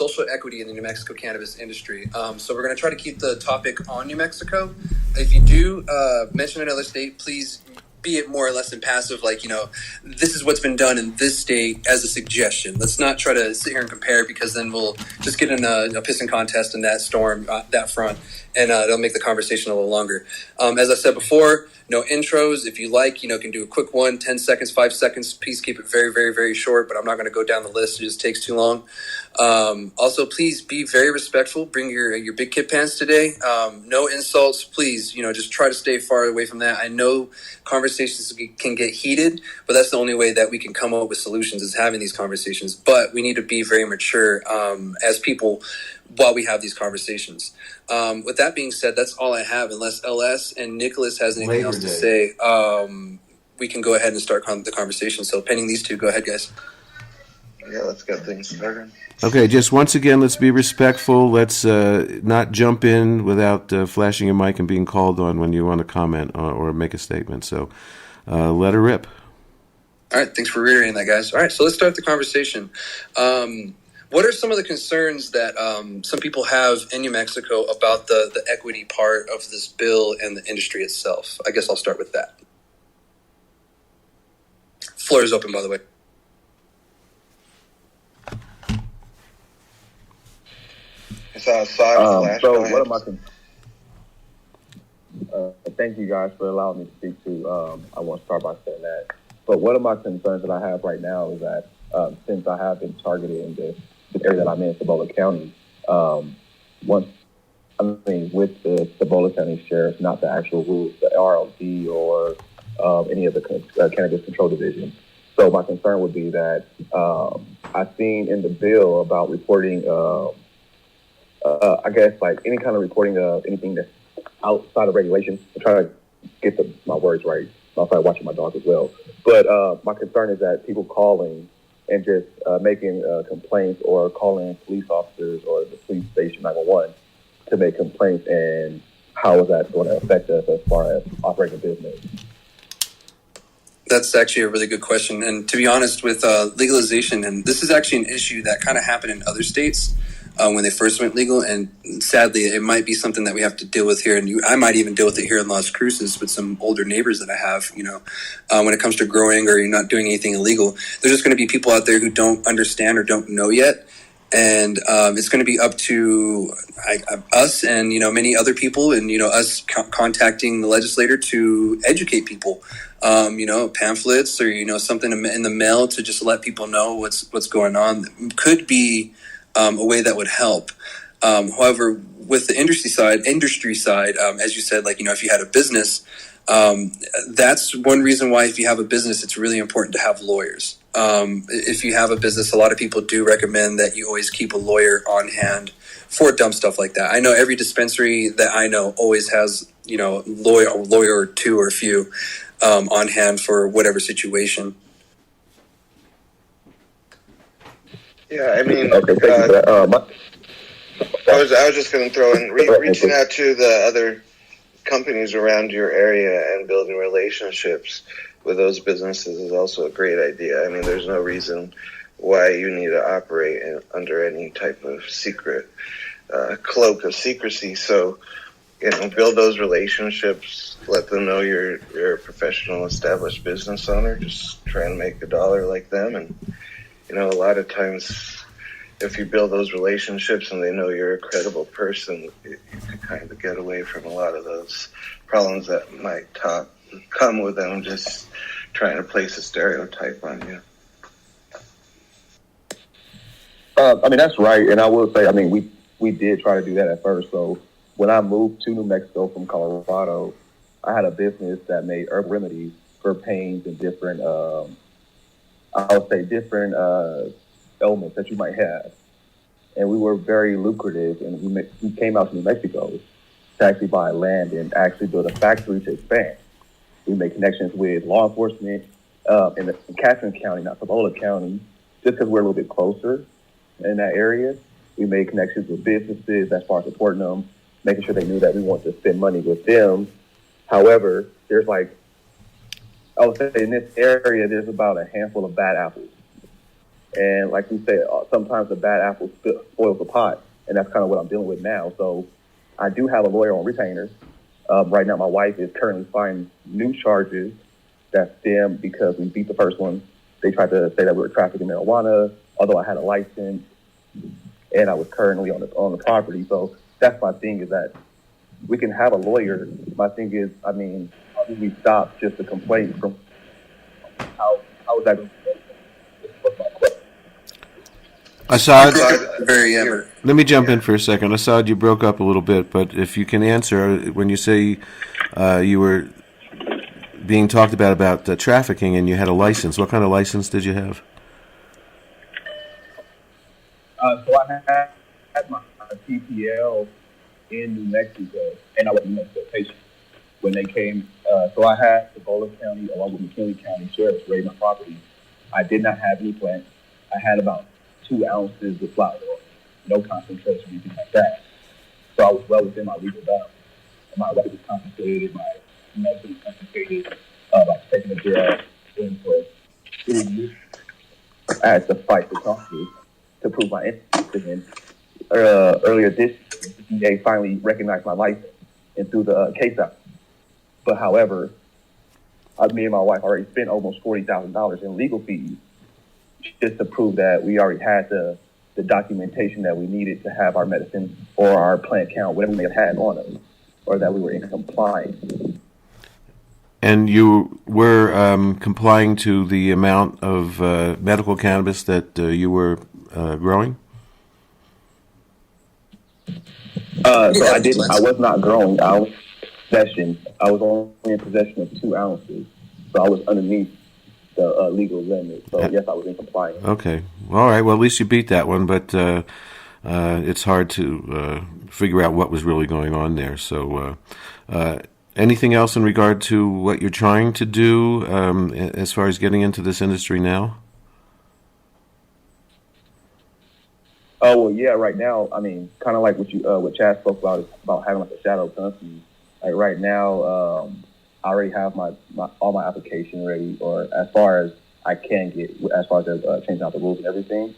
social equity in the New Mexico cannabis industry. So we're going to try to keep the topic on New Mexico. If you do mention another state, please be it more or less impassive, like, this is what's been done in this state as a suggestion. Let's not try to sit here and compare, because then we'll just get in a pissing contest in that storm, that front, and it'll make the conversation a little longer. As I said before, no intros. If you like, can do a quick 10 seconds, 5 seconds. Please keep it very, very, very short, but I'm not going to go down the list. It just takes too long. Also, please be very respectful. Bring your big kid pants today. No insults, please. Just try to stay far away from that. I know conversations can get heated, but that's the only way that we can come up with solutions, is having these conversations. But we need to be very mature as people while we have these conversations. With that being said, that's all I have, unless LS and Nicholas has anything else to say. We can go ahead and start the conversation. So pending these two, go ahead, guys. Yeah, let's get things started. Okay, just once again, let's be respectful. Let's not jump in without flashing a mic and being called on when you want to comment or make a statement. So let her rip. All right, thanks for reiterating that, guys. All right, so let's start the conversation. What are some of the concerns that some people have in New Mexico about the equity part of this bill and the industry itself? I guess I'll start with that. Floor is open, by the way. So what am thank you guys for allowing me to speak to. I want to start by saying that. But one of my concerns that I have right now is that since I have been targeted in the area that I'm in, Cibola County, with the Cibola County Sheriff, not the actual rules, the RLD or any of the Cannabis Control Division. So my concern would be that I've seen in the bill about reporting, I guess, like any kind of reporting of anything that's outside of regulation. I'm trying to get my words right. I'm probably watching my dog as well. But my concern is that people calling and just making complaints or calling police officers or the police station 911 to make complaints, and how is that going to affect us as far as operating a business? That's actually a really good question. And to be honest, with legalization, and this is actually an issue that kind of happened in other states when they first went legal. And sadly, it might be something that we have to deal with here. And I might even deal with it here in Las Cruces with some older neighbors that I have, when it comes to growing or you're not doing anything illegal. There's just going to be people out there who don't understand or don't know yet. And it's going to be up to us and, many other people and, us contacting the legislator to educate people, pamphlets or, something in the mail to just let people know what's going on. Could be a way that would help. However, with the industry side, as you said, if you had a business, that's one reason why if you have a business, it's really important to have lawyers. If you have a business, a lot of people do recommend that you always keep a lawyer on hand for dumb stuff like that. I know every dispensary that I know always has, a lawyer or two or a few on hand for whatever situation. Yeah, I mean, okay, thank you for that. I was just going to throw in reaching out to the other companies around your area and building relationships with those businesses is also a great idea. I mean, there's no reason why you need to operate under any type of secret cloak of secrecy. So, build those relationships. Let them know you're a professional, established business owner. Just try and make a dollar like them. And a lot of times, if you build those relationships and they know you're a credible person, you can kind of get away from a lot of those problems that might come with them just trying to place a stereotype on you. That's right. And I will say, we did try to do that at first. So when I moved to New Mexico from Colorado, I had a business that made herb remedies for pains and different, different ailments that you might have. And we were very lucrative, and we came out to New Mexico to actually buy land and actually build a factory to expand. We made connections with law enforcement in Catherine County, not Cibola County, just because we're a little bit closer in that area. We made connections with businesses as far as supporting them, making sure they knew that we wanted to spend money with them. However, there's I would say in this area, there's about a handful of bad apples. And like we said, sometimes the bad apple spoils the pot, and that's kind of what I'm dealing with now. So I do have a lawyer on retainer. Right now, my wife is currently fighting new charges that stem because we beat the first one. They tried to say that we were trafficking marijuana, although I had a license and I was currently on the property. So that's my thing, is that we can have a lawyer. My thing is, I mean, how do we stop just a complaint from how is that going to Assad, Very let me jump in for a second. Assad, you broke up a little bit, but if you can answer, when you say you were being talked about trafficking and you had a license, what kind of license did you have? So I had my PPL in New Mexico, and I was in Consultation when they came. So I had the Boulder County along with McKinley County Sheriff's raid my property. I did not have any plants. I had about 2 ounces of flower, no concentration, anything like that. So I was well within my legal bounds. My right was compensated, my medicine was compensated by taking a drug in for 3 years. I had to fight the Congress to prove my innocence. Earlier this year, the DA finally recognized my license and threw the case out. But however, me and my wife already spent almost $40,000 in legal fees just to prove that we already had the documentation that we needed to have our medicine or our plant count, whatever we may have had on us, or that we were in compliance. And you were complying to the amount of medical cannabis that you were growing? So I didn't. I was not growing. I was in possession. I was only in possession of 2 ounces, so I was underneath the legal limit. So yes, I was in compliance. Okay. All right. Well, at least you beat that one, but it's hard to figure out what was really going on there. So anything else in regard to what you're trying to do as far as getting into this industry now? Oh well, yeah. Right now, I mean, kind of like what Chad spoke about, is about having like a shadow company. Like right now, I already have all my application ready, or as far as I can get, as far as changing out the rules and everything.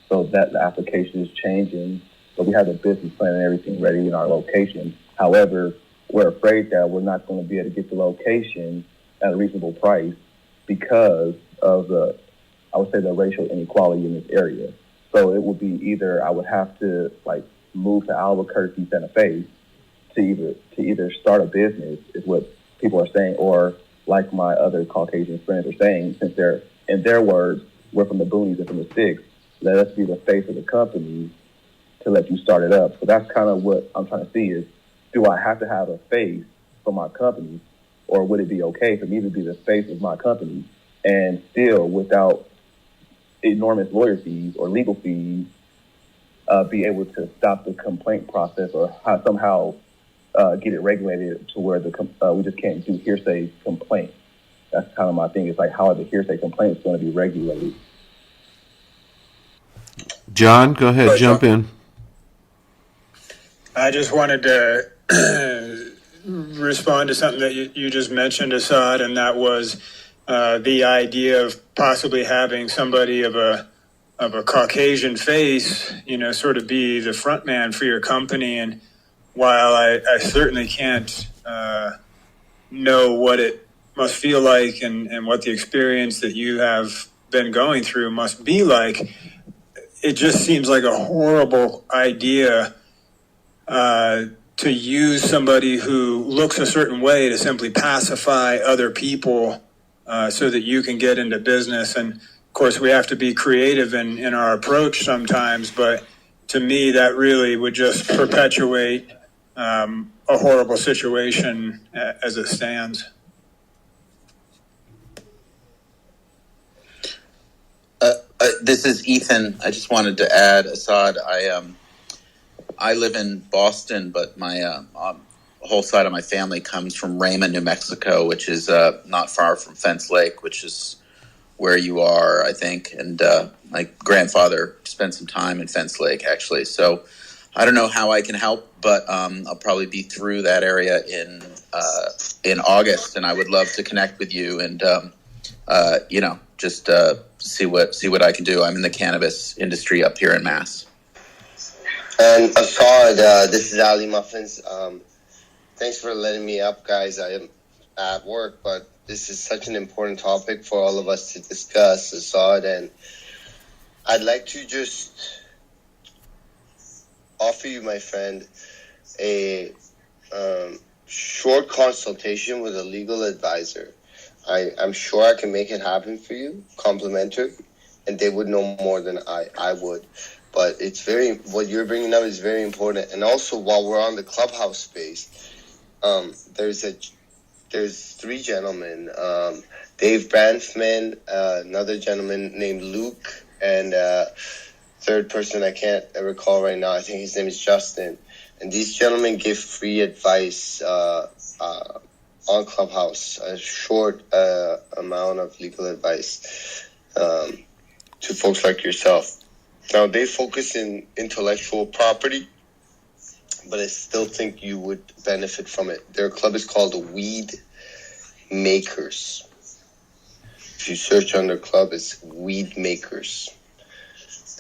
So that the application is changing. So we have the business plan and everything ready in our location. However, we're afraid that we're not going to be able to get the location at a reasonable price because of I would say, the racial inequality in this area. So it would be either I would have to like move to Albuquerque, Santa Fe, to either start a business, is what people are saying, or like my other Caucasian friends are saying, since they're, in their words, we're from the boonies and from the sticks, let us be the face of the company to let you start it up. So that's kind of what I'm trying to see is, do I have to have a face for my company, or would it be okay for me to be the face of my company and still, without enormous lawyer fees or legal fees, be able to stop the complaint process, or somehow get it regulated to where we just can't do hearsay complaints. That's kind of my thing. It's like, how are the hearsay complaints going to be regulated? John, go ahead, jump in. I just wanted to respond to something that you just mentioned, Assad, and that was the idea of possibly having somebody of a Caucasian face, sort of be the front man for your company. And while I certainly can't know what it must feel like and what the experience that you have been going through must be like, it just seems like a horrible idea to use somebody who looks a certain way to simply pacify other people so that you can get into business. And of course, we have to be creative in our approach sometimes, but to me, that really would just perpetuate a horrible situation as it stands. This is Ethan. I just wanted to add, Assad, I live in Boston, but my whole side of my family comes from Raymond, New Mexico, which is not far from Fence Lake, which is where you are, I think. And my grandfather spent some time in Fence Lake, actually. So I don't know how I can help, but I'll probably be through that area in August, and I would love to connect with you and just see what I can do. I'm in the cannabis industry up here in Mass. And Assad, this is Ali Muffins. Thanks for letting me up, guys. I am at work, but this is such an important topic for all of us to discuss, Assad. And I'd like to just offer you, my friend, a short consultation with a legal advisor. I'm sure I can make it happen for you, complimentary, and they would know more than I would. But it's what you're bringing up is very important. And also, while we're on the clubhouse space, there's three gentlemen, Dave Branfman, another gentleman named Luke, and third person I can't recall right now. I think his name is Justin. And these gentlemen give free advice on Clubhouse, a short amount of legal advice to folks like yourself. Now, they focus in intellectual property, but I still think you would benefit from it. Their club is called the Weed Makers. If you search on their club, it's Weed Makers.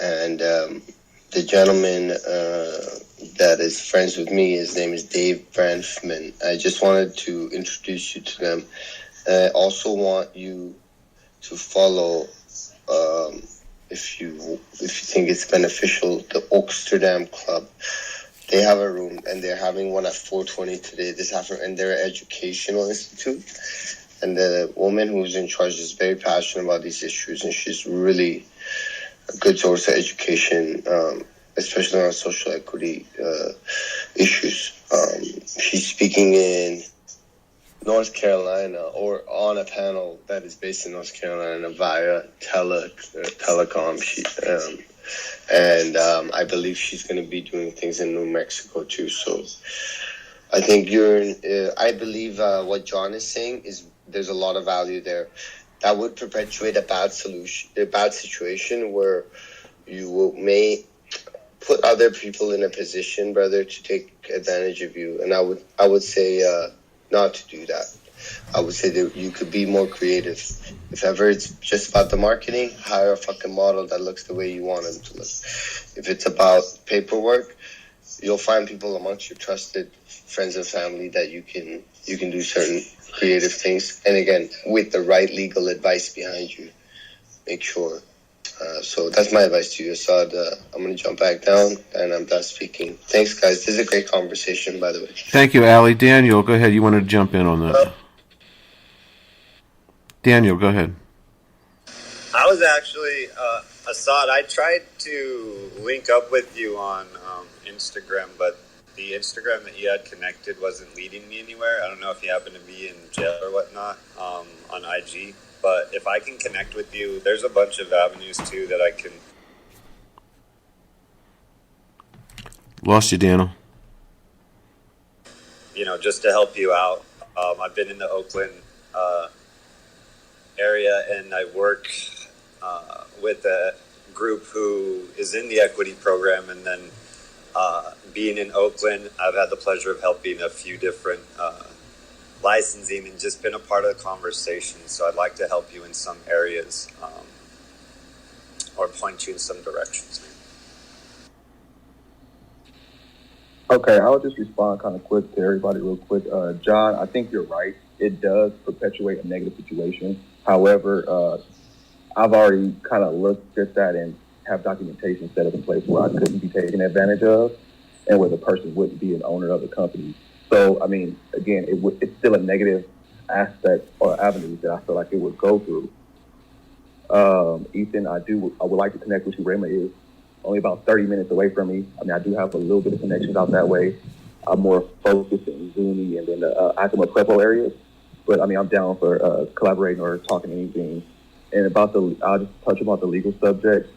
And the gentleman that is friends with me, his name is Dave Branfman. I just wanted to introduce you to them. And I also want you to follow, if you think it's beneficial, the Oaksterdam Club. They have a room, and they're having one at 4:20 today, this afternoon, and they're an educational institute. And the woman who's in charge is very passionate about these issues, and she's really a good source of education, especially on social equity issues. She's speaking in North Carolina, or on a panel that is based in North Carolina via telecom. I believe she's going to be doing things in New Mexico too. So I think I believe what John is saying is there's a lot of value there. That would perpetuate a bad situation where you may put other people in a position, brother, to take advantage of you. And I would say not to do that. I would say that you could be more creative. If ever it's just about the marketing, hire a fucking model that looks the way you want them to look. If it's about paperwork, you'll find people amongst your trusted friends and family that you can do certain creative things. And again, with the right legal advice behind you, make sure. So that's my advice to you, Assad. I'm going to jump back down, and I'm done speaking. Thanks, guys. This is a great conversation, by the way. Thank you, Ali. Daniel, go ahead. You wanted to jump in on that. Daniel, go ahead. I was actually, Assad, I tried to link up with you on Instagram, but the Instagram that you had connected wasn't leading me anywhere. I don't know if you happen to be in jail or whatnot on IG. But if I can connect with you, there's a bunch of avenues, too, that I can... Lost you, Daniel. Just to help you out. I've been in the Oakland area, and I work with a group who is in the equity program. And then being in Oakland, I've had the pleasure of helping a few different... licensing and just been a part of the conversation. So I'd like to help you in some areas or point you in some directions. Okay, I'll just respond kind of quick to everybody real quick. John, I think you're right. It does perpetuate a negative situation. However, I've already kind of looked at that and have documentation set up in place where I couldn't be taken advantage of and where the person wouldn't be an owner of the company. So, I mean, again, it's still a negative aspect or avenue that I feel like it would go through. Ethan, I would like to connect with you. Rayma is only about 30 minutes away from me. I mean, I do have a little bit of connections out that way. I'm more focused in Zuni and then the Acoma Prepo areas. But, I mean, I'm down for collaborating or talking anything. And I'll just touch about the legal subject.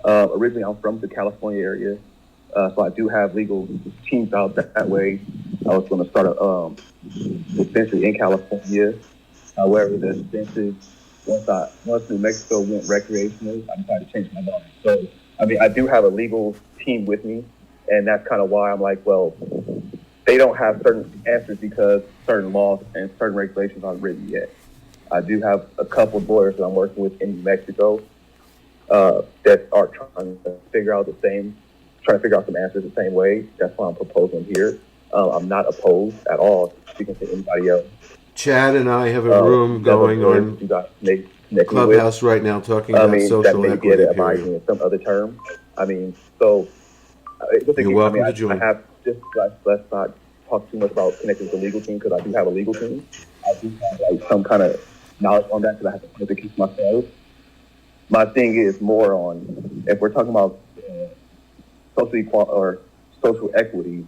Originally, I'm from the California area. So I do have legal teams out that way. I was going to start a dispensary in California. However, the dispensary, once New Mexico went recreational, I decided to change my mind. So, I mean, I do have a legal team with me, and that's kind of why I'm like, well, they don't have certain answers because certain laws and certain regulations aren't written yet. I do have a couple of lawyers that I'm working with in New Mexico, that are trying to figure out some answers the same way. That's why I'm proposing here. I'm not opposed at all to speaking to anybody else. Chad and I have a room going on You guys may connect me with. Clubhouse right now talking about that social may equity. get in some other term. You're welcome to join. Let's not talk too much about connecting with the legal team, because I do have a legal team. I do have some kind of knowledge on that, because I have to educate myself. My thing is more on, if we're talking about social equity,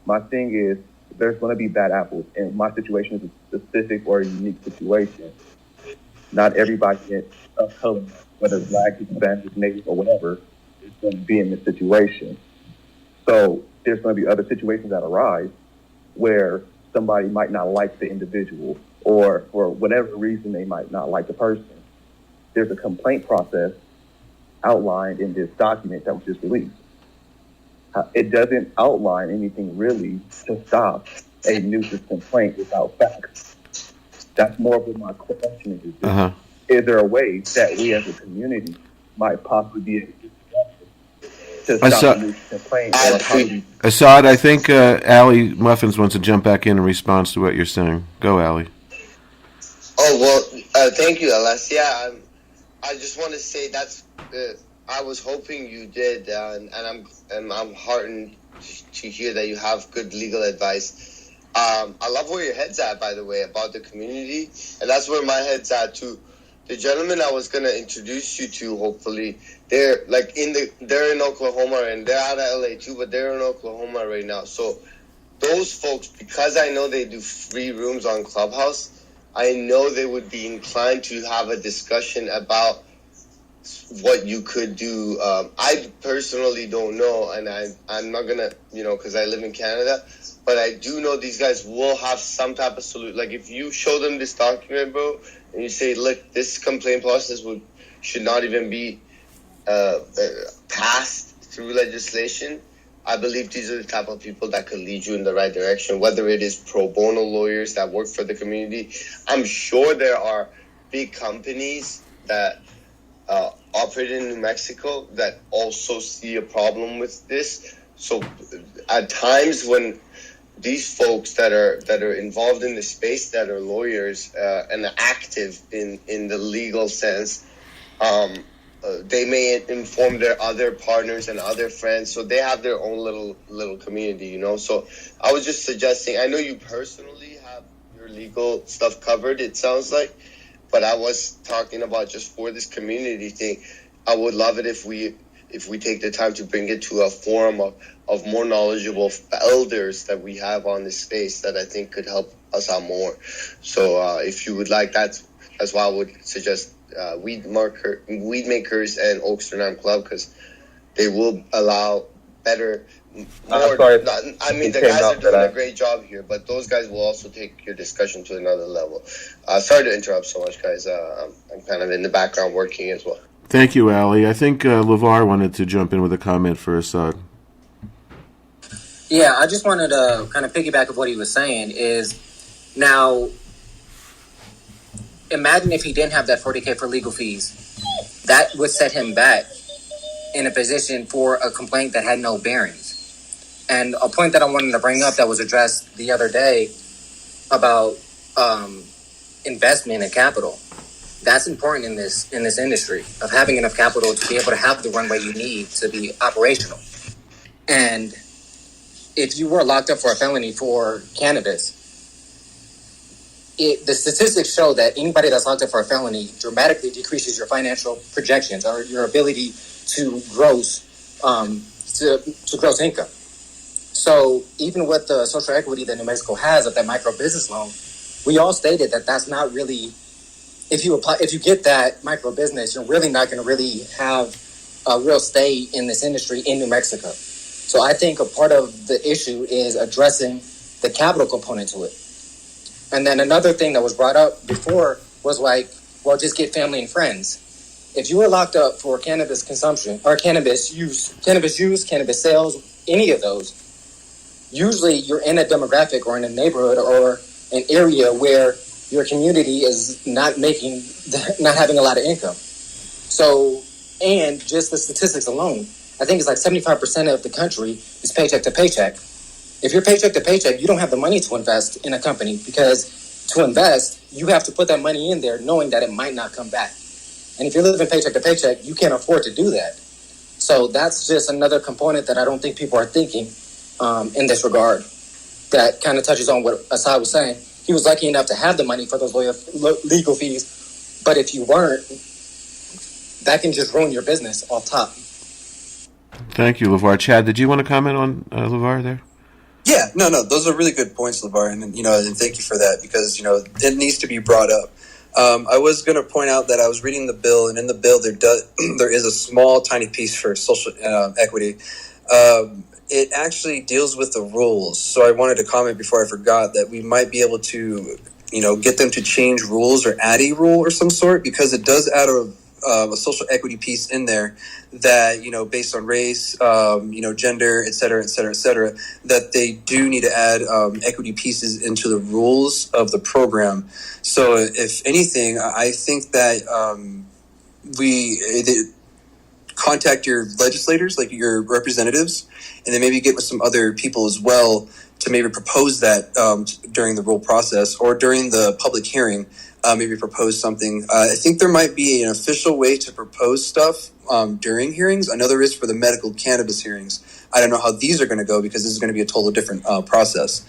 my thing is there's going to be bad apples, and my situation is a specific or a unique situation. Not everybody of color, whether it's black, Hispanic, Native, or whatever, is going to be in this situation. So there's going to be other situations that arise where somebody might not like the individual, or for whatever reason they might not like the person. There's a complaint process outlined in this document that was just released. It doesn't outline anything really to stop a nuisance complaint without facts. That's more of what my question is. Uh-huh. Is there a way that we as a community might possibly be able to stop a nuisance complaint? Assad, I think Allie Muffins wants to jump back in response to what you're saying. Go, Allie. Oh, well, thank you, Ls. Yeah, I just want to say that's I was hoping you did, and I'm heartened to hear that you have good legal advice. I love where your head's at, by the way, about the community, and that's where my head's at too. The gentleman I was gonna introduce you to, hopefully, they're in Oklahoma, and they're out of LA too, but they're in Oklahoma right now. So those folks, because I know they do free rooms on Clubhouse, I know they would be inclined to have a discussion about what you could do. I personally don't know, and I'm not gonna, because I live in Canada, but I do know these guys will have some type of solution. Like if you show them this document, bro, and you say, look, this complaint process should not even be passed through legislation. I believe these are the type of people that could lead you in the right direction, whether it is pro bono lawyers that work for the community. I'm sure there are big companies that operate in New Mexico that also see a problem with this. So at times when these folks that are involved in the space, that are lawyers and active in the legal sense, they may inform their other partners and other friends, so they have their own little community, So I was just suggesting, I know you personally have your legal stuff covered, it sounds like, but I was talking about just for this community thing. I would love it if we take the time to bring it to a forum of more knowledgeable elders that we have on this space that I think could help us out more. So if you would like, that's why I would suggest Weed Makers and Oaksterdam Club, because they will allow better. The guys are doing a great job here, but those guys will also take your discussion to another level. Sorry to interrupt so much, guys. I'm kind of in the background working as well. Thank you, Allie. I think LeVar wanted to jump in with a comment for Assad. Yeah, I just wanted to kind of piggyback of what he was saying is, now, imagine if he didn't have that $40K for legal fees. That would set him back in a position for a complaint that had no bearings. And a point that I wanted to bring up that was addressed the other day about investment and capital. That's important in this industry, of having enough capital to be able to have the runway you need to be operational. And if you were locked up for a felony for cannabis, the statistics show that anybody that's locked up for a felony dramatically decreases your financial projections or your ability to gross income. So even with the social equity that New Mexico has of that micro business loan, we all stated that that's not really, if you get that micro business, you're really not going to really have a real stay in this industry in New Mexico. So I think a part of the issue is addressing the capital component to it. And then another thing that was brought up before was like, well, just get family and friends. If you were locked up for cannabis consumption or cannabis use, cannabis sales, any of those, usually you're in a demographic or in a neighborhood or an area where your community is not having a lot of income. So And just the statistics alone, I think it's like 75% of the country is paycheck to paycheck. If you're paycheck to paycheck, you don't have the money to invest in a company, because to invest, you have to put that money in there knowing that it might not come back. And if you're living paycheck to paycheck, you can't afford to do that. So that's just another component that I don't think people are thinking in this regard. That kind of touches on what Asad was saying. He was lucky enough to have the money for those legal fees, but if you weren't, that can just ruin your business off top. Thank you, LeVar. Chad, did you want to comment on LeVar there? Yeah, no, those are really good points, LeVar, and and thank you for that, because it needs to be brought up. I was going to point out that I was reading the bill, and in the bill there is a small, tiny piece for social equity. It actually deals with the rules, so I wanted to comment before I forgot that we might be able to, get them to change rules or add a rule or some sort, because it does add a social equity piece in there that, based on race, gender, et cetera, that they do need to add equity pieces into the rules of the program. So if anything, I think that contact your legislators, like your representatives, and then maybe get with some other people as well to maybe propose that during the rule process or during the public hearing. Maybe propose something. I think there might be an official way to propose stuff during hearings. I know there is for the medical cannabis hearings. I don't know how these are going to go, because this is going to be a totally different process.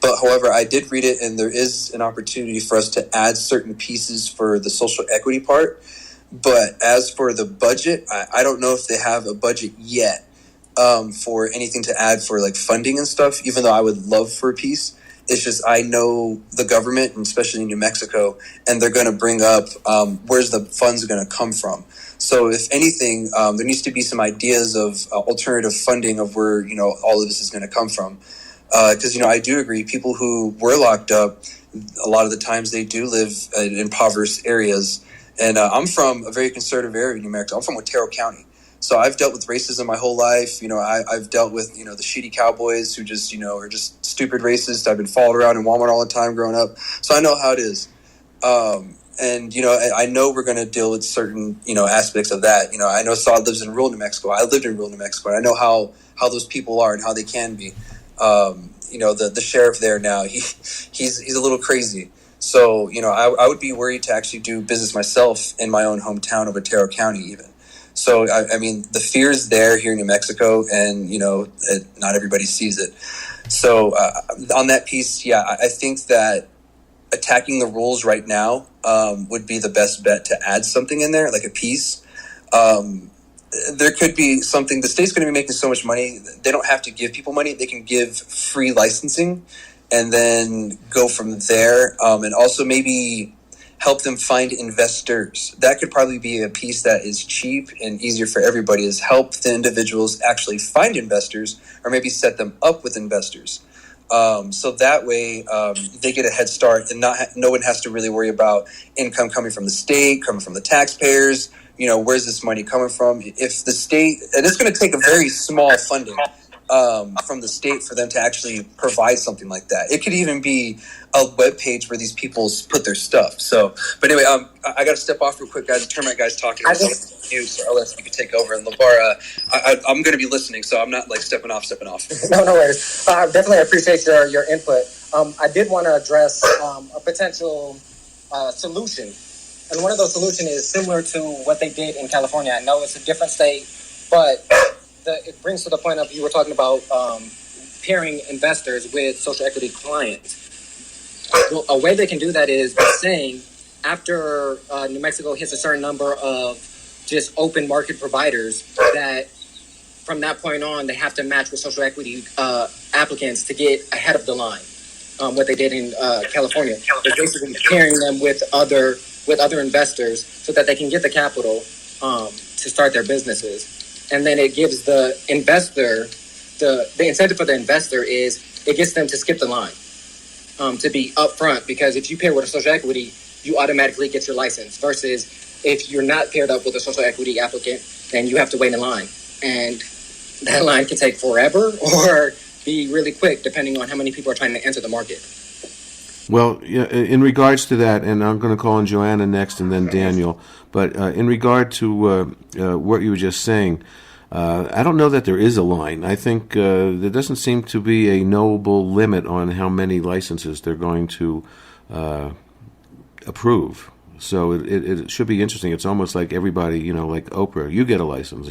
But however, I did read it, and there is an opportunity for us to add certain pieces for the social equity part. But as for the budget, I don't know if they have a budget yet for anything to add for like funding and stuff, even though I would love for a piece. It's just I know the government, and especially in New Mexico, and they're going to bring up where's the funds going to come from. So if anything, there needs to be some ideas of alternative funding of where all of this is going to come from. Because I do agree, people who were locked up, a lot of the times they do live in impoverished areas. And I'm from a very conservative area in New Mexico. I'm from Otero County. So I've dealt with racism my whole life. I've dealt with, the shitty cowboys who just, are just stupid racist. I've been followed around in Walmart all the time growing up. So I know how it is. And I know we're going to deal with certain, aspects of that. I know Saad lives in rural New Mexico. I lived in rural New Mexico. And I know how those people are and how they can be. The sheriff there now, he's a little crazy. So, I would be worried to actually do business myself in my own hometown of Otero County even. So, I mean, the fear is there here in New Mexico, and, not everybody sees it. So, on that piece, yeah, I think that attacking the rules right now would be the best bet to add something in there, like a piece. There could be something, the state's going to be making so much money, they don't have to give people money, they can give free licensing and then go from there, and also maybe help them find investors. That could probably be a piece that is cheap and easier for everybody, is help the individuals actually find investors, or maybe set them up with investors. So that way they get a head start, and no one has to really worry about income coming from the state, coming from the taxpayers. Where's this money coming from? If the state, and it's going to take a very small funding from the state for them to actually provide something like that. It could even be a web page where these people put their stuff. So, but anyway, I got to step off real quick, guys. The termite guy's talking. So I'll let you take over. And LeVar, I'm going to be listening, so I'm not like stepping off. No worries. Definitely appreciate your input. I did want to address a potential solution. And one of those solutions is similar to what they did in California. I know it's a different state, but it brings to the point of, you were talking about pairing investors with social equity clients. Well, a way they can do that is by saying, after New Mexico hits a certain number of just open market providers, that from that point on, they have to match with social equity applicants to get ahead of the line. What they did in California is basically pairing them with other investors so that they can get the capital to start their businesses. And then it gives the investor, the incentive for the investor is it gets them to skip the line, to be upfront, because if you pair with a social equity, you automatically get your license, versus if you're not paired up with a social equity applicant, then you have to wait in line. And that line can take forever or be really quick, depending on how many people are trying to enter the market. Well, yeah, in regards to that, and I'm going to call on Joanna next and then Daniel, but in regard to what you were just saying, I don't know that there is a line. I think there doesn't seem to be a knowable limit on how many licenses they're going to approve. So it should be interesting. It's almost like everybody, like Oprah, you get a license,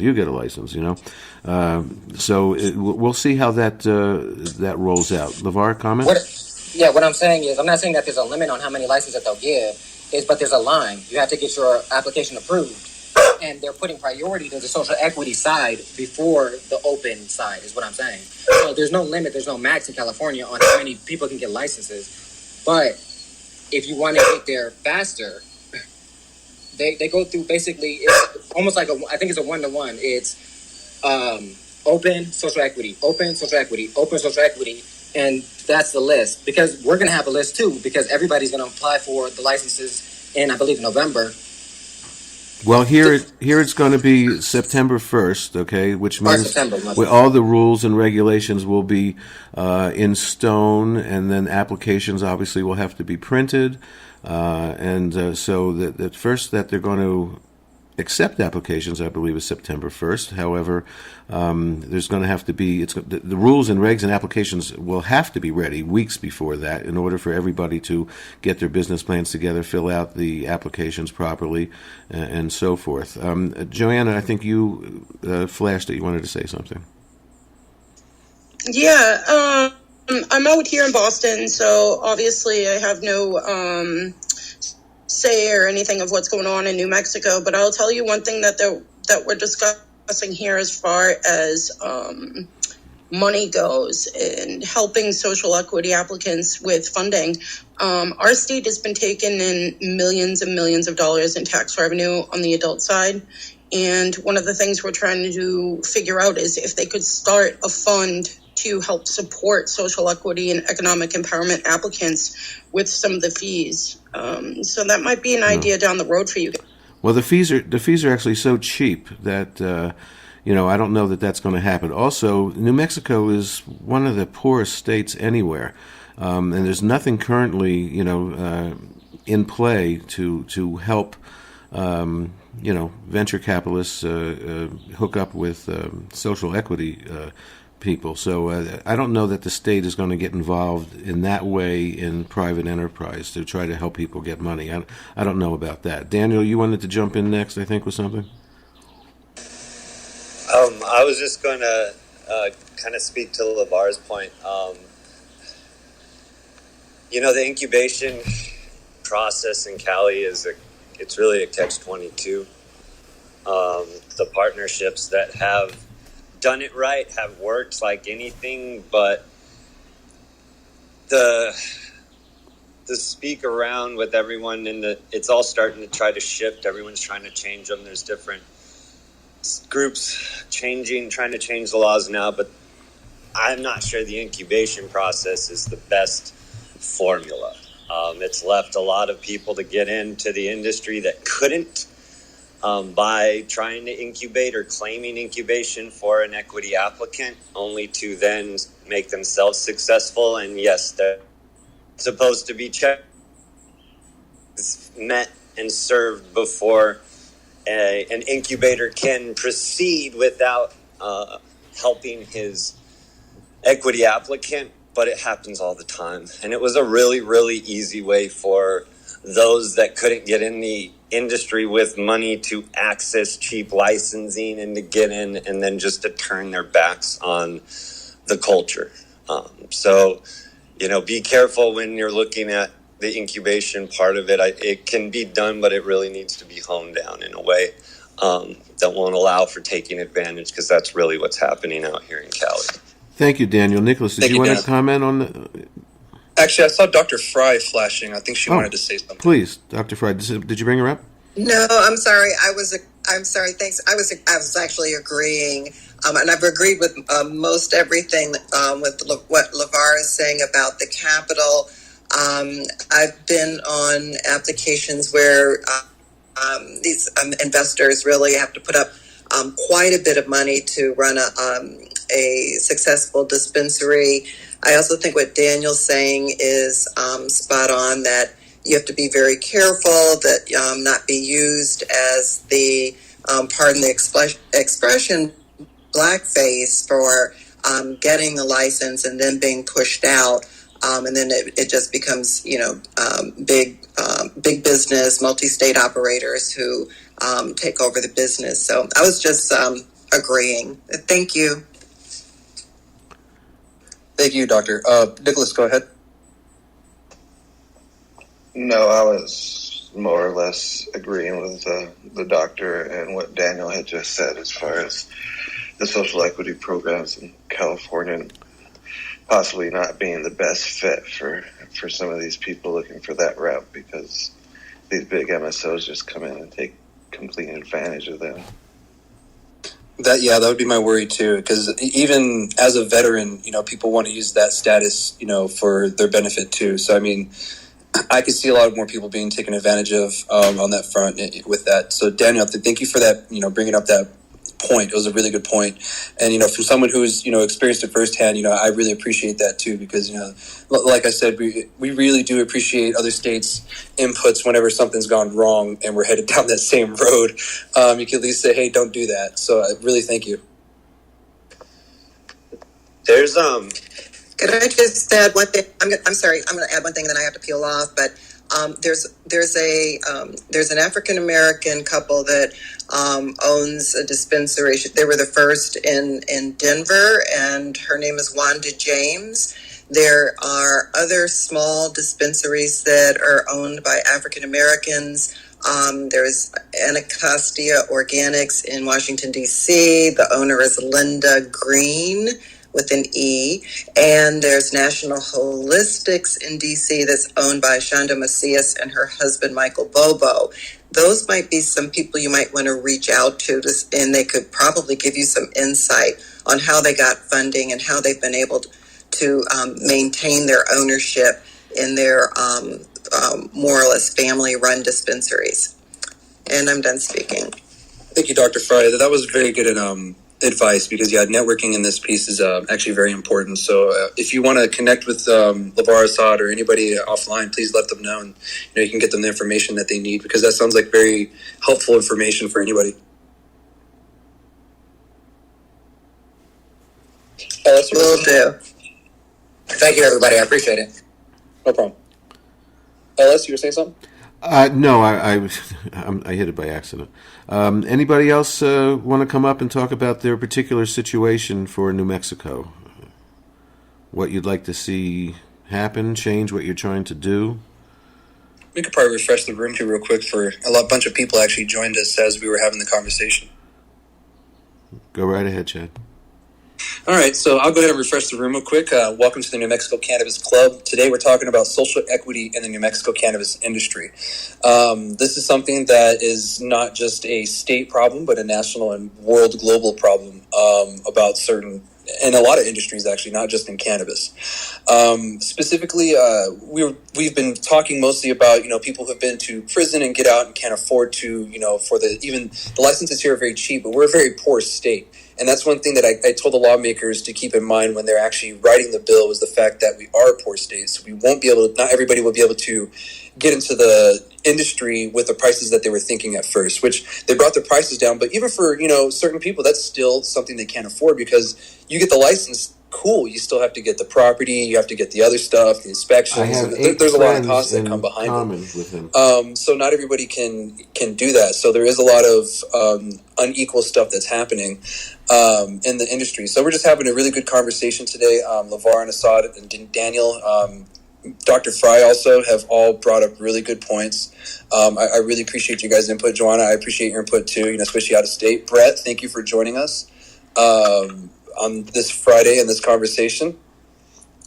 So we'll see how that rolls out. LeVar, comment? What I'm saying is, I'm not saying that there's a limit on how many licenses that they'll give, but there's a line. You have to get your application approved, and they're putting priority to the social equity side before the open side, is what I'm saying. So there's no limit, there's no max in California on how many people can get licenses. But if you want to get there faster, they go through basically, it's almost like I think it's a 1-to-1. It's open social equity, open social equity, open social equity. And that's the list, because we're going to have a list too, because everybody's going to apply for the licenses in, I believe, November. Well, here it's going to be September 1st, okay, which means all the rules and regulations will be in stone, and then applications obviously will have to be printed. So that first that they're going to accept applications, I believe, is September 1st. However, there's going to have to be the rules and regs and applications will have to be ready weeks before that in order for everybody to get their business plans together, fill out the applications properly, and so forth. Joanna, I think you flashed that you wanted to say something. Yeah, I'm out here in Boston, so obviously I have no say or anything of what's going on in New Mexico, but I'll tell you one thing that we're discussing here as far as money goes and helping social equity applicants with funding. Our state has been taking in millions and millions of dollars in tax revenue on the adult side, and one of the things we're trying to figure out is if they could start a fund to help support social equity and economic empowerment applicants with some of the fees. So that might be an idea down the road for you. Well, the fees are actually so cheap that I don't know that that's going to happen. Also, New Mexico is one of the poorest states anywhere, and there's nothing currently in play to help venture capitalists hook up with social equity people. So I don't know that the state is going to get involved in that way in private enterprise to try to help people get money. I don't know about that. Daniel, you wanted to jump in next, I think, with something? I was just going to kind of speak to LeVar's point. The incubation process in Cali it's really a catch-22. The partnerships that have done it right have worked like anything, but the speak around with everyone it's all starting to try to shift. Everyone's trying to change them. There's different groups trying to change the laws now, but I'm not sure the incubation process is the best formula. It's left a lot of people to get into the industry that couldn't, by trying to incubate or claiming incubation for an equity applicant, only to then make themselves successful. And yes, they're supposed to be checked, met, and served before an incubator can proceed without helping his equity applicant. But it happens all the time. And it was a really, really easy way for those that couldn't get in the industry with money to access cheap licensing and to get in, and then just to turn their backs on the culture. So be careful when you're looking at the incubation part of it. It can be done, but it really needs to be honed down in a way that won't allow for taking advantage, because that's really what's happening out here in Cali. Thank you, Daniel. Nicholas, did you want to comment on the... Actually, I saw Dr. Fry flashing. I think she wanted to say something. Please, Dr. Fry, did you bring her up? No, I'm sorry. I'm sorry. Thanks. I was actually agreeing, and I've agreed with most everything with what LeVar is saying about the capital. I've been on applications where these investors really have to put up quite a bit of money to run a successful dispensary. I also think what Daniel's saying is spot on, that you have to be very careful that not be used as the, pardon the expression, blackface for getting the license and then being pushed out. And then it just becomes, big business, multi-state operators who take over the business. So I was just agreeing. Thank you. Thank you, Doctor. Nicholas, go ahead. No, I was more or less agreeing with the doctor and what Daniel had just said as far as the social equity programs in California possibly not being the best fit for some of these people looking for that route, because these big MSOs just come in and take complete advantage of them. That would be my worry too, because even as a veteran, people want to use that status, for their benefit too. So, I mean, I could see a lot more people being taken advantage of on that front with that. So, Daniel, thank you for that, bringing up that point. It was a really good point. And, from someone who's, experienced it firsthand, I really appreciate that too, because, like I said, we really do appreciate other states' inputs whenever something's gone wrong and we're headed down that same road. You can at least say, hey, don't do that. So I really thank you. There's Could I just add one thing? I'm sorry. I'm going to add one thing, and then I have to peel off. But there's an African American couple that owns a dispensary. They were the first in Denver, and her name is Wanda James. There are other small dispensaries that are owned by African Americans. There's Anacostia Organics in Washington, D.C. The owner is Linda Green with an E. And there's National Holistics in D.C. that's owned by Shonda Macias and her husband, Michael Bobo. Those might be some people you might want to reach out to, and they could probably give you some insight on how they got funding and how they've been able to maintain their ownership in their more or less family-run dispensaries. And I'm done speaking. Thank you, Dr. Fry. That was very good advice, because networking in this piece is actually very important. So if you want to connect with LeVar Assad or anybody offline, please let them know, and you can get them the information that they need, because that sounds like very helpful information for anybody. Will do. Thank you, everybody. I appreciate it. No problem. Ellis, you were saying something? No, I hit it by accident. Anybody else want to come up and talk about their particular situation for New Mexico? What you'd like to see happen, change what you're trying to do? We could probably refresh the room here real quick, for a bunch of people actually joined us as we were having the conversation. Go right ahead, Chad. All right, so I'll go ahead and refresh the room real quick. Welcome to the New Mexico Cannabis Club. Today we're talking about social equity in the New Mexico cannabis industry. This is something that is not just a state problem, but a national and world global problem about certain, in a lot of industries actually, not just in cannabis. Specifically, we've been talking mostly about, people who've been to prison and get out and can't afford to, even the licenses here are very cheap, but we're a very poor state. And that's one thing that I told the lawmakers to keep in mind when they're actually writing the bill, was the fact that we are a poor state. So we won't be able to, not everybody will be able to get into the industry with the prices that they were thinking at first, which they brought the prices down. But even for, certain people, that's still something they can't afford, because you get the license, cool, you still have to get the property, you have to get the other stuff, the inspections. There's a lot of costs that come behind it. With him. So not everybody can do that. So there is a lot of unequal stuff that's happening in the industry. So we're just having a really good conversation today. LeVar and Assad and Daniel, Dr. Fry also have all brought up really good points. I really appreciate you guys' input. Joanna, I appreciate your input too, especially out of state. Brett, thank you for joining us on this Friday in this conversation.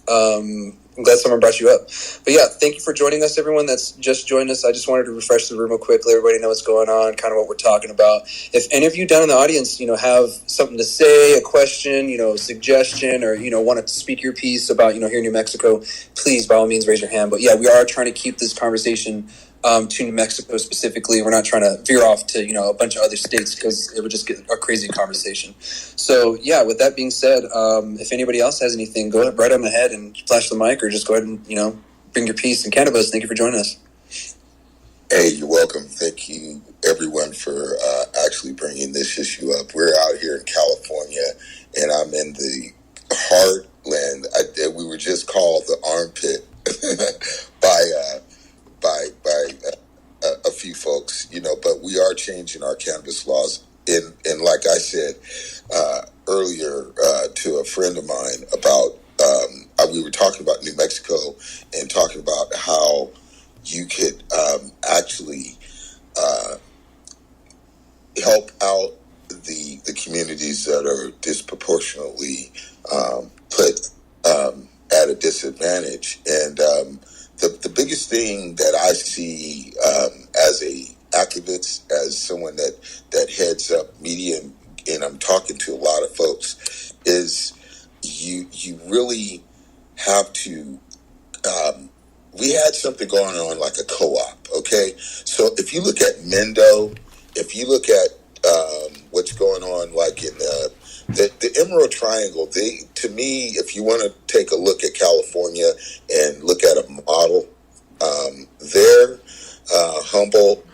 I'm glad someone brought you up. But yeah, thank you for joining us, everyone that's just joined us. I just wanted to refresh the room real quick, let everybody know what's going on, kind of what we're talking about. If any of you down in the audience, have something to say, a question, suggestion, or, want to speak your piece about, here in New Mexico, please, by all means, raise your hand. But yeah, we are trying to keep this conversation to New Mexico specifically. We're not trying to veer off to, a bunch of other states because it would just get a crazy conversation. So, yeah, with that being said, if anybody else has anything, go right on ahead and flash the mic or just go ahead and, bring your piece. And Cannabis, thank you for joining us. Hey, you're welcome. Thank you, everyone, for actually bringing this issue up. We're out here in California, and I'm in the heartland. We were just called the armpit by a few folks, but we are changing our cannabis laws. And like I said earlier to a friend of mine about, we were talking about New Mexico and talking about how you could actually help out the communities that are disproportionately put at a disadvantage. And the biggest thing that I see as a activist, as someone that heads up media, and I'm talking to a lot of folks, is you really have to. We had something going on like a co-op, okay? So if you look at Mendo, if you look at what's going on like in the Emerald Triangle, to me, if you want to take a look at California and look at a model, there, Humboldt,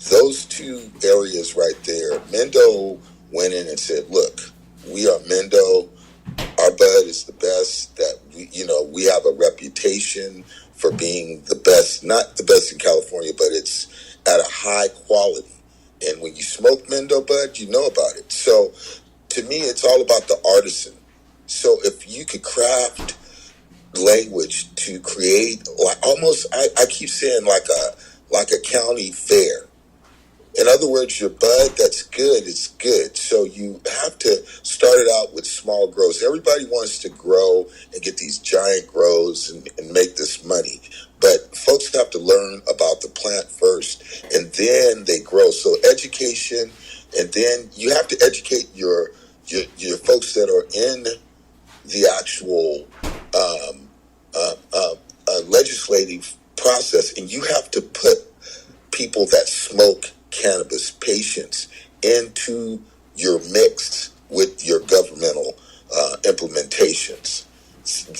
those two areas right there, Mendo went in and said, look, we are Mendo. Our bud is the best. That we have a reputation for being the best, not the best in California, but it's at a high quality. And when you smoke Mendo bud, you know about it. So to me, it's all about the artisan. So if you could craft language to create like almost, I keep saying like a county fair. In other words, your bud that's good is good. So you have to start it out with small grows. Everybody wants to grow and get these giant grows and make this money. But folks have to learn about the plant first, and then they grow. So education, and then you have to educate your folks that are in the actual legislative process, and you have to put people that smoke cannabis patients into your mix with your governmental implementations.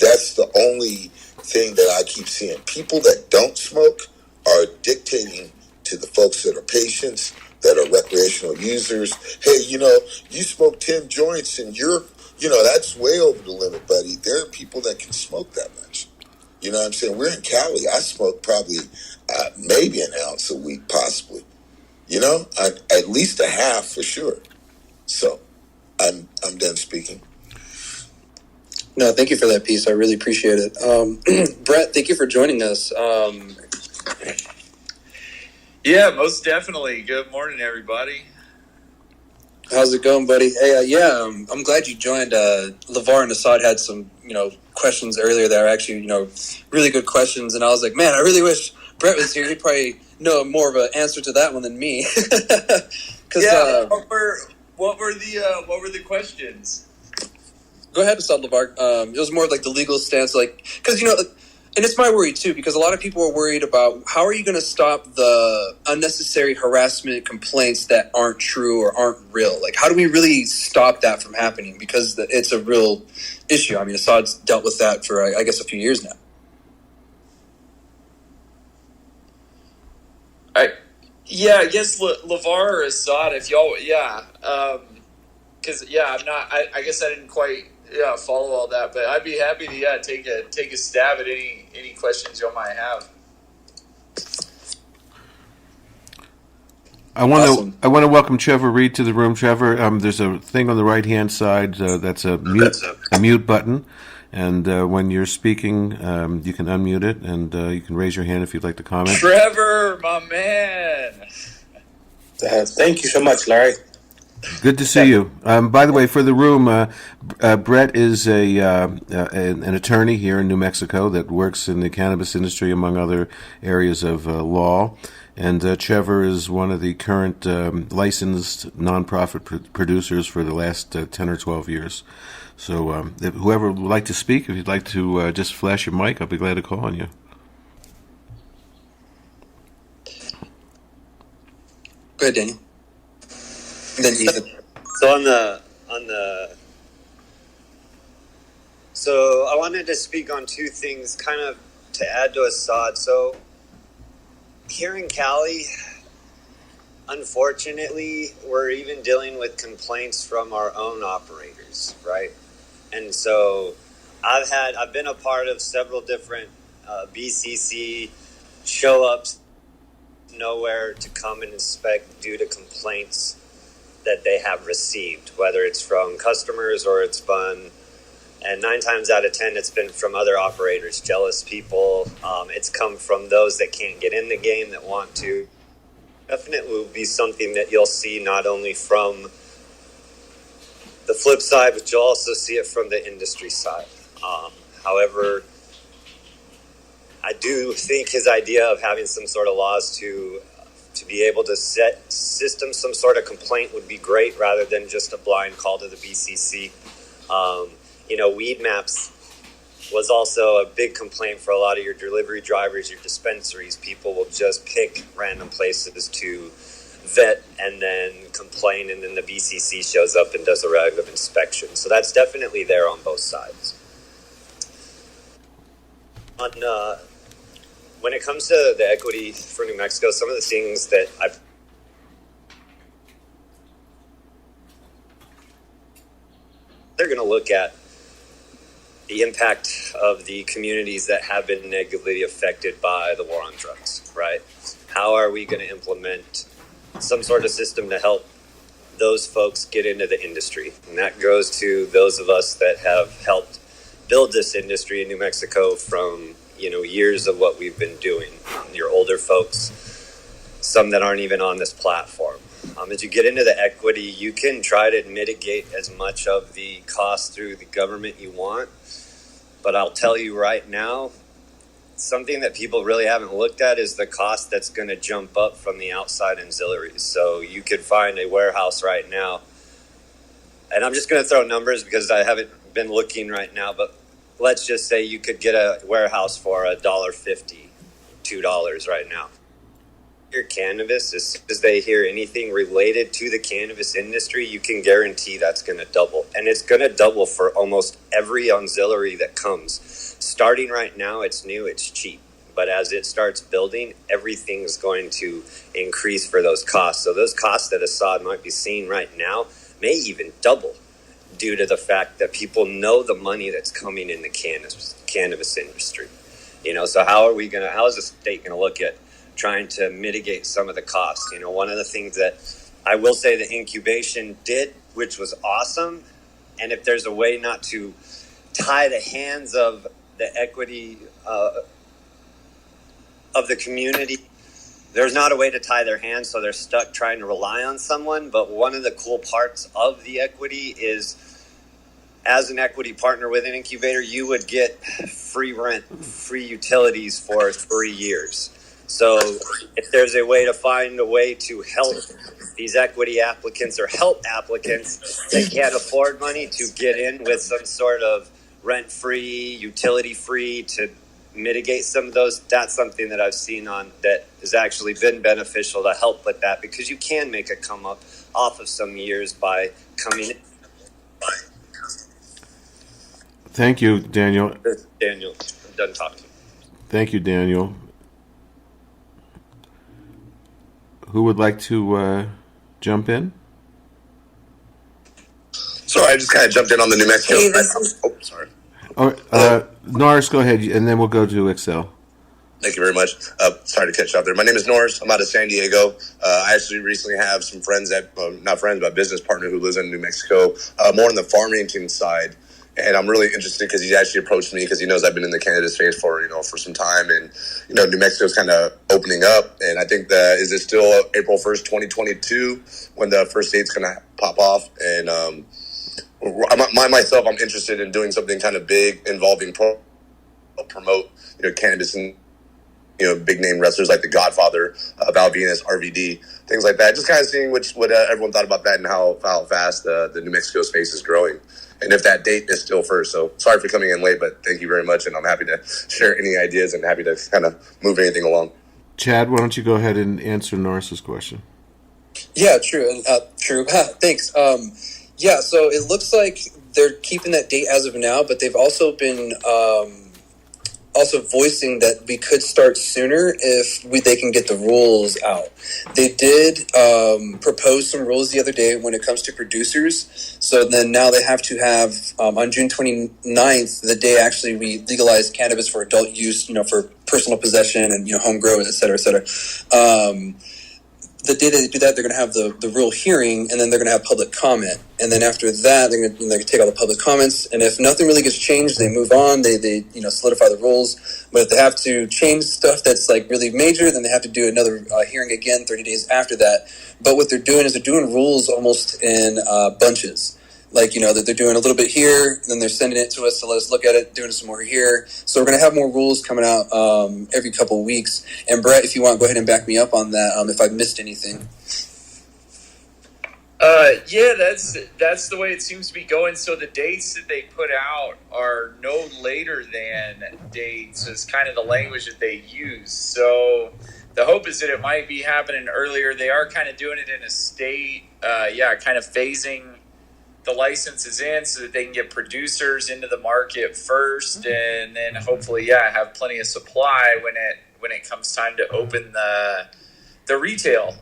That's the only thing that I keep seeing. People that don't smoke are dictating to the folks that are patients, that are recreational users. Hey, you smoke 10 joints and that's way over the limit, buddy. There are people that can smoke that much. You know what I'm saying? We're in Cali. I smoke probably maybe an ounce a week, possibly. At least a half for sure. So I'm done speaking. No, thank you for that piece. I really appreciate it. Brett, thank you for joining us. Yeah, most definitely. Good morning, everybody. How's it going, buddy? Hey, I'm glad you joined. LeVar and Assad had some, questions earlier that are actually, really good questions. And I was like, man, I really wish Brett was here. He'd probably know more of an answer to that one than me. What were the questions? Go ahead, Assad LeVar. It was more like the legal stance, because and it's my worry too, because a lot of people are worried about how are you going to stop the unnecessary harassment complaints that aren't true or aren't real. Like, how do we really stop that from happening? Because it's a real issue. I mean, Assad's dealt with that for I guess a few years now. I guess LeVar or Assad, if y'all, because I'm not. I guess I didn't quite follow all that, but I'd be happy to take a stab at any questions y'all might have. I want to welcome Trevor Reed to the room. Trevor, there's a thing on the right hand side that's a mute button, and when you're speaking, you can unmute it, and you can raise your hand if you'd like to comment. Trevor, my man. Thank you so much, Larry. Good to see you. By the way, for the room, Brett is an attorney here in New Mexico that works in the cannabis industry, among other areas of law. And Trevor is one of the current licensed nonprofit producers for the last 10 or 12 years. So whoever would like to speak, if you'd like to just flash your mic, I'll be glad to call on you. Go ahead, Daniel. And then Ethan. So so I wanted to speak on two things, kind of to add to Assad. So here in Cali, unfortunately, we're even dealing with complaints from our own operators, right? And so I've been a part of several different BCC show-ups, nowhere to come and inspect due to complaints that they have received, whether it's from customers or it's been, and 9 times out of 10, it's been from other operators, jealous people. It's come from those that can't get in the game that want to. Definitely will be something that you'll see not only from the flip side, but you'll also see it from the industry side. However, I do think his idea of having some sort of laws to be able to set system some sort of complaint would be great, rather than just a blind call to the BCC. Weed maps was also a big complaint for a lot of your delivery drivers, your dispensaries. People will just pick random places to vet and then complain, and then the BCC shows up and does a round of inspection. So that's definitely there on both sides. When it comes to the equity for New Mexico, some of the things that they're going to look at the impact of the communities that have been negatively affected by the war on drugs, right? How are we going to implement some sort of system to help those folks get into the industry? And that goes to those of us that have helped build this industry in New Mexico from, years of what we've been doing. Your older folks, some that aren't even on this platform. As you get into the equity, you can try to mitigate as much of the cost through the government you want. But I'll tell you right now, something that people really haven't looked at is the cost that's going to jump up from the outside auxiliaries. So you could find a warehouse right now, and I'm just going to throw numbers because I haven't been looking right now, but let's just say you could get a warehouse for $1.50, $2 right now. Your cannabis, as soon as they hear anything related to the cannabis industry, you can guarantee that's going to double. And it's going to double for almost every auxiliary that comes. Starting right now, it's new, it's cheap. But as it starts building, everything's going to increase for those costs. So those costs that Assad might be seeing right now may even double due to the fact that people know the money that's coming in the cannabis industry. So how is the state going to look at trying to mitigate some of the costs? One of the things that I will say the incubation did, which was awesome, and if there's a way not to tie the hands of the equity of the community, there's not a way to tie their hands, so they're stuck trying to rely on someone. But one of the cool parts of the equity is, as an equity partner with an incubator, you would get free rent, free utilities for 3 years. So if there's a way to find a way to help these equity applicants or help applicants that can't afford money to get in with some sort of rent-free, utility-free to mitigate some of those, that's something that I've seen on that has actually been beneficial to help with that, because you can make a come up off of some years by coming in. Thank you, Daniel. Daniel, I'm done talking. Thank you, Daniel. Who would like to jump in? Sorry, I just kind of jumped in on the New Mexico. Sorry. Norris, go ahead, and then we'll go to Excel. Thank you very much. Sorry to catch you out there. My name is Norris. I'm out of San Diego. I actually recently have some friends not friends, but a business partner who lives in New Mexico, more on the Farmington side. And I'm really interested because he actually approached me because he knows I've been in the cannabis space for some time. And, New Mexico's kind of opening up. And I think is it still April 1st, 2022 when the first state's going to pop off? And myself, I'm interested in doing something kind of big involving promote, cannabis and, big name wrestlers like the Godfather, Val Venus, RVD, things like that. Just kind of seeing what everyone thought about that and how fast the New Mexico space is growing. And if that date is still first. So sorry for coming in late, but thank you very much. And I'm happy to share any ideas and happy to kind of move anything along. Chad, why don't you go ahead and answer Norris's question? Yeah, true. True. Thanks. Yeah, so it looks like they're keeping that date as of now, but they've also been also voicing that we could start sooner if they can get the rules out. They did propose some rules the other day when it comes to producers. So then now they have to have, on June 29th, the day actually we legalized cannabis for adult use, for personal possession and, home grow, et cetera, et cetera. The day they do that, they're going to have the real hearing, and then they're going to have public comment. And then after that, they're going to take all the public comments. And if nothing really gets changed, they move on. They solidify the rules. But if they have to change stuff that's like really major, then they have to do another hearing again 30 days after that. But what they're doing is they're doing rules almost in bunches. Like, that they're doing a little bit here, then they're sending it to us to let us look at it, doing some more here. So we're going to have more rules coming out every couple of weeks. And Brett, if you want, go ahead and back me up on that if I've missed anything. Yeah, that's the way it seems to be going. So the dates that they put out are no later than dates is kind of the language that they use. So the hope is that it might be happening earlier. They are kind of doing it in a state, kind of phasing the licenses in so that they can get producers into the market first, and then hopefully, have plenty of supply when it comes time to open the retail.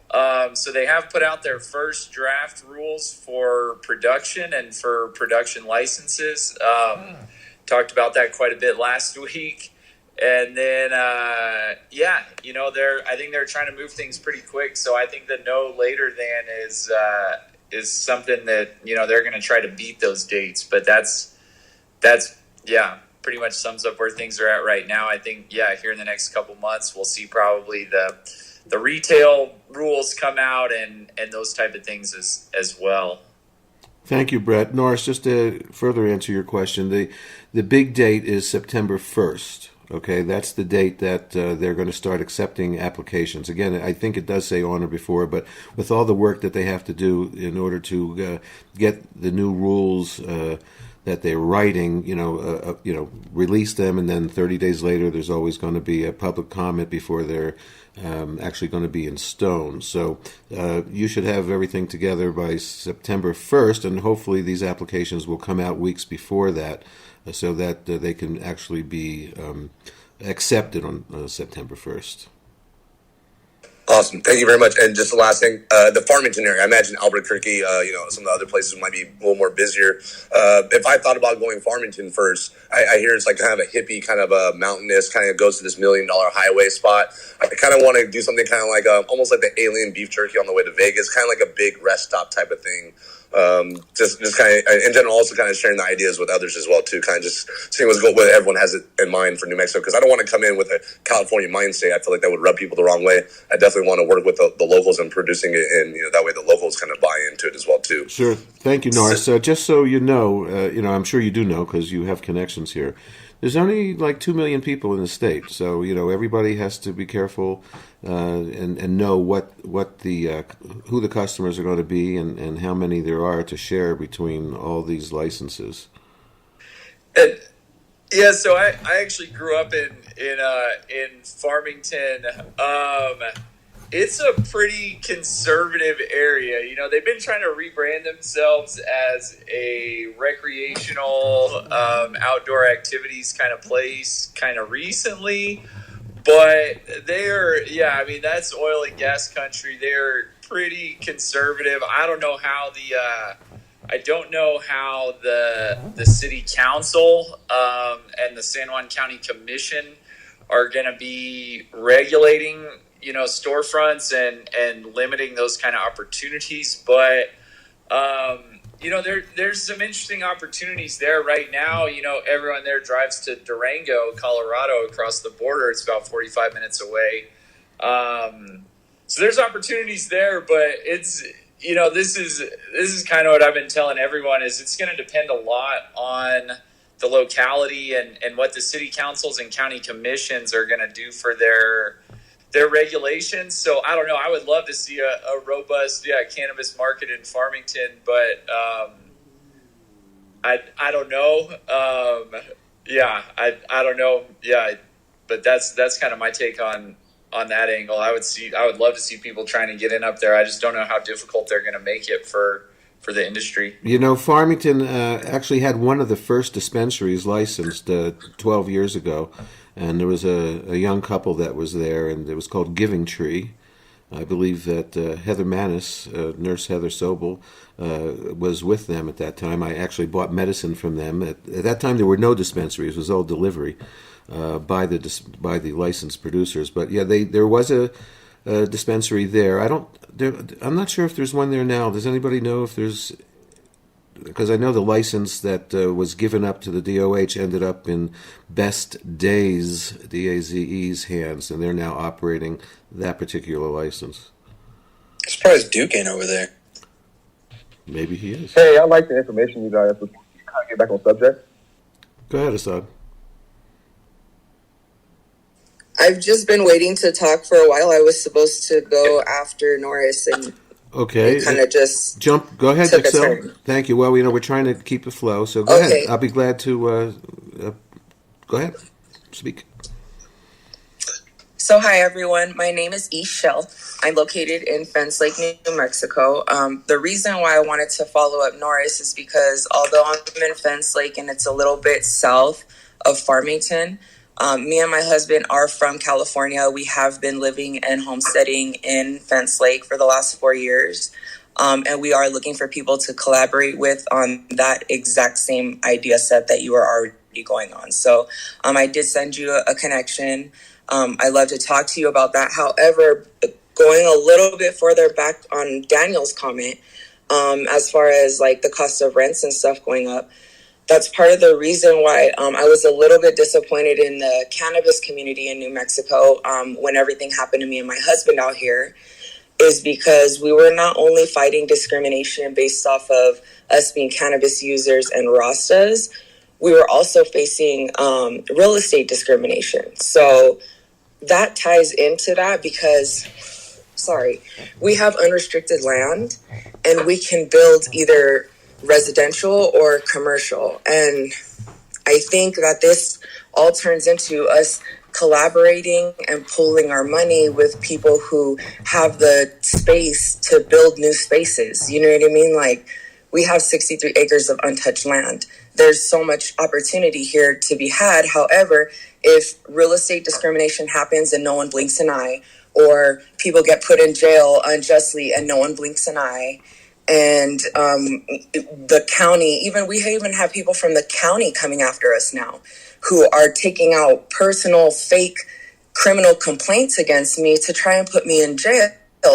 So they have put out their first draft rules for production and for production licenses. Talked about that quite a bit last week. And then, I think they're trying to move things pretty quick. So I think the no later than is something that, they're going to try to beat those dates. But that's pretty much sums up where things are at right now. I think, here in the next couple months, we'll see probably the retail rules come out and those type of things as well. Thank you, Brett. Norris, just to further answer your question, the big date is September 1st. Okay, that's the date that they're going to start accepting applications. Again, I think it does say on or before, but with all the work that they have to do in order to get the new rules that they're writing, release them, and then 30 days later, there's always going to be a public comment before they're actually going to be in stone. So you should have everything together by September 1st, and hopefully these applications will come out weeks before that, so that they can actually be accepted on September 1st. Awesome. Thank you very much. And just the last thing, the Farmington area, I imagine Albuquerque, some of the other places might be a little more busier. If I thought about going Farmington first, I hear it's like kind of a hippie, kind of a mountainous, kind of goes to this $1 million highway spot. I kind of want to do something kind of like almost like the alien beef jerky on the way to Vegas, kind of like a big rest stop type of thing. Just kind of in general, also kind of sharing the ideas with others as well too, kind of just seeing what everyone has in mind for New Mexico, because I don't want to come in with a California mindset. I feel like that would rub people the wrong way. I definitely want to work with the locals and producing it, and that way the locals kind of buy into it as well too. Sure. Thank you, Norris. Just so you know, I'm sure you do know because you have connections here. There's only like 2 million people in the state, so everybody has to be careful and know what the who the customers are going to be and how many there are to share between all these licenses. So I actually grew up in Farmington. It's a pretty conservative area. They've been trying to rebrand themselves as a recreational outdoor activities kind of place kind of recently. But that's oil and gas country. They're pretty conservative. I don't know how the city council and the San Juan County Commission are going to be regulating storefronts and limiting those kind of opportunities. But, there's some interesting opportunities there right now. Everyone there drives to Durango, Colorado, across the border. It's about 45 minutes away. So there's opportunities there, but it's, this is kind of what I've been telling everyone is it's going to depend a lot on the locality and what the city councils and county commissions are going to do for their regulations. So I don't know. I would love to see a robust cannabis market in Farmington, but I don't know. I don't know. Yeah, but that's kind of my take on on that angle. I would love to see people trying to get in up there. I just don't know how difficult they're going to make it for the industry. You know, Farmington actually had one of the first dispensaries licensed 12 years ago, and there was a young couple that was there, and it was called Giving Tree. I believe that Heather Manis, Nurse Heather Sobel, was with them at that time. I actually bought medicine from them. At that time, there were no dispensaries; it was all delivery by the licensed producers. But yeah, there was a dispensary there. I'm not sure if there's one there now. Does anybody know if there's? Because I know the license that was given up to the DOH ended up in Best Days, DAZE's hands, and they're now operating that particular license. I'm surprised Duke ain't over there. Maybe he is. Hey, I like the information you guys. Kind of get back on subject. Go ahead, Assad. I've just been waiting to talk for a while. I was supposed to go after Norris, and okay, kind of just jump. Go ahead, took a Excel. turn. Thank you. Well, we're trying to keep the flow, so go Okay. ahead. I'll be glad to go ahead. Speak. So, hi everyone. My name is East Shell. I'm located in Fence Lake, New Mexico. The reason why I wanted to follow up Norris is because although I'm in Fence Lake and it's a little bit south of Farmington, me and my husband are from California. We have been living and homesteading in Fence Lake for the last 4 years. And we are looking for people to collaborate with on that exact same idea set that you are already going on. So I did send you a connection. I'd love to talk to you about that. However, going a little bit further back on Daniel's comment, as far as like the cost of rents and stuff going up, that's part of the reason why I was a little bit disappointed in the cannabis community in New Mexico when everything happened to me and my husband out here, is because we were not only fighting discrimination based off of us being cannabis users and Rastas, we were also facing real estate discrimination. So that ties into that because, we have unrestricted land and we can build either residential or commercial. And I think that this all turns into us collaborating and pooling our money with people who have the space to build new spaces. You know what I mean? Like, we have 63 acres of untouched land. There's so much opportunity here to be had. However, if real estate discrimination happens and no one blinks an eye, or people get put in jail unjustly and no one blinks an eye, and the county, we even have people from the county coming after us now who are taking out personal fake criminal complaints against me to try and put me in jail.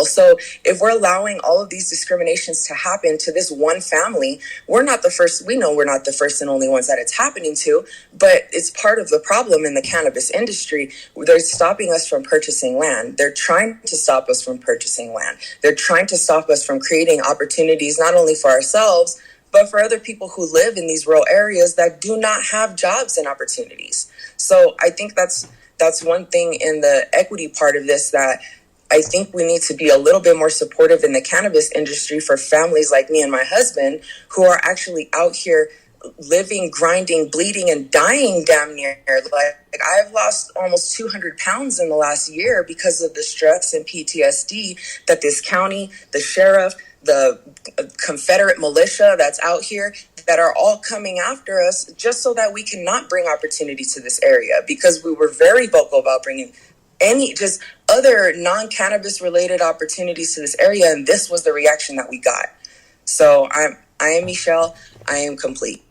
So if we're allowing all of these discriminations to happen to this one family, we're not the first. We know we're not the first and only ones that it's happening to, but it's part of the problem in the cannabis industry. They're stopping us from purchasing land. They're trying to stop us from purchasing land. They're trying to stop us from creating opportunities, not only for ourselves, but for other people who live in these rural areas that do not have jobs and opportunities. So I think that's one thing in the equity part of this that I think we need to be a little bit more supportive in the cannabis industry for families like me and my husband who are actually out here living, grinding, bleeding, and dying damn near. Like I've lost almost 200 pounds in the last year because of the stress and PTSD that this county, the sheriff, the Confederate militia that's out here that are all coming after us just so that we cannot bring opportunity to this area, because we were very vocal about bringing just other non-cannabis related opportunities to this area, and this was the reaction that we got. So I am Michelle. I am complete.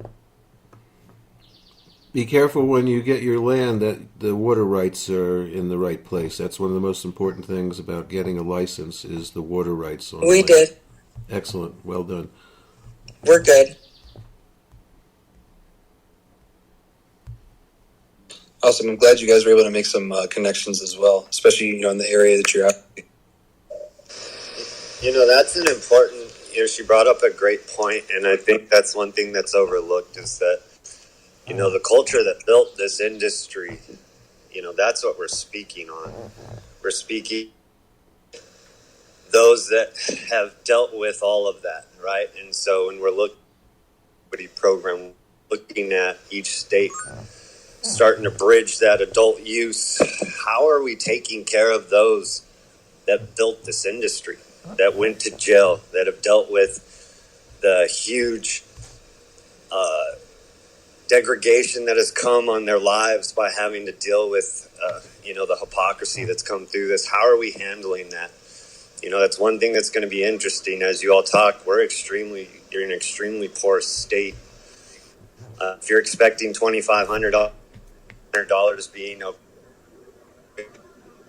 Be careful when you get your land that the water rights are in the right place. That's one of the most important things about getting a license is the water rights. We did. Excellent. Well done. We're good. Awesome. I'm glad you guys were able to make some connections as well, especially in the area that you're at. That's an important. She brought up a great point, and I think that's one thing that's overlooked is that the culture that built this industry. That's what we're speaking on. We're speaking those that have dealt with all of that, right? And so when we're looking at the program, looking at each state starting to bridge that adult use. How are we taking care of those that built this industry, that went to jail, that have dealt with the huge degradation that has come on their lives by having to deal with, the hypocrisy that's come through this? How are we handling that? That's one thing that's going to be interesting as you all talk. You're in an extremely poor state. If you're expecting $2,500 being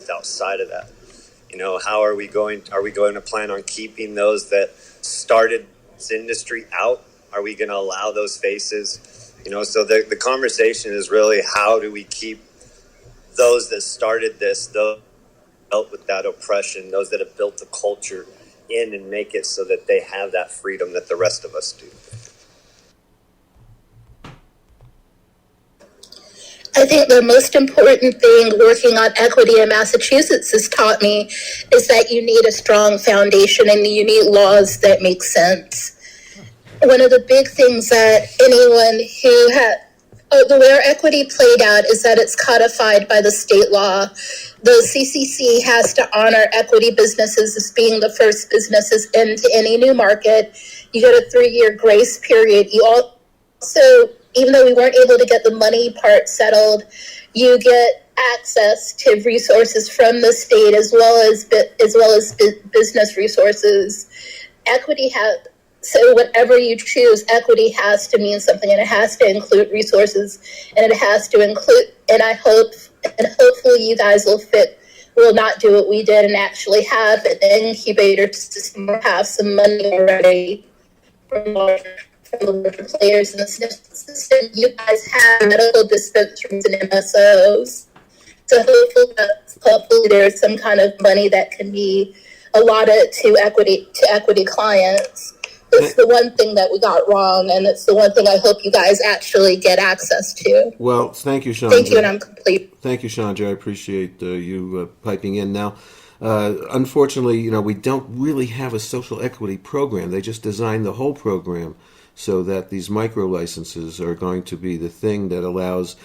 outside of that, how are we going to plan on keeping those that started this industry out? Are we going to allow those faces? So the conversation is really, how do we keep those that started this, those that dealt with that oppression, those that have built the culture in, and make it so that they have that freedom that the rest of us do? I think the most important thing working on equity in Massachusetts has taught me is that you need a strong foundation and you need laws that make sense. One of the big things that anyone who the way our equity played out is that it's codified by the state law. The CCC has to honor equity businesses as being the first businesses into any new market. You get a 3-year grace period. You also, even though we weren't able to get the money part settled, you get access to resources from the state as well as business resources. So whatever you choose, equity has to mean something, and it has to include resources, and it has to include, and hopefully you guys will not do what we did and actually have an incubator system or have some money already from the larger players in the system. You guys have medical dispensaries and MSOs. So hopefully there's some kind of money that can be allotted to equity clients. It's the one thing that we got wrong, and it's the one thing I hope you guys actually get access to. Well, thank you, Chandra. Thank you, and I'm complete. Thank you, Chandra. I appreciate you piping in. Now, unfortunately, we don't really have a social equity program. They just designed the whole program so that these micro licenses are going to be the thing that allows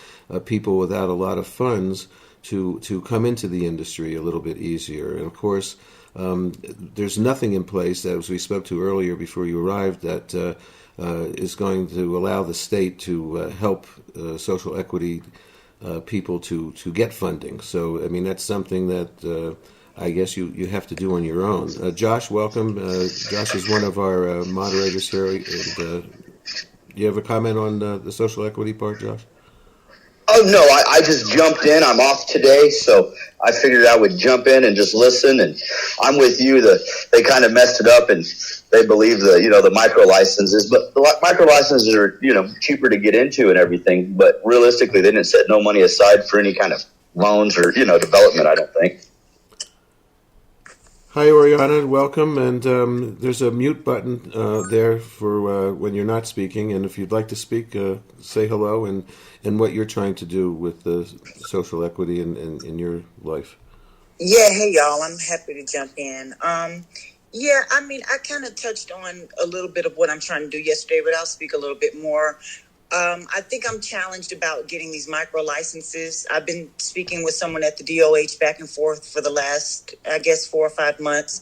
people without a lot of funds to come into the industry a little bit easier. And of course, there's nothing in place, as we spoke to earlier before you arrived, that is going to allow the state to help social equity people to get funding. So, that's something that I guess you have to do on your own. Josh, welcome. Josh is one of our moderators here. And, you have a comment on the social equity part, Josh? Oh, no, I just jumped in. I'm off today, so I figured I would jump in and just listen. And I'm with you. They kind of messed it up, and they believe the micro licenses. But the micro licenses are, cheaper to get into and everything. But realistically, they didn't set no money aside for any kind of loans or, development, I don't think. Hi, Oriana. Welcome. And there's a mute button there for when you're not speaking. And if you'd like to speak, say hello and what you're trying to do with the social equity in your life. Yeah, hey, y'all. I'm happy to jump in. I kind of touched on a little bit of what I'm trying to do yesterday, but I'll speak a little bit more. I think I'm challenged about getting these micro licenses. I've been speaking with someone at the DOH back and forth for the last, 4 or 5 months,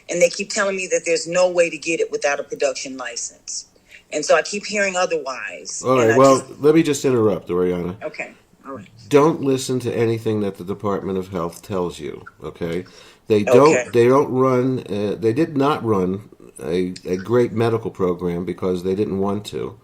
and they keep telling me that there's no way to get it without a production license. And so I keep hearing otherwise. All right, let me just interrupt, Oriana. Okay, all right. Don't listen to anything that the Department of Health tells you, okay? They did not run a great medical program because they didn't want to.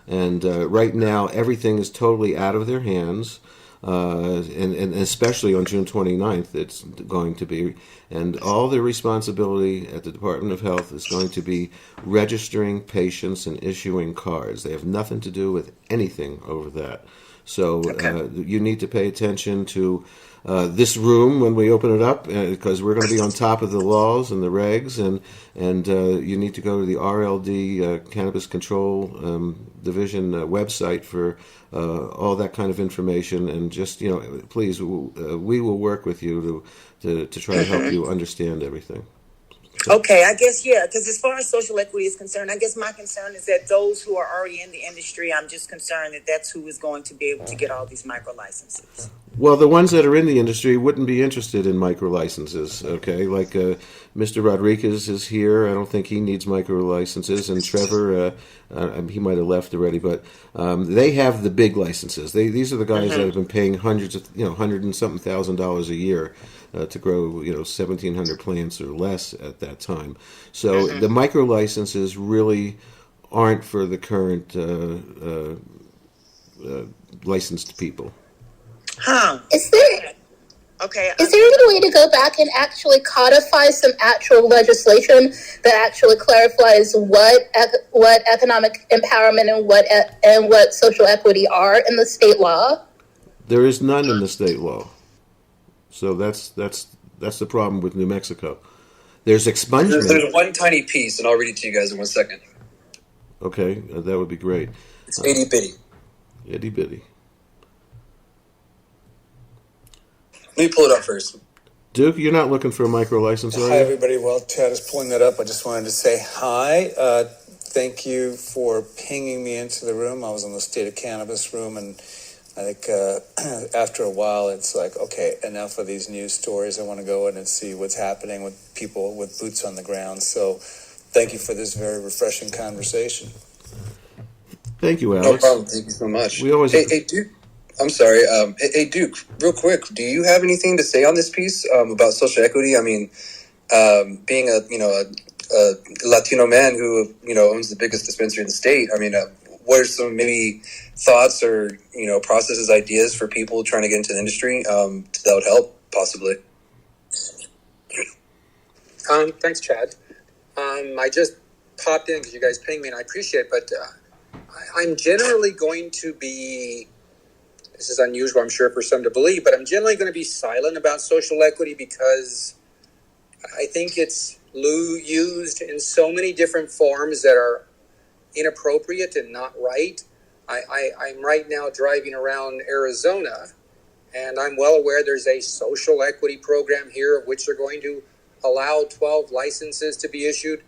And right now, everything is totally out of their hands, and especially on June 29th, it's going to be. And all the responsibility at the Department of Health is going to be registering patients and issuing cards. They have nothing to do with anything over that. So you need to pay attention to this room when we open it up, because we're going to be on top of the laws and the regs, and you need to go to the RLD Cannabis Control Division website for all that kind of information, and just please, we will work with you to try to help you understand everything. Okay, I guess, yeah, because as far as social equity is concerned, I guess my concern is that those who are already in the industry, I'm just concerned that that's who is going to be able to get all these micro licenses. Well, the ones that are in the industry wouldn't be interested in micro licenses. Okay, like Mr. Rodriguez is here. I don't think he needs micro licenses, and Trevor, he might have left already, but they have the big licenses. These are the guys that have been paying hundred and something $1,000s a year to grow 1,700 plants or less at that time. So the micro licenses really aren't for the current licensed people. Huh. Is there Okay. is there any way to go back and actually codify some actual legislation that actually clarifies what economic empowerment and what social equity are in the state law? There is none in the state law. So that's the problem with New Mexico. There's expungement. There's one tiny piece, and I'll read it to you guys in 1 second. Okay, that would be great. It's itty bitty. Itty bitty. Let me pull it up first. Duke, you're not looking for a micro license, are Hi, you? everybody. While Chad is pulling that up, I just wanted to say hi. Thank you for pinging me into the room. I was in the State of Cannabis room, and I think after a while, it's like, okay, enough of these news stories. I want to go in and see what's happening with people with boots on the ground. So thank you for this very refreshing conversation. Thank you, Alex. No problem. Thank you so much. We always Hey, Duke. I'm sorry. Hey, Duke, real quick, do you have anything to say on this piece about social equity? I mean, being a Latino man who owns the biggest dispensary in the state. I mean, what are some maybe thoughts or processes, ideas for people trying to get into the industry that would help possibly? Thanks, Chad. I just popped in because you guys pinged me, and I appreciate it. But I'm generally going to be. This is unusual, I'm sure, for some to believe, but I'm generally going to be silent about social equity because I think it's used in so many different forms that are inappropriate and not right. I'm right now driving around Arizona, and I'm well aware there's a social equity program here of which they're going to allow 12 licenses to be issued.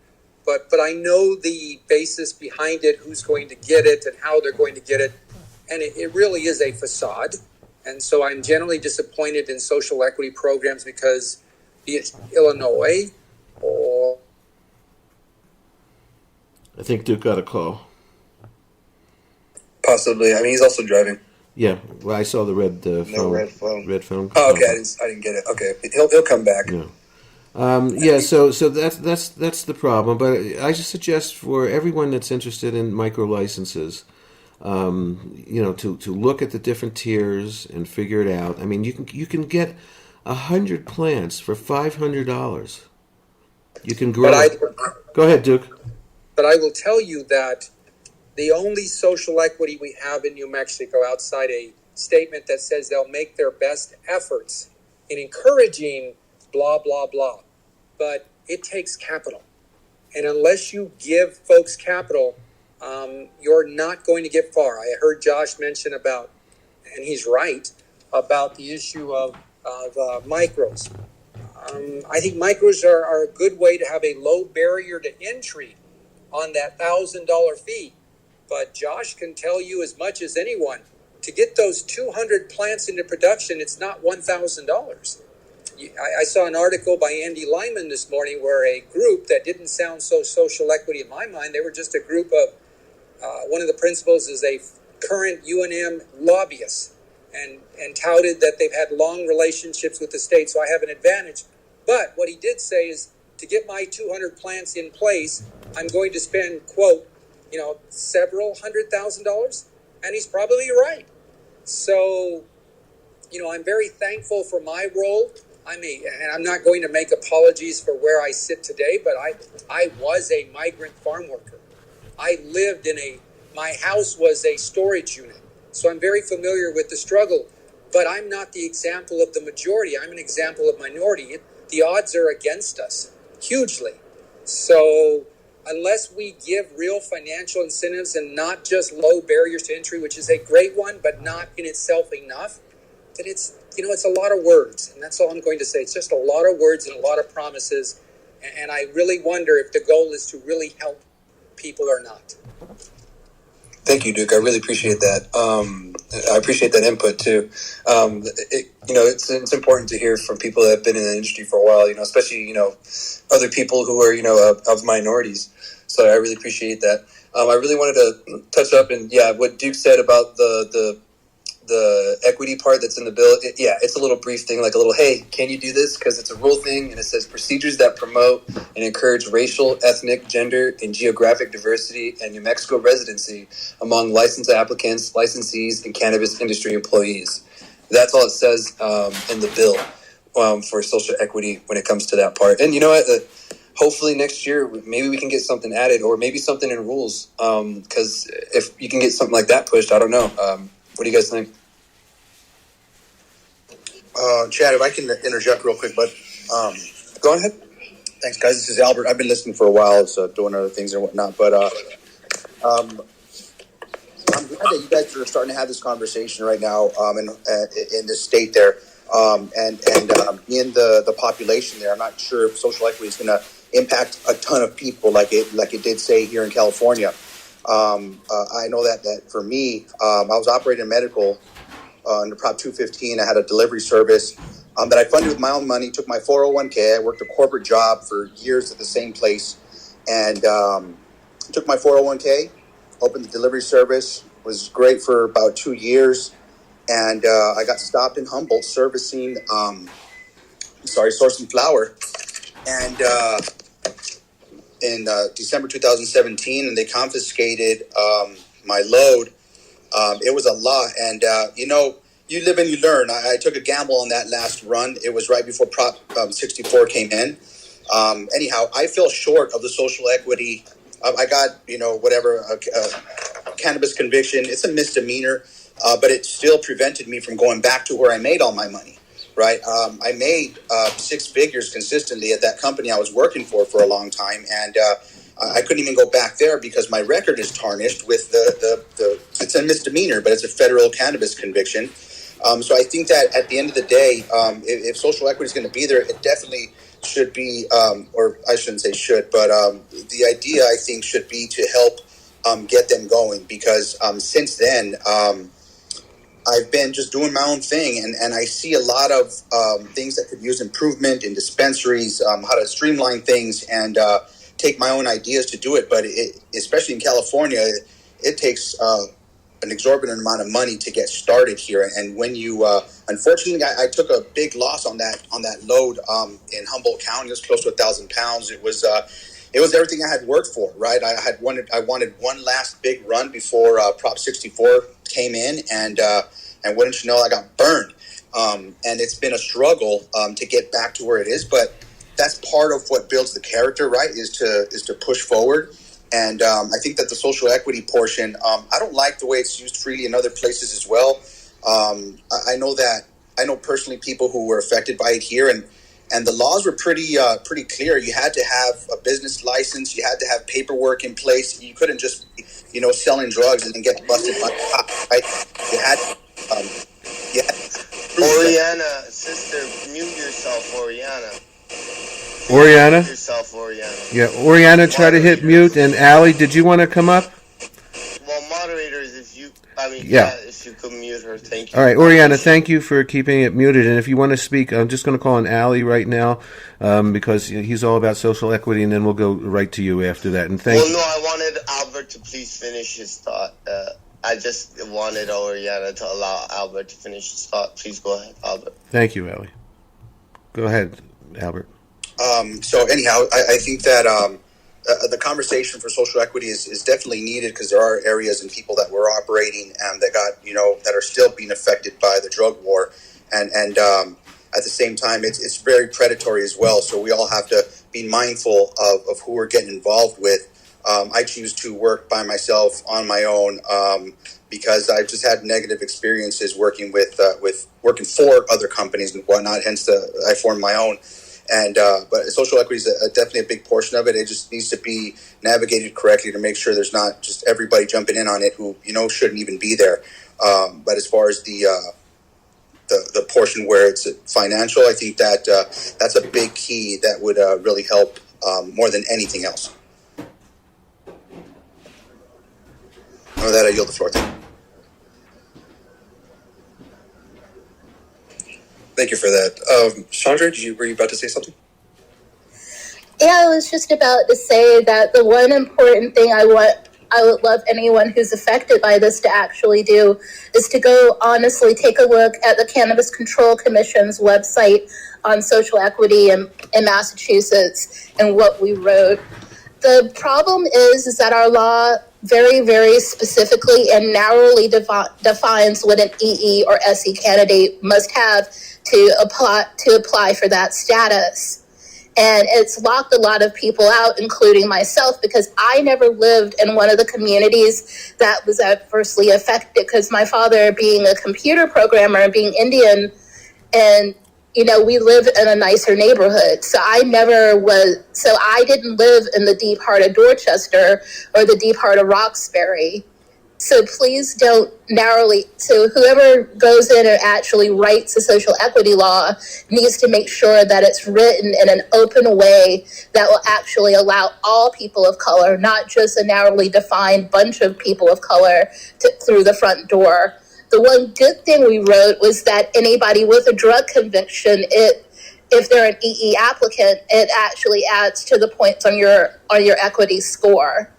But I know the basis behind it, who's going to get it and how they're going to get it. And it really is a facade. And so I'm generally disappointed in social equity programs because be it Illinois or... I think Duke got a call. Possibly. I mean, he's also driving. Yeah, well, I saw the red phone. No red phone. Red phone. Oh, okay. I didn't get it. Okay. He'll come back. Yeah. So that's the problem. But I just suggest for everyone that's interested in micro licenses, to look at the different tiers and figure it out. I mean, you can get 100 plants for $500. You can grow. Go ahead, Duke. But I will tell you that the only social equity we have in New Mexico outside a statement that says they'll make their best efforts in encouraging blah, blah, blah. But it takes capital. And unless you give folks capital, you're not going to get far. I heard Josh mention about, and he's right, about the issue of micros. I think micros are a good way to have a low barrier to entry on that $1,000 fee. But Josh can tell you as much as anyone, to get those 200 plants into production, it's not $1,000. I saw an article by Andy Lyman this morning where a group that didn't sound so social equity in my mind, they were just a group of, one of the principals is a current UNM lobbyist and touted that they've had long relationships with the state, so I have an advantage. But what he did say is, to get my 200 plants in place, I'm going to spend, quote, several $100,000, and he's probably right. So, I'm very thankful for my role. And I'm not going to make apologies for where I sit today, but I was a migrant farm worker. I lived my house was a storage unit. So I'm very familiar with the struggle, but I'm not the example of the majority. I'm an example of minority. The odds are against us hugely. So unless we give real financial incentives and not just low barriers to entry, which is a great one, but not in itself enough, then it's a lot of words. And that's all I'm going to say. It's just a lot of words and a lot of promises. And I really wonder if the goal is to really help people or not. Thank you, Duke. I really appreciate that. I appreciate that input too. It's important to hear from people that have been in the industry for a while. Especially other people who are of minorities. So I really appreciate that. I really wanted to touch up and what Duke said about the equity part that's in the bill. It's a little brief thing, like a little, hey, can you do this? Because it's a rule thing, and it says procedures that promote and encourage racial, ethnic, gender, and geographic diversity and New Mexico residency among licensed applicants, licensees, and cannabis industry employees. That's all it says in the bill for social equity when it comes to that part. And you know what? Hopefully next year, maybe we can get something added, or maybe something in rules. Because if you can get something like that pushed, I don't know. What do you guys think? Chad, if I can interject real quick, but go ahead. Thanks, guys. This is Albert. I've been listening for a while, so doing other things and whatnot. But I'm glad that you guys are starting to have this conversation right now in the state there, and in the population there. I'm not sure if social equity is going to impact a ton of people like it did say here in California. I know that for me, I was operating medical under Prop 215. I had a delivery service that I funded with my own money, took my 401k. I worked a corporate job for years at the same place, and took my 401k, opened the delivery service, was great for about 2 years, and I got stopped in Humboldt servicing, sourcing flour, and in December 2017, and they confiscated my load. It was a lot, and you live and you learn. I took a gamble on that last run. It was right before Prop 64 came in. Anyhow, I fell short of the social equity. I got cannabis conviction. It's a misdemeanor, but it still prevented me from going back to where I made all my money. Right, I made 6 figures consistently at that company I was working for a long time, and I couldn't even go back there because my record is tarnished with the it's a misdemeanor, but it's a federal cannabis conviction. So I think that at the end of the day, if social equity is going to be there, it definitely should be, or I shouldn't say should, but the idea I think should be to help get them going, because since then. I've been just doing my own thing, and I see a lot of things that could use improvement in dispensaries, how to streamline things, and take my own ideas to do it. But especially in California, it takes an exorbitant amount of money to get started here. And when you, unfortunately, I took a big loss on that load in Humboldt County. It was close to 1,000 pounds. It was everything I had worked for, right? I wanted one last big run before Prop 64 came in, and wouldn't you know, I got burned. And it's been a struggle to get back to where it is, but that's part of what builds the character, right? Is to push forward. And I think that the social equity portion, I don't like the way it's used freely in other places as well. I know personally people who were affected by it here, and the laws were pretty clear. You had to have a business license. You had to have paperwork in place. You couldn't just, selling drugs and then get busted by the cops, right? You had. Oriana, sister, mute yourself, Oriana. Oriana? Mute yourself, Oriana. Yeah, Oriana, try to hit mute. And Allie, did you want to come up? Well, moderators, if you could mute her, thank you. All right, Oriana, thank you for keeping it muted. And if you want to speak, I'm just going to call on Allie right now because he's all about social equity, and then we'll go right to you after that. And thank. Well, no, I wanted Albert to please finish his thought. I just wanted Oriana to allow Albert to finish his thought. Please go ahead, Albert. Thank you, Allie. Go ahead, Albert. So anyhow, I think that the conversation for social equity is definitely needed, because there are areas and people that were operating that are still being affected by the drug war, and at the same time it's very predatory as well. So we all have to be mindful of who we're getting involved with. I choose to work by myself on my own because I've just had negative experiences working with working for other companies and whatnot. Hence, I formed my own. And but social equity is definitely a big portion of it. It just needs to be navigated correctly to make sure there's not just everybody jumping in on it who shouldn't even be there. But as far as the portion where it's financial, I think that that's a big key that would really help more than anything else. And with that, I yield the floor. Thank you for that. Chandra, were you about to say something? Yeah, I was just about to say that the one important thing I would love anyone who's affected by this to actually do is to go honestly take a look at the Cannabis Control Commission's website on social equity in Massachusetts and what we wrote. The problem is that our law very, very specifically and narrowly defines what an EE or SE candidate must have to apply for that status. And it's locked a lot of people out, including myself, because I never lived in one of the communities that was adversely affected, because my father, being a computer programmer and being Indian, and we live in a nicer neighborhood. So I didn't live in the deep heart of Dorchester or the deep heart of Roxbury. So please don't so whoever goes in and actually writes a social equity law needs to make sure that it's written in an open way that will actually allow all people of color, not just a narrowly defined bunch of people of color, through the front door. The one good thing we wrote was that anybody with a drug conviction, if they're an EE applicant, it actually adds to the points on your equity score.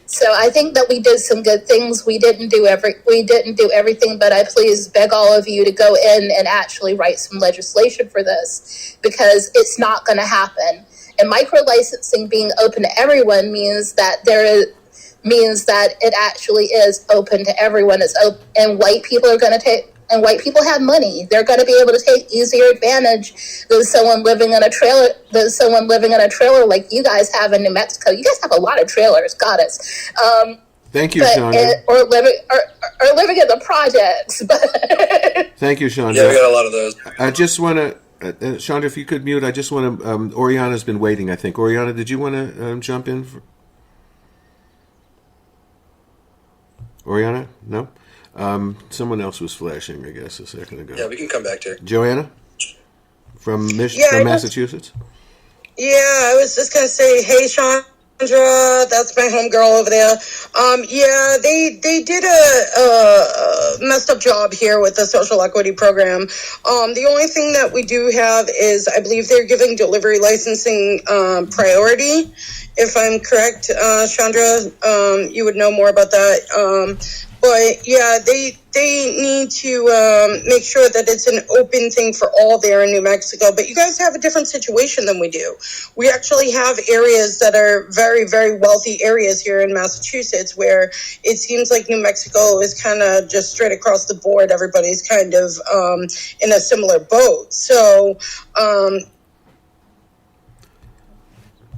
So I think that we did some good things. We didn't do everything, but I please beg all of you to go in and actually write some legislation for this, because it's not going to happen. And micro licensing being open to everyone means that it actually is open to everyone. It's open, and white people have money. They're going to be able to take easier advantage than someone living in a trailer like you guys have in New Mexico. You guys have a lot of trailers, goddess. Thank you, Chandra. Or living in the projects. Thank you, Chandra. Yeah, we got a lot of those. I just want to, Chandra, if you could mute, I just want to, Oriana's been waiting, I think. Oriana, did you want to jump in? Oriana? No? Someone else was flashing, I guess, a second ago. Yeah, we can come back to her. Joanna? From Massachusetts? Yeah, I was just going to say, hey, Chandra, that's my homegirl over there. Yeah, they did a messed up job here with the social equity program. The only thing that we do have is, I believe they're giving delivery licensing priority. If I'm correct, Chandra, you would know more about that. But yeah, they need to make sure that it's an open thing for all there in New Mexico. But you guys have a different situation than we do. We actually have areas that are very, very wealthy areas here in Massachusetts where it seems like New Mexico is kind of just straight across the board. Everybody's kind of in a similar boat. So,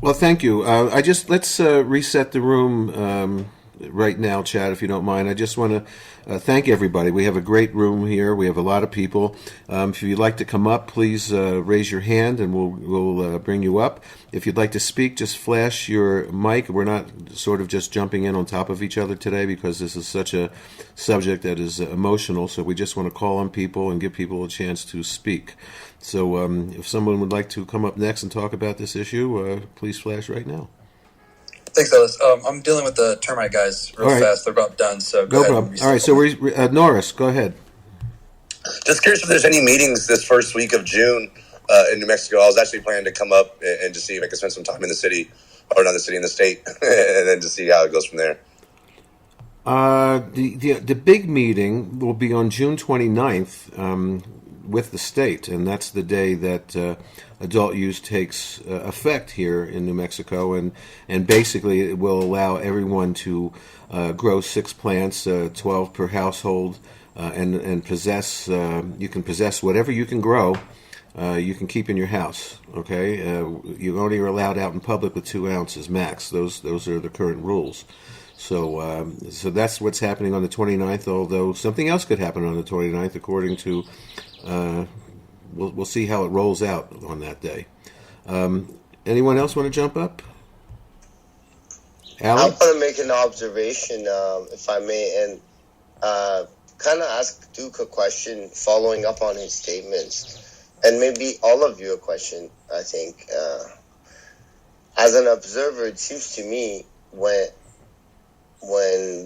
well, thank you. Let's reset the room right now, Chad, if you don't mind. I just want to thank everybody. We have a great room here. We have a lot of people. If you'd like to come up, please raise your hand and we'll bring you up. If you'd like to speak, just flash your mic. We're not sort of just jumping in on top of each other today because this is such a subject that is emotional, so we just want to call on people and give people a chance to speak. So if someone would like to come up next and talk about this issue, please flash right now. Thanks, Ellis. I'm dealing with the termite guys real fast. They're about done, so go ahead. No problem. All right, so Norris, go ahead. Just curious if there's any meetings this first week of June in New Mexico. I was actually planning to come up and just see if I could spend some time in the city, or not the city, in the state, and then to see how it goes from there. The big meeting will be on June 29th with the state, and that's the day that adult use takes effect here in New Mexico, and basically it will allow everyone to grow 6 plants, 12 per household, and possess. You can possess whatever you can grow. You can keep in your house. Okay, you only are allowed out in public with 2 ounces max. Those are the current rules. So that's what's happening on the 29th, although something else could happen on the 29th according to, we'll see how it rolls out on that day. Anyone else want to jump up? Alan? I want to make an observation, if I may, and kind of ask Duke a question following up on his statements, and maybe all of you a question, I think. as an observer, it seems to me when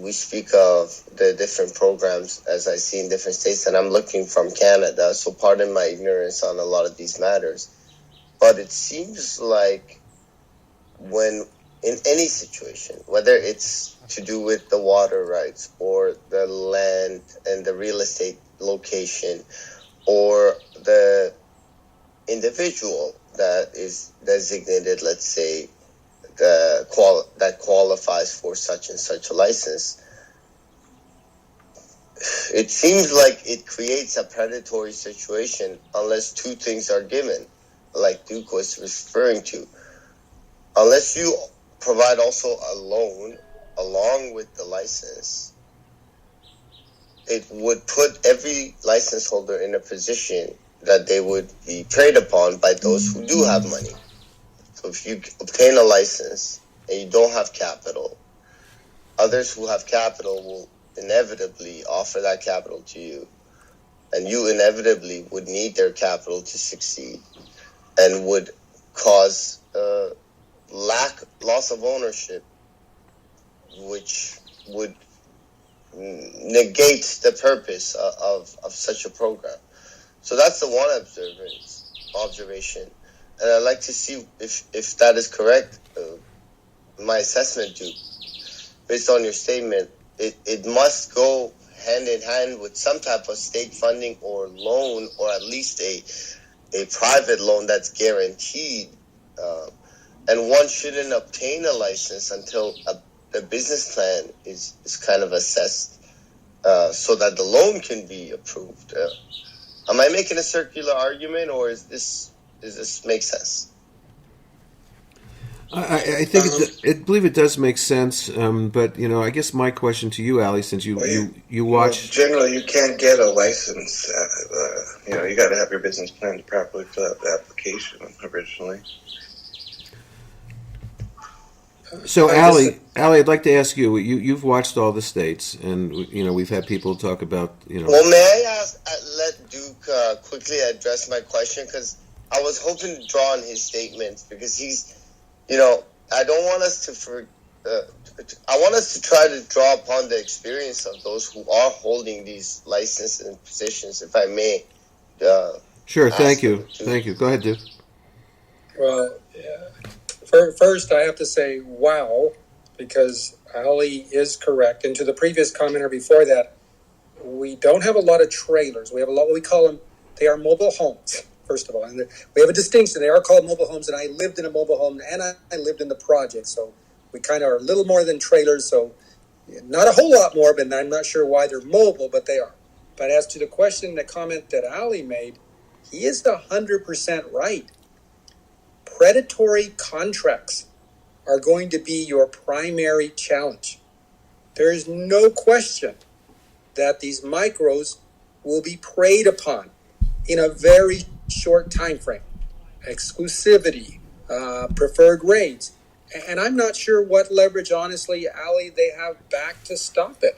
we speak of the different programs as I see in different states, and I'm looking from Canada, so pardon my ignorance on a lot of these matters, but it seems like when in any situation, whether it's to do with the water rights or the land and the real estate location or the individual that is designated, let's say, that qualifies for such and such a license, it seems like it creates a predatory situation unless two things are given, like Duke was referring to. Unless you provide also a loan along with the license, it would put every license holder in a position that they would be preyed upon by those who do have money. So if you obtain a license and you don't have capital, others who have capital will inevitably offer that capital to you. And you inevitably would need their capital to succeed and would cause loss of ownership, which would negate the purpose of such a program. So that's the one observation. And I'd like to see if that is correct. My assessment, Duke, based on your statement, it must go hand in hand with some type of state funding or loan, or at least a private loan that's guaranteed. And one shouldn't obtain a license until the business plan is kind of assessed so that the loan can be approved. Am I making a circular argument, or does this make sense? I think I believe it does make sense, but I guess my question to you, Ali, since you watch. Generally, you can't get a license. You got to have your business plan to properly fill out the application originally. So, Ali, I'd like to ask you. You've watched all the states, and we've had people talk about. Well, may I let Duke quickly address my question, because I was hoping to draw on his statements, because he's. I don't want us to I want us to try to draw upon the experience of those who are holding these licenses and positions, if I may. Sure, thank you. Go ahead, Duke. Well, first I have to say, wow, because Ali is correct. And to the previous commenter before that, we don't have a lot of trailers. We have a lot, we call them, they are mobile homes. First of all, and we have a distinction. They are called mobile homes, and I lived in a mobile home, and I lived in the project. So we kind of are a little more than trailers. So not a whole lot more, but I'm not sure why they're mobile, but they are. But as to the question, the comment that Ali made, he is 100% right. Predatory contracts are going to be your primary challenge. There is no question that these micros will be preyed upon in a very short time frame. Exclusivity, preferred rates. And I'm not sure what leverage, honestly, Ali, they have back to stop it.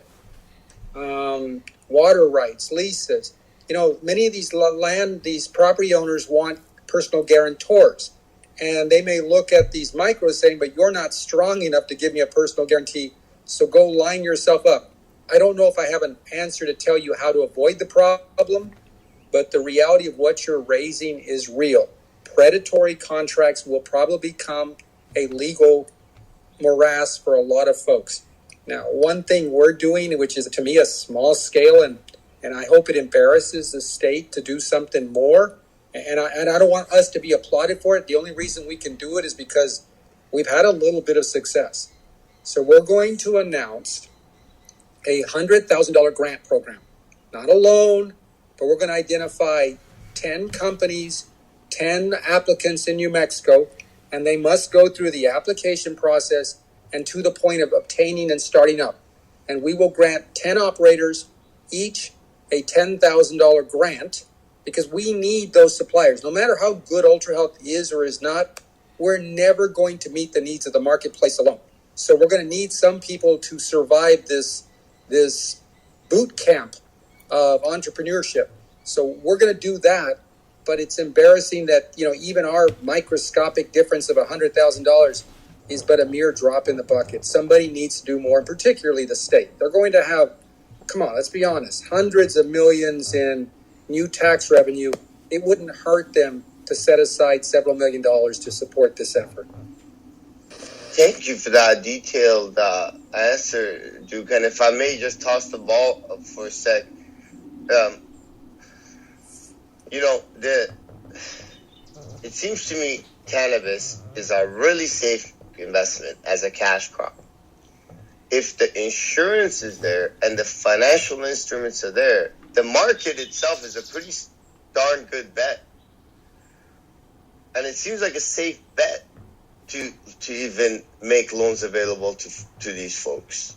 Water rights, leases. Many of these property owners want personal guarantors. And they may look at these micros saying, but you're not strong enough to give me a personal guarantee, so go line yourself up. I don't know if I have an answer to tell you how to avoid the problem, but the reality of what you're raising is real. Predatory contracts will probably become a legal morass for a lot of folks. Now, one thing we're doing, which is to me a small scale, and I hope it embarrasses the state to do something more, and I don't want us to be applauded for it. The only reason we can do it is because we've had a little bit of success. So we're going to announce a $100,000 grant program, not a loan, but we're going to identify 10 companies, 10 applicants in New Mexico, and they must go through the application process and to the point of obtaining and starting up. And we will grant 10 operators each a $10,000 grant, because we need those suppliers. No matter how good Ultra Health is or is not, we're never going to meet the needs of the marketplace alone. So we're going to need some people to survive this boot camp of entrepreneurship. So we're going to do that. but it's embarrassing that, even our microscopic difference of $100,000 is but a mere drop in the bucket. Somebody needs to do more, and particularly the state. They're going to have, come on, let's be honest, hundreds of millions in new tax revenue. It wouldn't hurt them to set aside several $1 million to support this effort. Thank you for that detailed answer, Duke. And if I may just toss the ball up for a sec, it seems to me cannabis is a really safe investment as a cash crop. If the insurance is there and the financial instruments are there, the market itself is a pretty darn good bet. And it seems like a safe bet to even make loans available to these folks.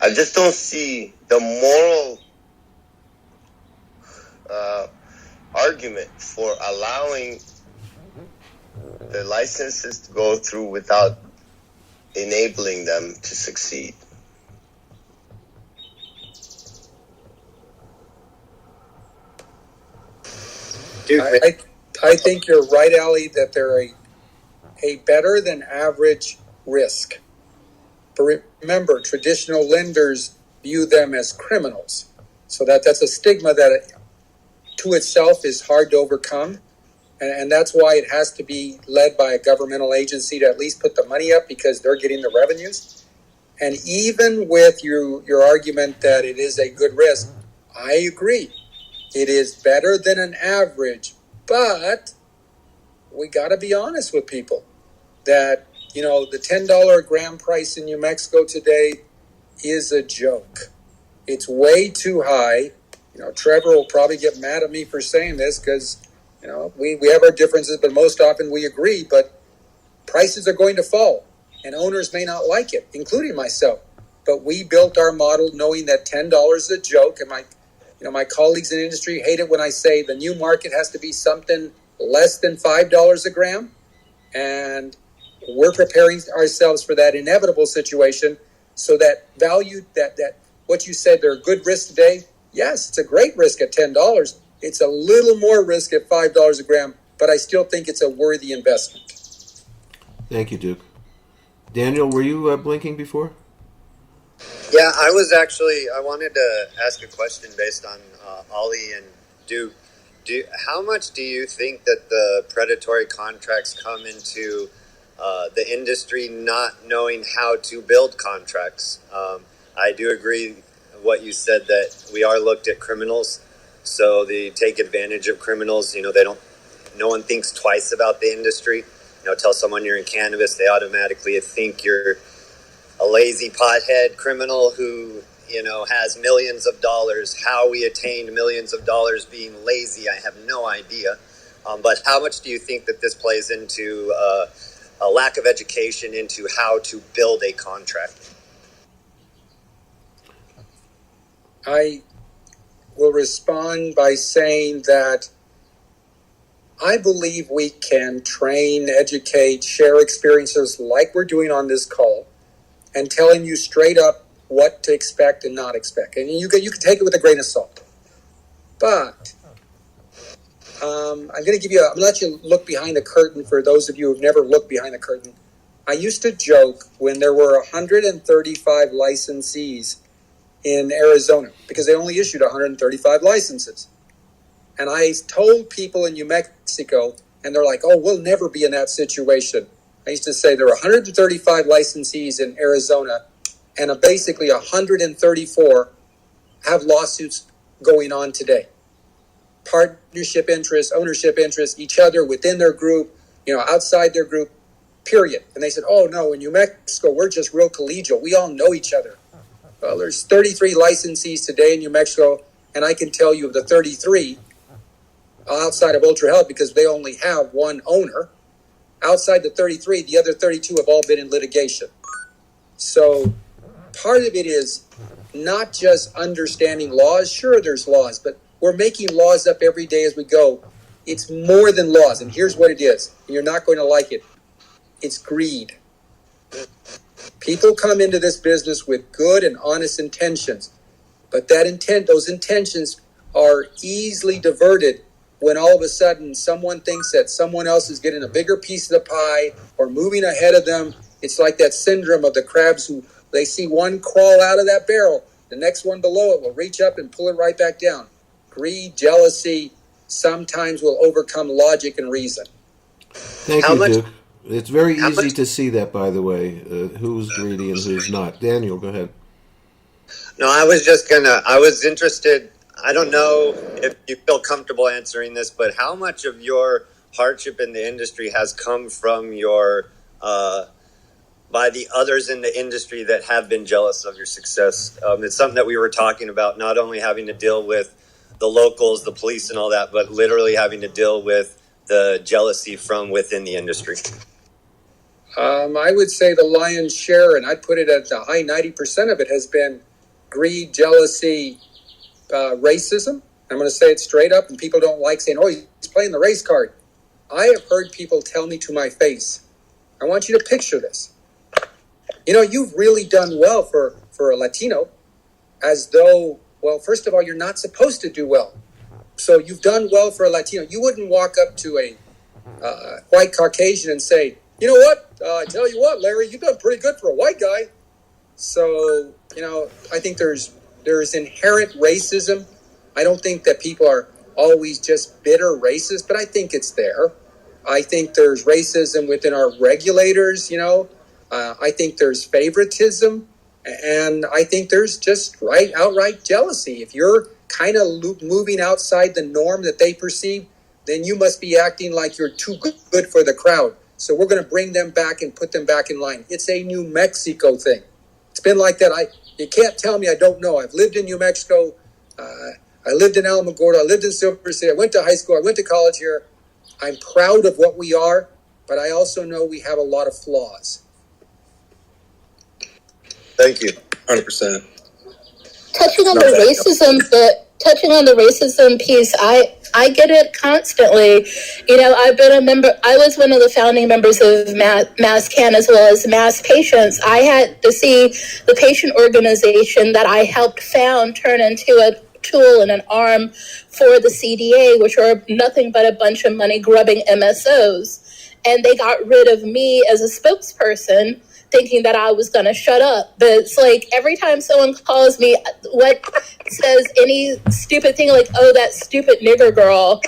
I just don't see the moral argument for allowing the licenses to go through without enabling them to succeed. I think you're right, Ali, that they're a better than average risk. But remember, traditional lenders view them as criminals. So that's a stigma that to itself is hard to overcome. And that's why it has to be led by a governmental agency to at least put the money up, because they're getting the revenues. And even with your argument that it is a good risk, I agree. It is better than an average, but we got to be honest with people that, the $10 a gram price in New Mexico today is a joke. It's way too high. Trevor will probably get mad at me for saying this because, we have our differences, but most often we agree, but prices are going to fall and owners may not like it, including myself. But we built our model knowing that $10 is a joke. And my colleagues in the industry hate it when I say the new market has to be something less than $5 a gram. And we're preparing ourselves for that inevitable situation so that value, that what you said, they're a good risk today. Yes, it's a great risk at $10. It's a little more risk at $5 a gram, but I still think it's a worthy investment. Thank you, Duke. Daniel, were you blinking before? Yeah, I wanted to ask a question based on Ollie and Duke. How much do you think that the predatory contracts come into the industry not knowing how to build contracts? I do agree what you said, that we are looked at criminals, so they take advantage of criminals. No one thinks twice about the industry. Tell someone you're in cannabis, they automatically think you're a lazy pothead criminal who, has millions of dollars. How we attained millions of dollars being lazy, I have no idea. But how much do you think that this plays into a lack of education into how to build a contract? I will respond by saying that I believe we can train, educate, share experiences like we're doing on this call and telling you straight up what to expect and not expect. And you can take it with a grain of salt. But I'm going to let you look behind the curtain for those of you who've never looked behind the curtain. I used to joke when there were 135 licensees in Arizona because they only issued 135 licenses. And I told people in New Mexico, and they're like, oh, we'll never be in that situation. I used to say there are 135 licensees in Arizona, and basically 134 have lawsuits going on today. Partnership interests, ownership interests, each other within their group, outside their group, period. And they said, oh, no, in New Mexico, we're just real collegial. We all know each other. Well, there's 33 licensees today in New Mexico, and I can tell you of the 33, outside of Ultra Health, because they only have one owner, outside the 33, the other 32 have all been in litigation. So part of it is not just understanding laws. Sure, there's laws, but we're making laws up every day as we go. It's more than laws, and here's what it is. You're not going to like it. It's greed. People come into this business with good and honest intentions, but those intentions are easily diverted when all of a sudden someone thinks that someone else is getting a bigger piece of the pie or moving ahead of them. It's like that syndrome of the crabs who they see one crawl out of that barrel, the next one below it will reach up and pull it right back down. Greed, jealousy, sometimes will overcome logic and reason. Thank you, Duke. It's very easy to see that, by the way, who's greedy and who's not. Daniel, go ahead. No, I was interested. I don't know if you feel comfortable answering this, but how much of your hardship in the industry has come from your, by the others in the industry that have been jealous of your success? It's something that we were talking about, not only having to deal with the locals, the police and all that, but literally having to deal with the jealousy from within the industry. I would say the lion's share, and I'd put it at the high 90% of it, has been greed, jealousy, racism. I'm going to say it straight up, and people don't like saying, oh, he's playing the race card. I have heard people tell me to my face, I want you to picture this. You know, you've really done well for a Latino, as though, well, first of all, you're not supposed to do well. So you've done well for a Latino. You wouldn't walk up to a white Caucasian and say, you know what, I tell you what, Larry, you've done pretty good for a white guy. So, you know, I think there's inherent racism. I don't think that people are always just bitter racist, but I think it's there. I think there's racism within our regulators, you know. I think there's favoritism, and I think there's just outright jealousy. If you're kind of moving outside the norm that they perceive, then you must be acting like you're too good for the crowd. So we're going to bring them back and put them back in line. It's a New Mexico thing. It's been like that. You can't tell me I don't know. I've lived in New Mexico. I lived in Alamogordo. I lived in Silver City. I went to high school. I went to college here. I'm proud of what we are, but I also know we have a lot of flaws. Thank you. 100%. Touching on the racism piece, I get it constantly. You know, I've been a member. I was one of the founding members of MassCan as well as Mass Patients. I had to see the patient organization that I helped found turn into a tool and an arm for the CDA, which are nothing but a bunch of money grubbing MSOs. And they got rid of me as a spokesperson, thinking that I was going to shut up. But it's like every time someone calls me, says any stupid thing like, oh, that stupid nigger girl,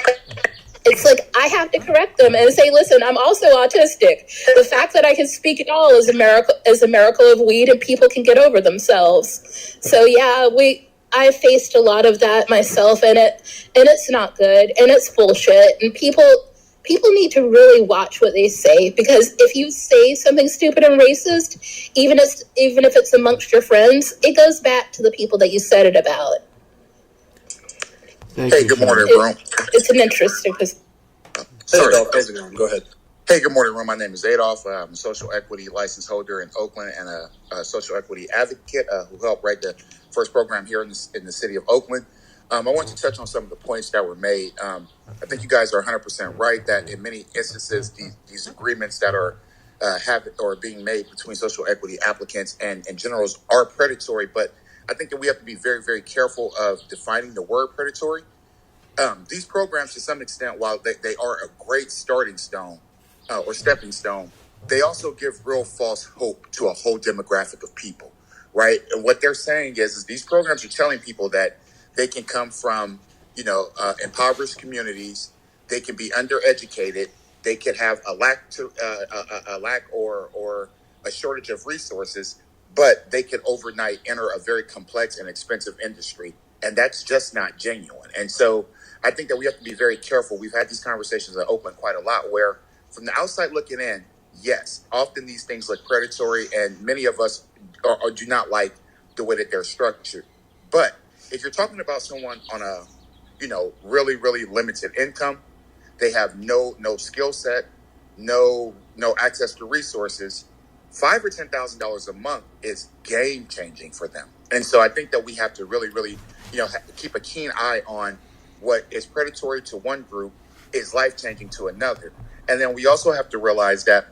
it's like I have to correct them and say, listen, I'm also autistic. The fact that I can speak at all is a miracle of weed, and people can get over themselves. So yeah, I faced a lot of that myself, and it's not good, and it's bullshit, and people need to really watch what they say, because if you say something stupid and racist, even if it's amongst your friends, it goes back to the people that you said it about. Good morning, room. It's an interesting. Sorry, how's it going? Go ahead. Hey, good morning, room. My name is Adolph. I'm a social equity license holder in Oakland and a social equity advocate who helped write the first program here in the city of Oakland. I want to touch on some of the points that were made. I think you guys are 100% right that in many instances, these agreements that are being made between social equity applicants and generals are predatory. But I think that we have to be very, very careful of defining the word predatory. These programs, to some extent, while they are a great starting stone or stepping stone, they also give real false hope to a whole demographic of people, right? And what they're saying is these programs are telling people that they can come from, impoverished communities. They can be undereducated. They could have a lack or a shortage of resources, but they could overnight enter a very complex and expensive industry, and that's just not genuine. And so I think that we have to be very careful. We've had these conversations at Oakland quite a lot, where from the outside looking in, yes, often these things look predatory, and many of us do not like the way that they're structured. But if you're talking about someone on a, really, really limited income, they have no skill set, no access to resources, $5,000 or $10,000 a month is game changing for them. And so I think that we have to really, really, keep a keen eye on what is predatory to one group is life changing to another. And then we also have to realize that,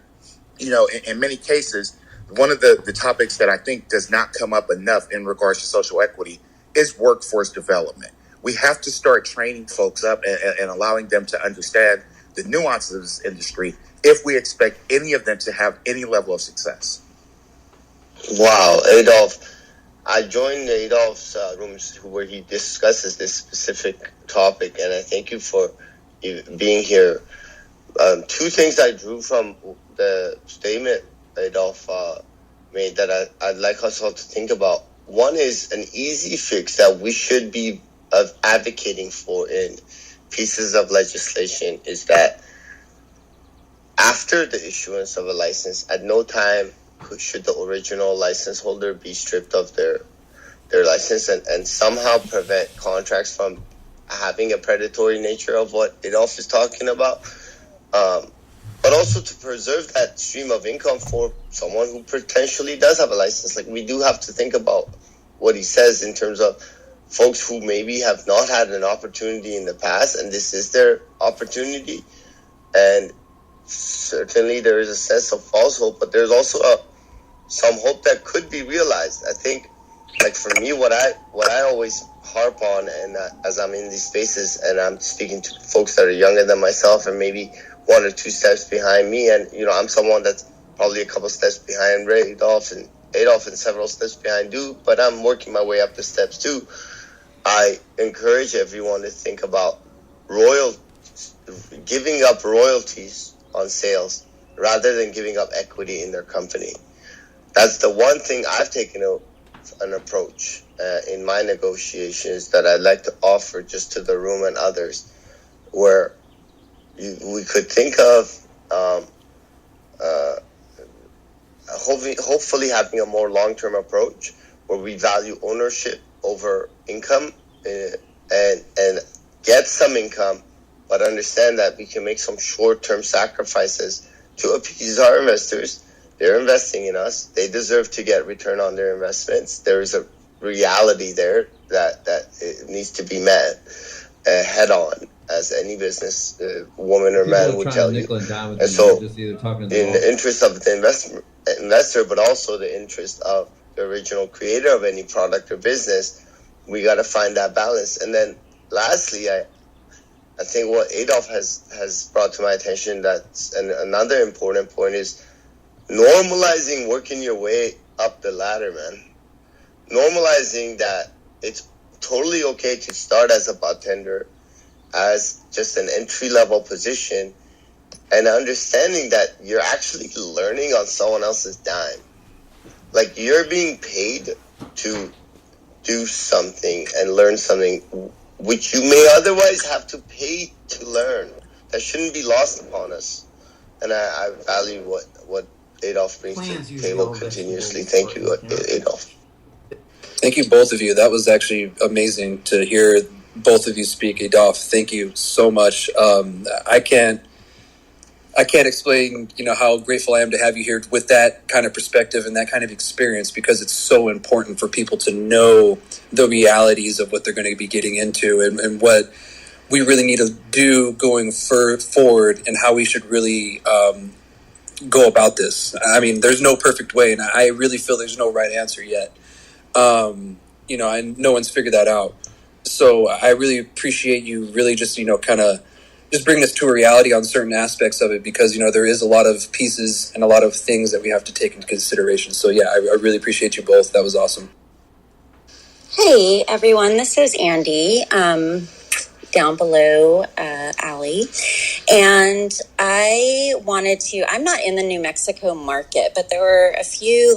in many cases, one of the topics that I think does not come up enough in regards to social equity is workforce development. we have to start training folks up and allowing them to understand the nuances of this industry if we expect any of them to have any level of success. Wow, Adolph. I joined Adolph's rooms where he discusses this specific topic, and I thank you for being here. Two things I drew from the statement Adolph made that I'd like us all to think about. One is an easy fix that we should be advocating for in pieces of legislation is that after the issuance of a license, at no time should the original license holder be stripped of their license and somehow prevent contracts from having a predatory nature of what Adolph is talking about. But also to preserve that stream of income for someone who potentially does have a license. Like, we do have to think about what he says in terms of folks who maybe have not had an opportunity in the past, and this is their opportunity. And certainly there is a sense of false hope, but there's also some hope that could be realized. I think, like, for me, what I always harp on, and as I'm in these spaces and I'm speaking to folks that are younger than myself and maybe one or two steps behind me, and I'm someone that's probably a couple steps behind Adolph and several steps behind Duke, but I'm working my way up the steps too. I encourage everyone to think about giving up royalties on sales rather than giving up equity in their company. That's the one thing I've taken an approach in my negotiations that I'd like to offer just to the room and others, where we could think of hopefully having a more long-term approach where we value ownership over income and get some income, but understand that we can make some short-term sacrifices to appease our investors. They're investing in us. They deserve to get return on their investments. There is a reality there that it needs to be met head on, as any business woman or man would tell you. And so, in the interest of the investor, but also the interest of the original creator of any product or business, we got to find that balance. And then lastly, I think what Adolph has brought to my attention, that's another important point, is normalizing working your way up the ladder, man. Normalizing that it's totally okay to start as a bartender, as just an entry-level position, and understanding that you're actually learning on someone else's dime. Like, you're being paid to do something and learn something which you may otherwise have to pay to learn. That shouldn't be lost upon us. And I value what Adolph brings to the table continuously. Thank you, Adolph. Thank you, both of you. That was actually amazing to hear both of you speak. Adolph, thank you so much. I can't explain, how grateful I am to have you here with that kind of perspective and that kind of experience, because it's so important for people to know the realities of what they're going to be getting into and what we really need to do going forward and how we should really go about this. I mean, there's no perfect way, and I really feel there's no right answer yet. And no one's figured that out. So I really appreciate you really just, kind of just bringing us to a reality on certain aspects of it, because, there is a lot of pieces and a lot of things that we have to take into consideration. So, yeah, I really appreciate you both. That was awesome. Hey, everyone. This is Andy, down below Allie. And I'm not in the New Mexico market, but there were a few,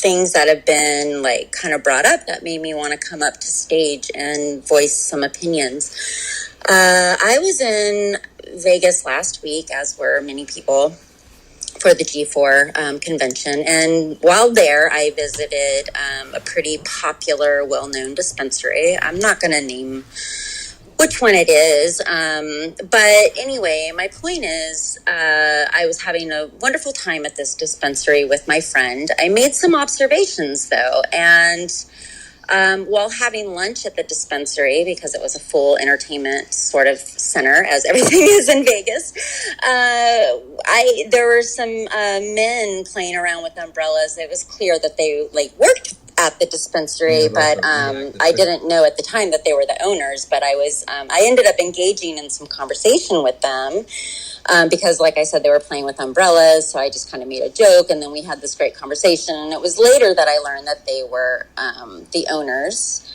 things that have been kind of brought up that made me want to come up to stage and voice some opinions. I was in Vegas last week, as were many people, for the G4 convention. And while there, I visited a pretty popular, well-known dispensary. I'm not going to name which one it is. But anyway, my point is, I was having a wonderful time at this dispensary with my friend. I made some observations, though, and while having lunch at the dispensary, because it was a full entertainment sort of center, as everything is in Vegas, there were some men playing around with umbrellas. It was clear that they worked at the dispensary, but I didn't know at the time that they were the owners. But I ended up engaging in some conversation with them because, like I said, they were playing with umbrellas. So I just kind of made a joke, and then we had this great conversation. And it was later that I learned that they were the owners.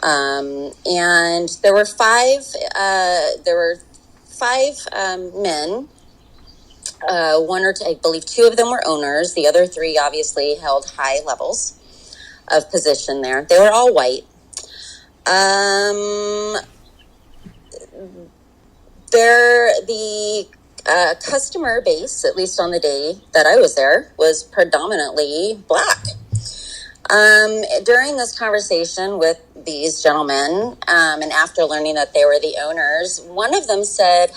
And there were five men. One or two, I believe two of them were owners. The other three obviously held high levels of position there. They were all white. The customer base, at least on the day that I was there, was predominantly Black. During this conversation with these gentlemen, and after learning that they were the owners, one of them said,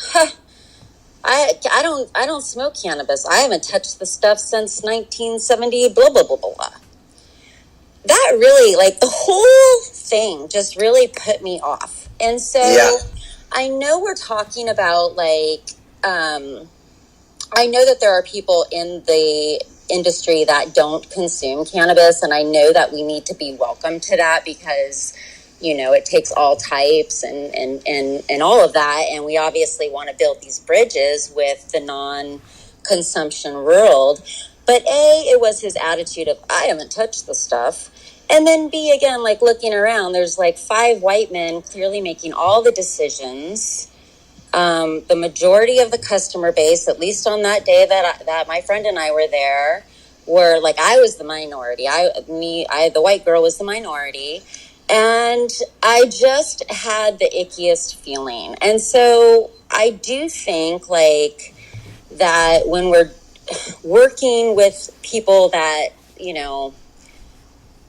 I don't smoke cannabis. I haven't touched the stuff since 1970, blah, blah, blah, blah, blah. That really, like, the whole thing just really put me off. And so I know we're talking about, like, I know that there are people in the industry that don't consume cannabis, and I know that we need to be welcome to that because, you know, it takes all types and all of that. And we obviously want to build these bridges with the non-consumption world. But A, it was his attitude of, I haven't touched the stuff. And then B, again, like looking around, there's like 5 white men clearly making all the decisions. The majority of the customer base, at least on that day that my friend and I were there, were like, I was the minority. The white girl was the minority. And I just had the ickiest feeling. And so I do think, like, that when we're working with people that, you know,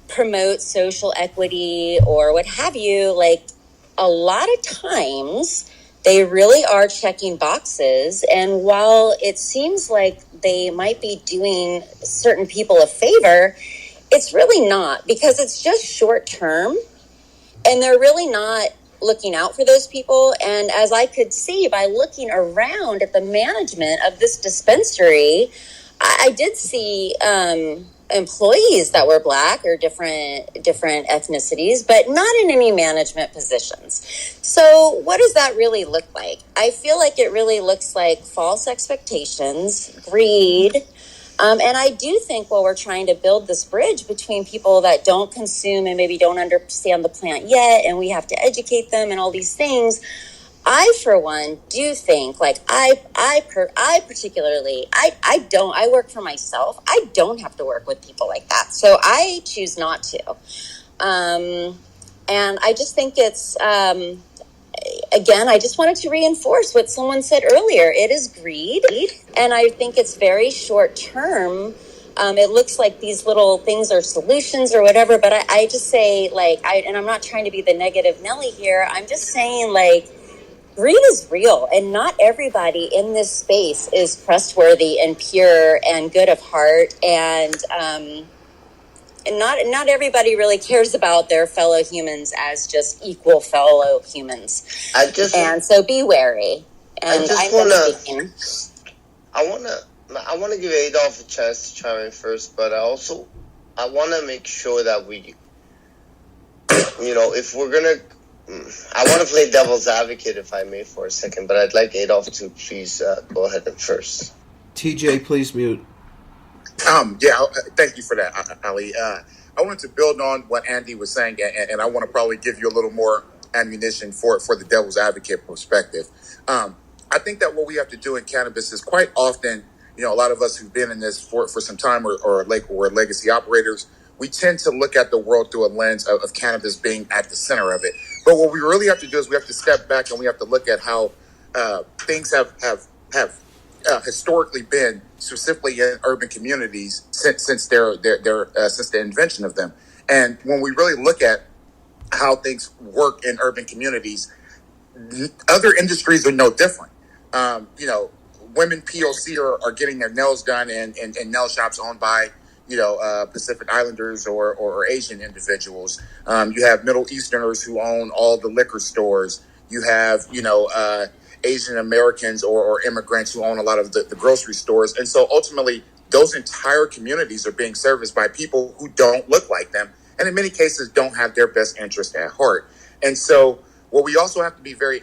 promote social equity or what have you, like, a lot of times they really are checking boxes. And while it seems like they might be doing certain people a favor, it's really not, because it's just short term and they're really not looking out for those people. And as I could see by looking around at the management of this dispensary, I did see employees that were Black or different ethnicities, but not in any management positions. So what does that really look like? I feel like it really looks like false expectations, greed. And I do think while we're trying to build this bridge between people that don't consume and maybe don't understand the plant yet, and we have to educate them and all these things, I, for one, do think, like, I particularly, I work for myself. I don't have to work with people like that. So I choose not to. And I just think it's, again, I just wanted to reinforce what someone said earlier. It is greed. And I think it's very short term. It looks like these little things are solutions or whatever, but I just say, like, and I'm not trying to be the negative Nelly here. I'm just saying, like, greed is real, and not everybody in this space is trustworthy and pure and good of heart, and not everybody really cares about their fellow humans as just equal fellow humans. And so be wary. And I want to give Adolf a chance to chime in first, but I want to make sure that we, you know, if we're gonna. I want to play devil's advocate, if I may, for a second, but I'd like Adolf to please go ahead first. TJ, please mute. Thank you for that, Ali. I wanted to build on what Andy was saying, and I want to probably give you a little more ammunition for the devil's advocate perspective. I think that what we have to do in cannabis is quite often, you know, a lot of us who've been in this for some time or we're legacy operators, we tend to look at the world through a lens of cannabis being at the center of it. But what we really have to do is we have to step back and we have to look at how things have historically been, specifically in urban communities, since the invention of them. And when we really look at how things work in urban communities, other industries are no different. You know, women POC are getting their nails done in nail shops owned by, you know, Pacific Islanders or Asian individuals. You have Middle Easterners who own all the liquor stores. You have, you know, Asian Americans or immigrants who own a lot of the grocery stores. And so ultimately, those entire communities are being serviced by people who don't look like them. and in many cases don't have their best interest at heart. And so what we also have to be very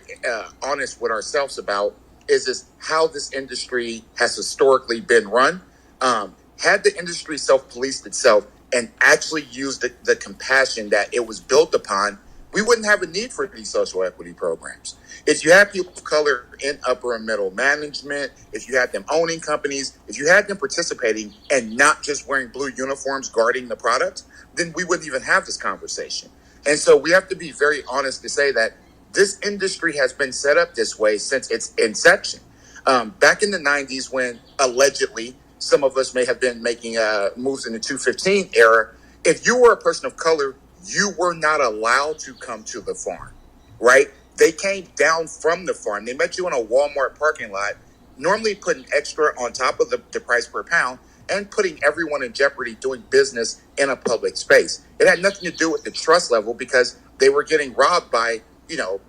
honest with ourselves about is how this industry has historically been run. Had the industry self-policed itself and actually used the compassion that it was built upon, we wouldn't have a need for these social equity programs. If you had people of color in upper and middle management, if you had them owning companies, if you had them participating and not just wearing blue uniforms guarding the product, then we wouldn't even have this conversation. And so we have to be very honest to say that this industry has been set up this way since its inception. Back in the 90s, when allegedly some of us may have been making moves in the 215 era, if you were a person of color, you were not allowed to come to the farm, right? They came down from the farm. They met you in a Walmart parking lot, normally putting extra on top of the price per pound and putting everyone in jeopardy doing business in a public space. It had nothing to do with the trust level because they were getting robbed by,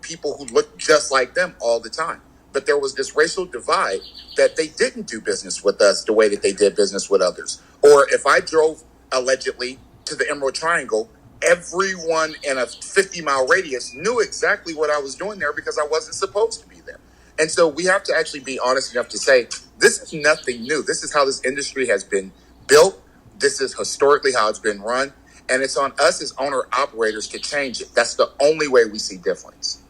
people who looked just like them all the time. But there was this racial divide that they didn't do business with us the way that they did business with others. Or if I drove allegedly to the Emerald Triangle, everyone in a 50-mile radius knew exactly what I was doing there because I wasn't supposed to be there. And so we have to actually be honest enough to say, this is nothing new. This is how this industry has been built. This is historically how it's been run. And it's on us as owner-operators to change it. That's the only way we see difference.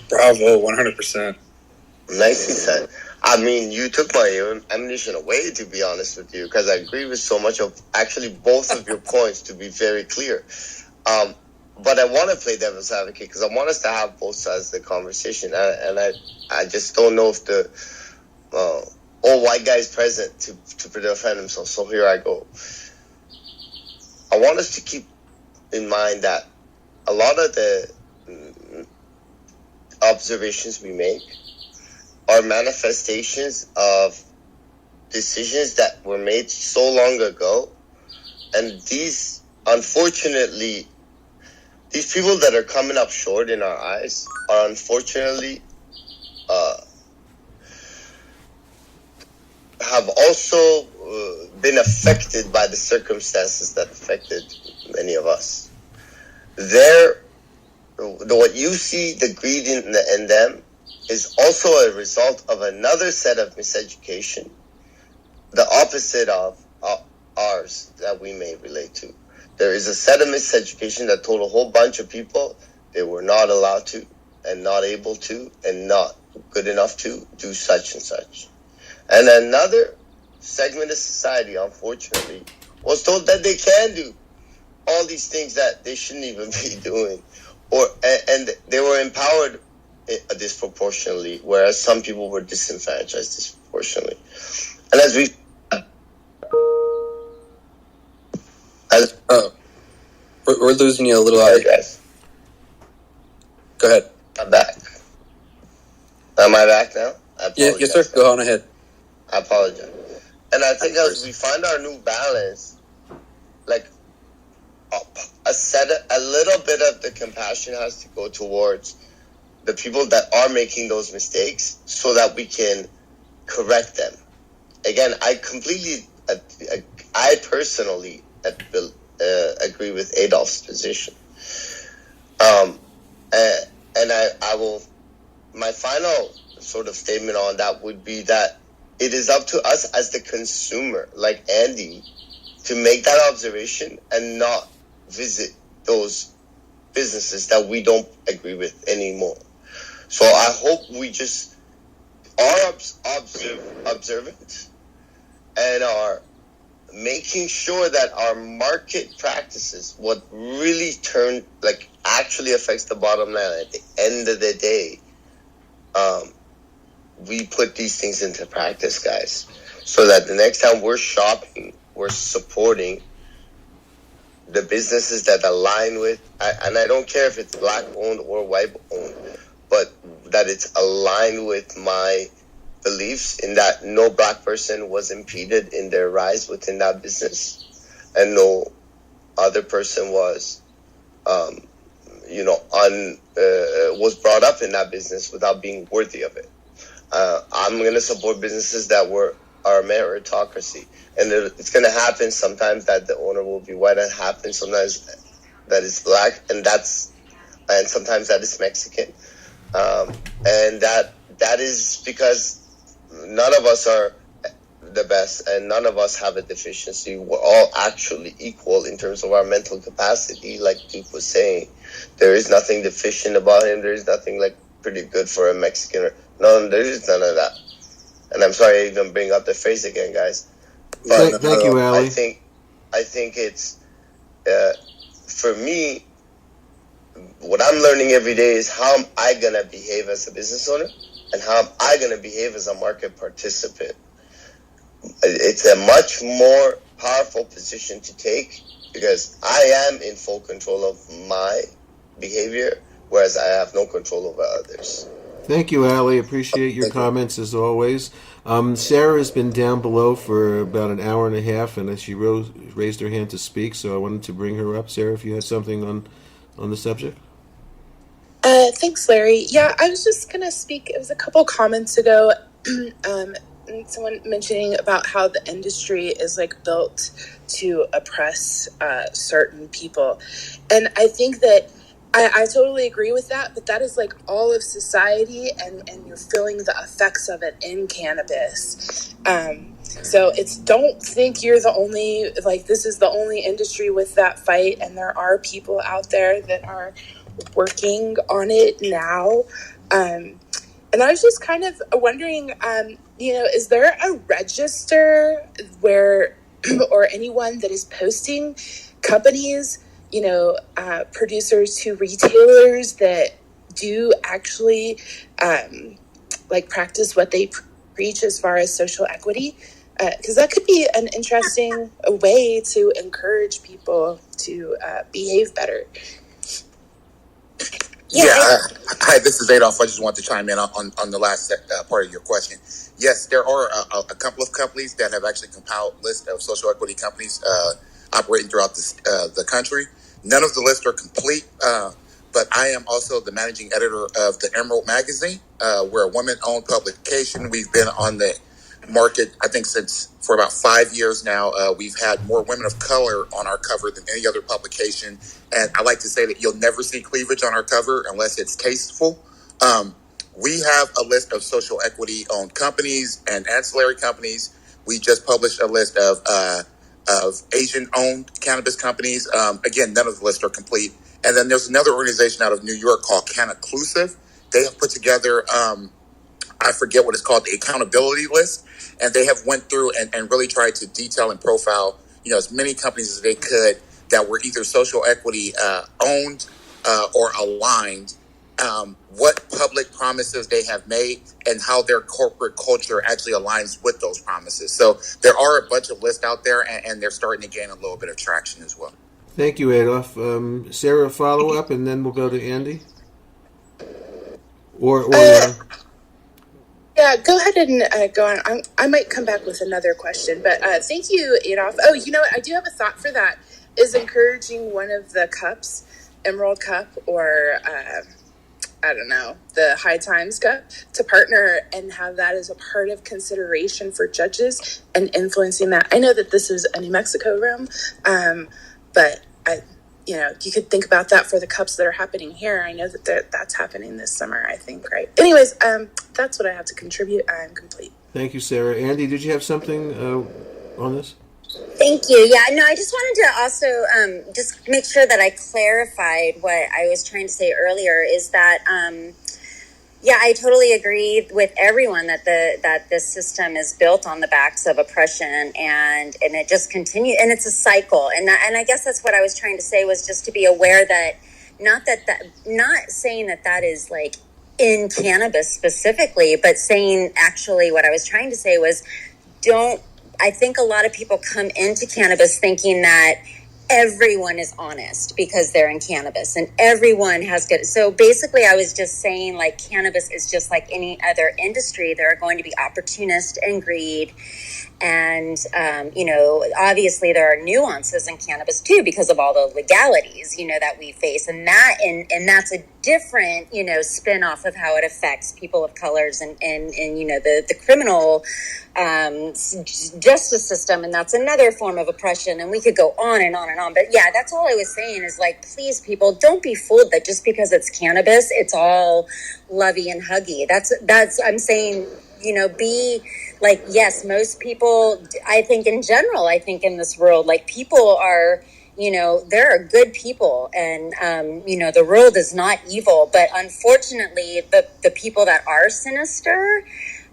Bravo, 100%. Nicely said. I mean, you took my ammunition away, to be honest with you, because I agree with so much of actually both of your points, to be very clear. But I want to play devil's advocate because I want us to have both sides of the conversation. And I just don't know if the old white guy is present to defend himself. So here I go. I want us to keep in mind that a lot of the observations we make are manifestations of decisions that were made so long ago. And these, unfortunately, these people that are coming up short in our eyes are unfortunately have also been affected by the circumstances that affected many of us. What you see, the greed in them, is also a result of another set of miseducation, the opposite of ours that we may relate to. There is a set of miseducation that told a whole bunch of people they were not allowed to and not able to and not good enough to do such and such. And another segment of society, unfortunately, was told that they can do all these things that they shouldn't even be doing. And they were empowered disproportionately, whereas some people were disenfranchised disproportionately. And as we... We're losing you a little. Guys. Go ahead. I'm back. Am I back now? Yes, sir. Go on ahead. I apologize. And I think as we find our new balance, like a little bit of the compassion has to go towards the people that are making those mistakes so that we can correct them. Again, I personally agree with Adolph's position. And I will, my final sort of statement on that would be that it is up to us as the consumer, like Andy, to make that observation and not visit those businesses that we don't agree with anymore. So I hope we just are observant and are making sure that our market practices, what really actually affects the bottom line at the end of the day, we put these things into practice, guys, so that the next time we're shopping, we're supporting the businesses that align with, and I don't care if it's black owned or white owned, but that it's aligned with my beliefs in that no black person was impeded in their rise within that business, and no other person was, was brought up in that business without being worthy of it. I'm going to support businesses that were our meritocracy. And it's going to happen sometimes that the owner will be white, and happen sometimes that is black, and sometimes that is Mexican. And that is because none of us are the best, and none of us have a deficiency. We're all actually equal in terms of our mental capacity, like Duke was saying. There is nothing deficient about him. There is nothing like pretty good for a Mexican. No, there is none of that. And I'm sorry I even bring up the phrase again, guys. But Thank you, Ali. I think it's for me. What I'm learning every day is how am I gonna behave as a business owner, and how am I gonna behave as a market participant. It's a much more powerful position to take because I am in full control of my behavior, whereas I have no control over others. Thank you, Ali. Appreciate your comments as always. Sarah has been down below for about an hour and a half, and she raised her hand to speak, so I wanted to bring her up. Sarah, if you had something on the subject. Thanks, Larry. Yeah, I was just going to speak. It was a couple comments ago. Someone mentioning about how the industry is like built to oppress certain people. And I think that I totally agree with that, but that is like all of society, and you're feeling the effects of it in cannabis. So don't think you're the only, like this is the only industry with that fight, and there are people out there that are working on it now. And I was just kind of wondering, is there a register where, or anyone that is posting companies, producers to retailers that do actually practice what they preach as far as social equity? Because that could be an interesting way to encourage people to behave better. Hi, this is Adolph. I just want to chime in on the last part of your question. Yes, there are a couple of companies that have actually compiled a list of social equity companies operating throughout the country. None of the lists are complete, but I am also the managing editor of the Emerald magazine. We're a women-owned publication. We've been on the market, I think, for about 5 years now. We've had more women of color on our cover than any other publication. And I like to say that you'll never see cleavage on our cover unless it's tasteful. We have a list of social equity owned companies and ancillary companies. We just published a list of Asian owned cannabis companies. Again, none of the lists are complete. And then there's another organization out of New York called Cannaclusive. They have put together, I forget what it's called, the accountability list. And they have went through and really tried to detail and profile, as many companies as they could that were either social equity owned or aligned, what public promises they have made, and how their corporate culture actually aligns with those promises. So there are a bunch of lists out there, and they're starting to gain a little bit of traction as well. Thank you, Adolph. Sarah, follow up, and then we'll go to Andy. Yeah, go ahead and go on. I might come back with another question, but thank you, Adolph. Oh, you know what? I do have a thought for that, is encouraging one of the cups, Emerald Cup, or I don't know, the High Times Cup, to partner and have that as a part of consideration for judges and influencing that. I know that this is a New Mexico room, but you could think about that for the cups that are happening here. I know that that's happening this summer, I think, right? Anyways, that's what I have to contribute. I'm complete. Thank you, Sarah. Andy, did you have something on this? Thank you. Yeah, no, I just wanted to also just make sure that I clarified what I was trying to say earlier, is that, I totally agree with everyone that this system is built on the backs of oppression, and it just continues, and it's a cycle. And I guess that's what I was trying to say, was just to be aware that not saying that is like in cannabis specifically, but saying actually what I was trying to say was, I think a lot of people come into cannabis thinking that everyone is honest because they're in cannabis, and everyone has good. So basically, I was just saying, like, cannabis is just like any other industry. There are going to be opportunists and greed, And, obviously there are nuances in cannabis too, because of all the legalities, that we face. And that's a different, spin off of how it affects people of colors and the criminal justice system. And that's another form of oppression. And we could go on and on and on. But yeah, that's all I was saying is, like, please, people, don't be fooled that just because it's cannabis, it's all lovey and huggy. I'm saying, be like, yes, most people, I think in general, in this world, like, people are, there are good people, and, the world is not evil, but unfortunately the people that are sinister,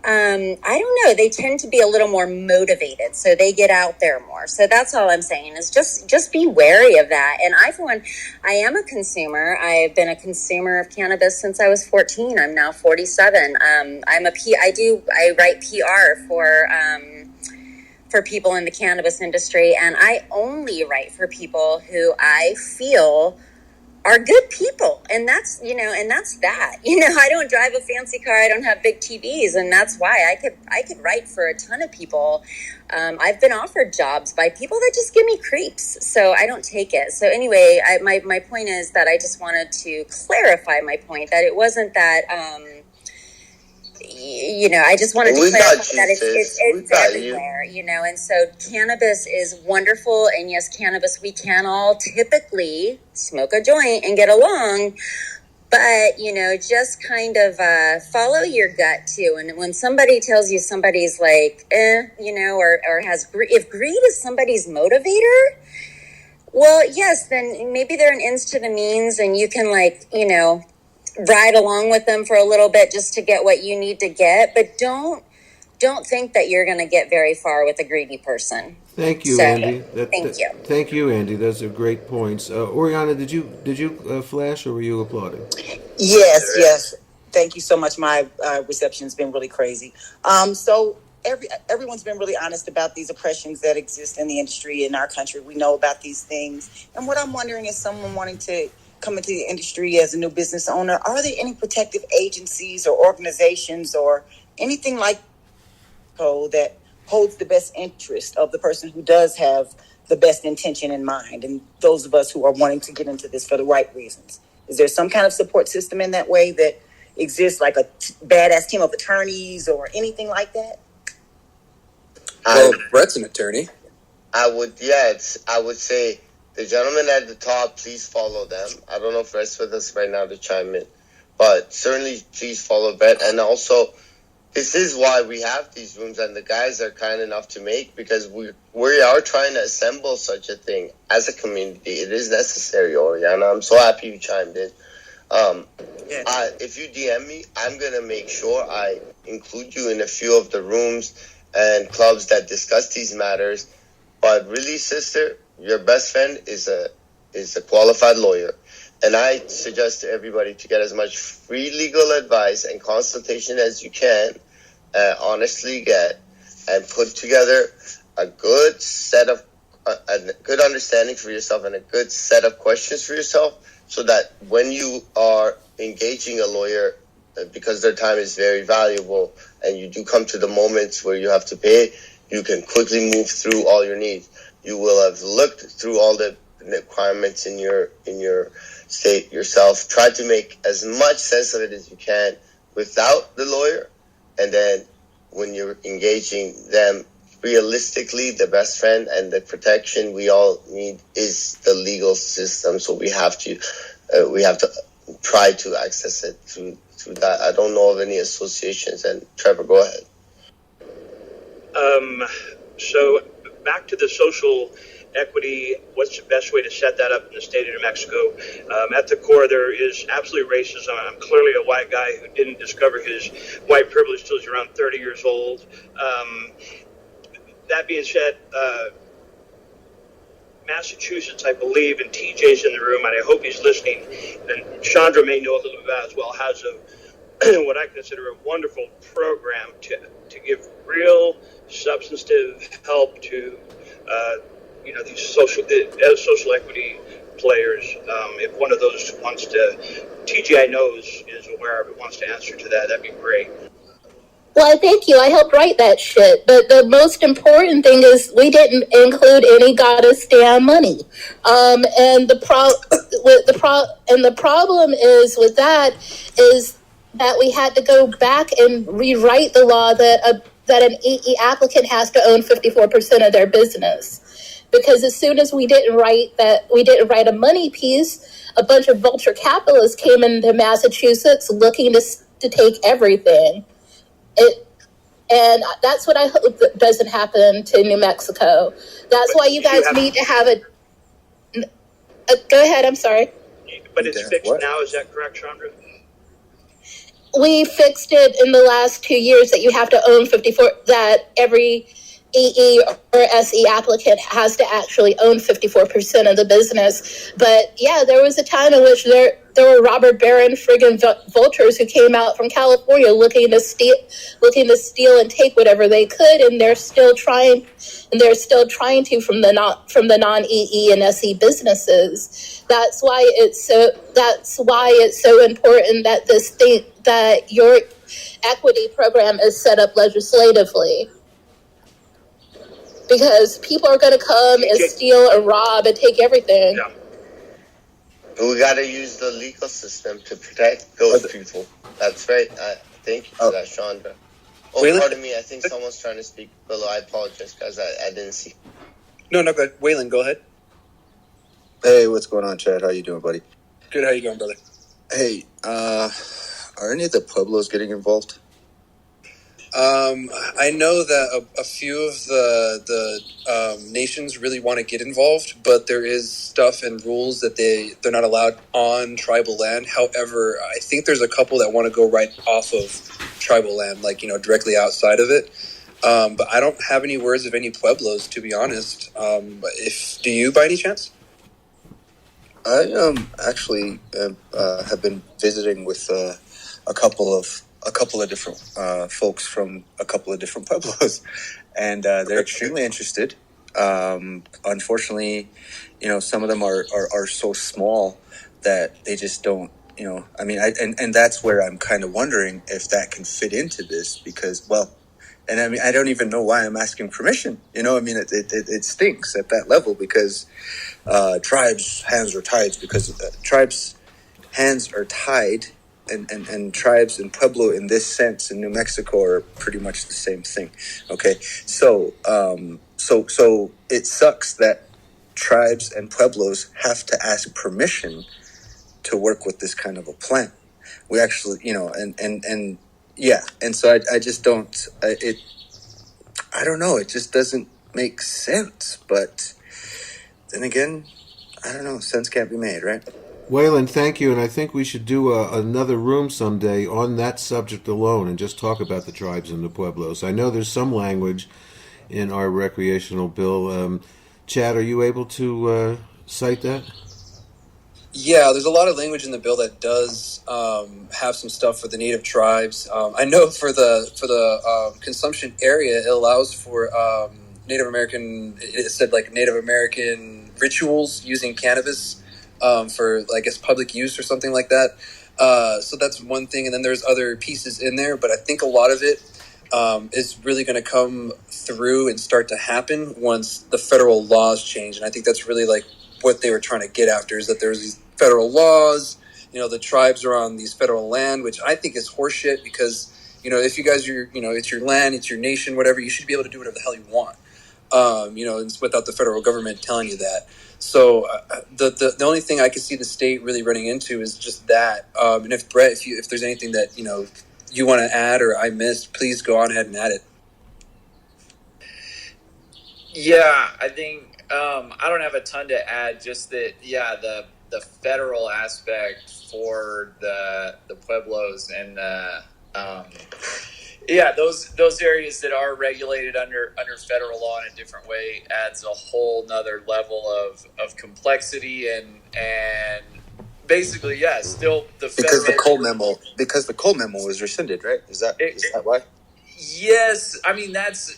I don't know, they tend to be a little more motivated, so they get out there more. So that's all I'm saying is just be wary of that. And I, for one, I am a consumer. I've been a consumer of cannabis since I was 14. I'm now 47. I write PR for people in the cannabis industry, and I only write for people who I feel are good people. And that's, that, I don't drive a fancy car. I don't have big TVs. And that's why I could write for a ton of people. I've been offered jobs by people that just give me creeps. So I don't take it. So anyway, my point is that I just wanted to clarify my point, that it wasn't that, I just wanted to clarify that it's everywhere, and so cannabis is wonderful. And yes, cannabis, we can all typically smoke a joint and get along, but, just kind of follow your gut too. And when somebody tells you somebody's like, or has if greed is somebody's motivator, well, yes, then maybe they're an ends to the means, and you can, like, ride along with them for a little bit just to get what you need to get, but don't think that you're going to get very far with a greedy person. Thank you, Andy. Thank you. Thank you, Andy. Those are great points. Oriana, did you flash, or were you applauding? Yes. Thank you so much. My reception's been really crazy. So everyone's been really honest about these oppressions that exist in the industry in our country. We know about these things. And what I'm wondering is, someone wanting to come into the industry as a new business owner, are there any protective agencies or organizations or anything like that holds the best interest of the person who does have the best intention in mind, and those of us who are wanting to get into this for the right reasons? Is there some kind of support system in that way that exists, like a badass team of attorneys or anything like that? Well, Brett's an attorney. I would say the gentleman at the top, please follow them. I don't know if Brett's with us right now to chime in, but certainly please follow Brett. And also, this is why we have these rooms, and the guys are kind enough to make, because we are trying to assemble such a thing as a community. It is necessary, Oriana. I'm so happy you chimed in. If you DM me, I'm going to make sure I include you in a few of the rooms and clubs that discuss these matters. But really, sister, your best friend is a qualified lawyer. And I suggest to everybody to get as much free legal advice and consultation as you can, honestly get, and put together a good set of, a good understanding for yourself and a good set of questions for yourself, so that when you are engaging a lawyer, because their time is very valuable, and you do come to the moments where you have to pay, you can quickly move through all your needs. You will have looked through all the requirements in your state yourself. Try to make as much sense of it as you can without the lawyer. And then when you're engaging them, realistically, the best friend and the protection we all need is the legal system. So we have to try to access it through that. I don't know of any associations. And Trevor, go ahead. So back to the social equity, what's the best way to set that up in the state of New Mexico? At the core, there is absolute racism. I'm clearly a white guy who didn't discover his white privilege till he was around 30 years old. That being said, Massachusetts, I believe, and TJ's in the room, and I hope he's listening, and Chandra may know a little bit about as well, has what I consider a wonderful program to give real substantive help to these social equity players. If one of those wants to, TGI knows, is aware of it, wants to answer to that, that'd be great. Well, thank you. I helped write that shit. But the most important thing is we didn't include any goddess damn money. And the problem is with that is that we had to go back and rewrite the law that an EE applicant has to own 54% of their business. Because as soon as we didn't write a money piece, a bunch of vulture capitalists came into Massachusetts looking to take everything. And that's what I hope that doesn't happen to New Mexico. That's why you guys need to have a. Go ahead. I'm sorry. But it's fixed now. Is that correct, Chandra? We fixed it in the last 2 years that you have to own 54. That every EE or SE applicant has to actually own 54% of the business. But yeah, there was a time in which there were robber baron friggin' vultures who came out from California looking to steal and take whatever they could, and they're still trying to from the non EE and SE businesses. That's why it's so important that your equity program is set up legislatively. Because people are going to come and steal and rob and take everything. Yeah. We got to use the legal system to protect those people. That's right. Thank you for that, Chandra. Oh, pardon me. I think someone's trying to speak below. I apologize, guys. I didn't see. No, good. Waylon, go ahead. Hey, what's going on, Chad? How you doing, buddy? Good. How you going, brother? Hey, are any of the Pueblos getting involved? I know that a few of the nations really want to get involved, but there is stuff and rules that they're not allowed on tribal land. However, I think there's a couple that want to go right off of tribal land, like, directly outside of it. But I don't have any words of any Pueblos, to be honest. But do you, by any chance? I actually have been visiting with a couple of different folks from a couple of different Pueblos, and they're extremely interested. Unfortunately, some of them are so small that they just don't. And that's where I'm kind of wondering if that can fit into this, because, I don't even know why I'm asking permission. It stinks at that level, because tribes' hands are tied, and tribes and Pueblo in this sense in New Mexico are pretty much the same thing. Okay, so it sucks that tribes and Pueblos have to ask permission to work with this kind of a plan. We actually, and so I just don't. I don't know. It just doesn't make sense. But then again, I don't know. Sense can't be made, right? Waylon, thank you, and I think we should do another room someday on that subject alone and just talk about the tribes and the Pueblos. I know there's some language in our recreational bill. Chad, are you able to cite that? Yeah, there's a lot of language in the bill that does have some stuff for the native tribes. I know for the consumption area, it allows for Native American. It said like Native American rituals using cannabis. For, I guess, public use or something like that. So that's one thing. And then there's other pieces in there, but I think a lot of it is really going to come through and start to happen once the federal laws change. And I think that's really like what they were trying to get after, is that there's these federal laws, the tribes are on these federal land, which I think is horseshit, because, if you guys are, it's your land, it's your nation, whatever, you should be able to do whatever the hell you want, without the federal government telling you that. So the only thing I could see the state really running into is just that. And if Brett, if there's anything that you want to add or I missed, please go on ahead and add it. Yeah, I think I don't have a ton to add. Just that, the federal aspect for the Pueblos and those areas that are regulated under federal law in a different way adds a whole nother level of complexity and basically, still the federal, because the Cole memo was rescinded, right? Is that why? Yes, I mean that's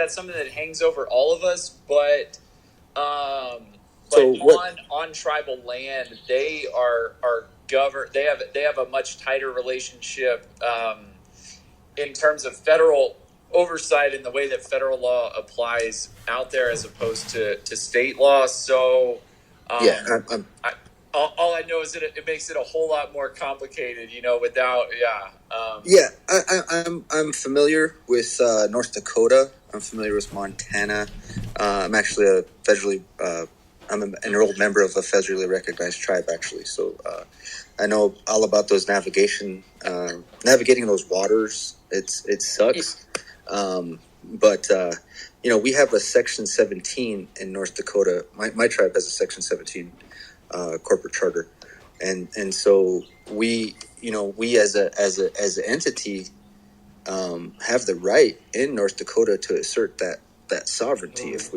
something that hangs over all of us, but on tribal land, they are governed. They have a much tighter relationship. in terms of federal oversight and the way that federal law applies out there as opposed to state law. So all I know is that it makes it a whole lot more complicated, without, I'm familiar with North Dakota. I'm familiar with Montana. I'm actually I'm an enrolled member of a federally recognized tribe, actually. So I know all about those navigating those waters. It sucks. But we have a Section 17 in North Dakota. My tribe has a Section 17 corporate charter, and so we as an entity have the right in North Dakota to assert that sovereignty, if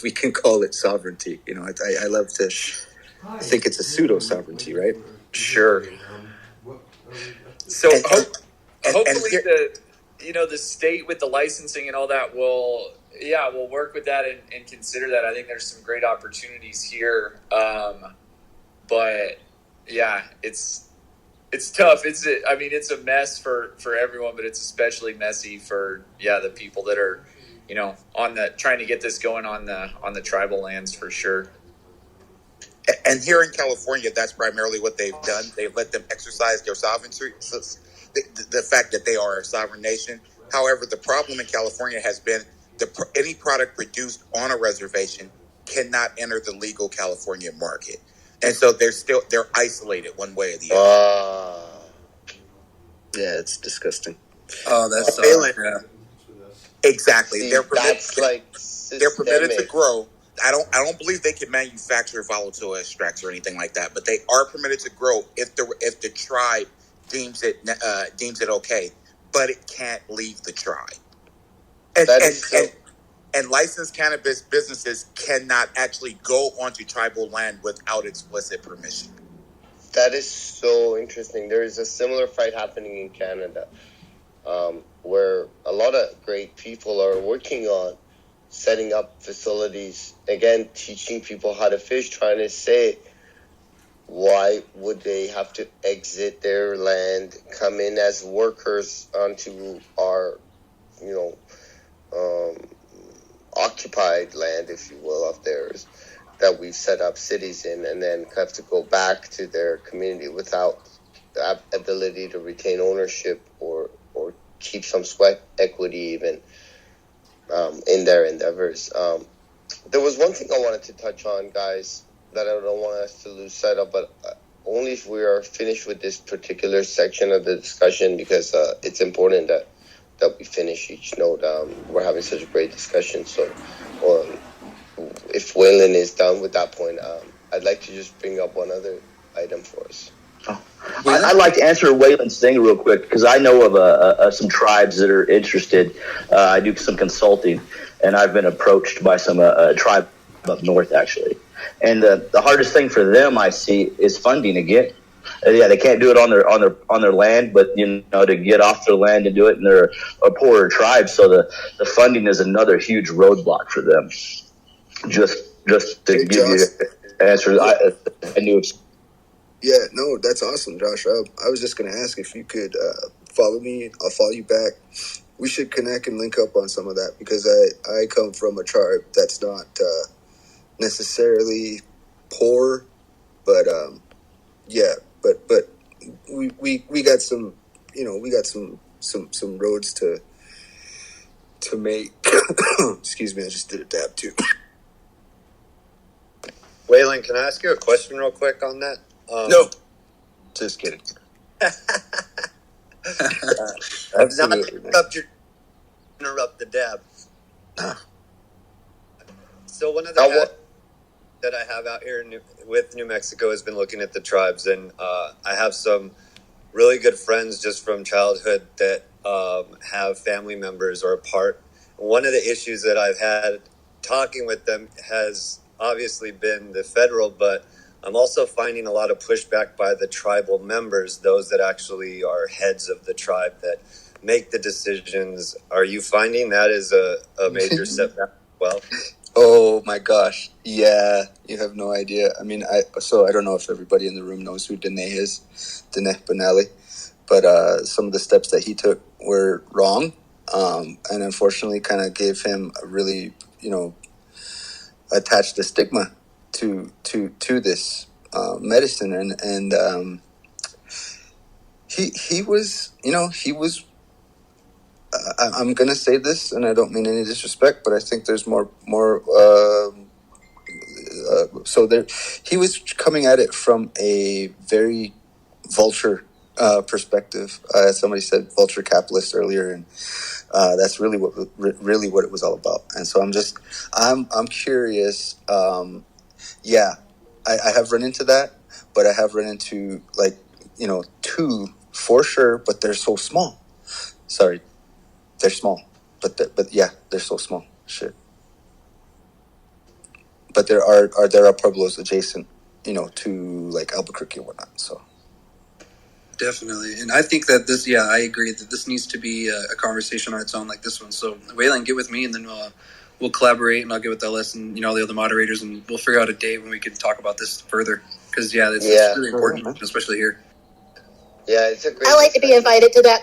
we can call it sovereignty. I love to think it's a pseudo sovereignty, right? sure. So hopefully the state with the licensing and all that will work with that and consider that. I think there's some great opportunities here. But yeah, it's tough. It's a mess for everyone, but it's especially messy for the people that are trying to get this going on the tribal lands, for sure. And here in California, that's primarily what they've done. They've let them exercise their sovereignty. So the fact that they are a sovereign nation. However, the problem in California has been any product produced on a reservation cannot enter the legal California market. And so they're isolated one way or the other. Yeah, it's disgusting. Oh, that's exactly. See, they're they're permitted to grow. I don't believe they can manufacture volatile extracts or anything like that, but they are permitted to grow if the tribe deems it okay, but it can't leave the tribe. And licensed cannabis businesses cannot actually go onto tribal land without explicit permission. That is so interesting. There is a similar fight happening in Canada, where a lot of great people are working on setting up facilities, again, teaching people how to fish, trying to say, why would they have to exit their land, come in as workers onto our, occupied land, if you will, of theirs, that we've set up cities in, and then have to go back to their community without the ability to retain ownership or keep some sweat equity even in their endeavors. There was one thing I wanted to touch on, guys, that I don't want us to lose sight of, but only if we are finished with this particular section of the discussion, because it's important that we finish each note. We're having such a great discussion. So if Waylon is done with that point, I'd like to just bring up one other item for us. I'd like to answer Waylon's thing real quick, because I know of some tribes that are interested. I do some consulting, and I've been approached by some tribe up north, actually. And the hardest thing for them, I see, is funding again. They can't do it on their land, but to get off their land and do it, and they're a poorer tribe, so the funding is another huge roadblock for them. Just to give you an answer, I knew. Yeah, no, that's awesome, Josh. I was just going to ask if you could follow me. I'll follow you back. We should connect and link up on some of that, because I come from a tribe that's not necessarily poor, but but we got some some roads to make. Excuse me, I just did a dab too. Waylon, can I ask you a question real quick on that? No, just kidding. Interrupt the dab. So one of the that I have out here with New Mexico has been looking at the tribes, and I have some really good friends just from childhood that have family members or a part. One of the issues that I've had talking with them has obviously been the federal, but I'm also finding a lot of pushback by the tribal members, those that actually are heads of the tribe that make the decisions. Are you finding that is a major setback? Well, oh my gosh, yeah, you have no idea. I mean, I don't know if everybody in the room knows who Dene is, Dene Benali, but some of the steps that he took were wrong, and unfortunately, kind of gave him a really, attached a stigma to this medicine, and he was, he was. I'm gonna say this, and I don't mean any disrespect, but I think there's more. So there, he was coming at it from a very vulture perspective. Somebody said vulture capitalist earlier, and that's really what it was all about. And so I'm curious. Yeah, I have run into that, but I have run into two for sure, but they're so small. Sorry, they're small, but yeah, they're so small. Shit. But there are pueblos adjacent, to like Albuquerque and whatnot. So Definitely, and I think that this, I agree that this needs to be a conversation on its own, like this one. So Waylon, get with me, and then we'll collaborate, and I'll get with Ellis and all the other moderators, and we'll figure out a date when we can talk about this further. Because it's really important, especially here. Yeah, it's a great. I like to be invited to that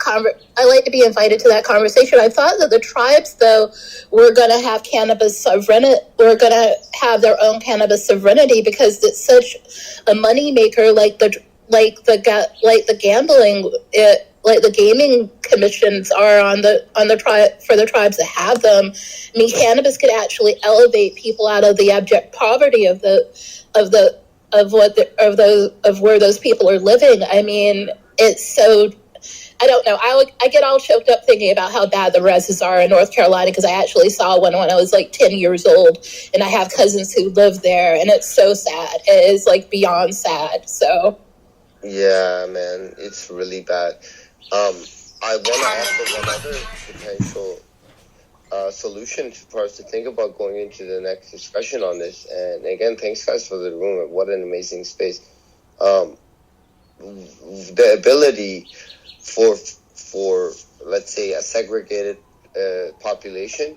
conversation. I thought that the tribes, though, were going to have cannabis sovereignty. We're going to have their own cannabis sovereignty because it's such a moneymaker, like the gambling, like the gaming commissions are on the tribe for the tribes that have them. I mean, cannabis could actually elevate people out of the abject poverty of where those people are living. I mean, it's so, I don't know. I get all choked up thinking about how bad the reses are in North Carolina because I actually saw one when I was like 10 years old, and I have cousins who live there, and it's so sad. It is like beyond sad. So. Yeah, man, it's really bad. I want to offer one other potential solution for us to think about going into the next discussion on this. And again, thanks guys for the room. What an amazing space. The ability for let's say a segregated population,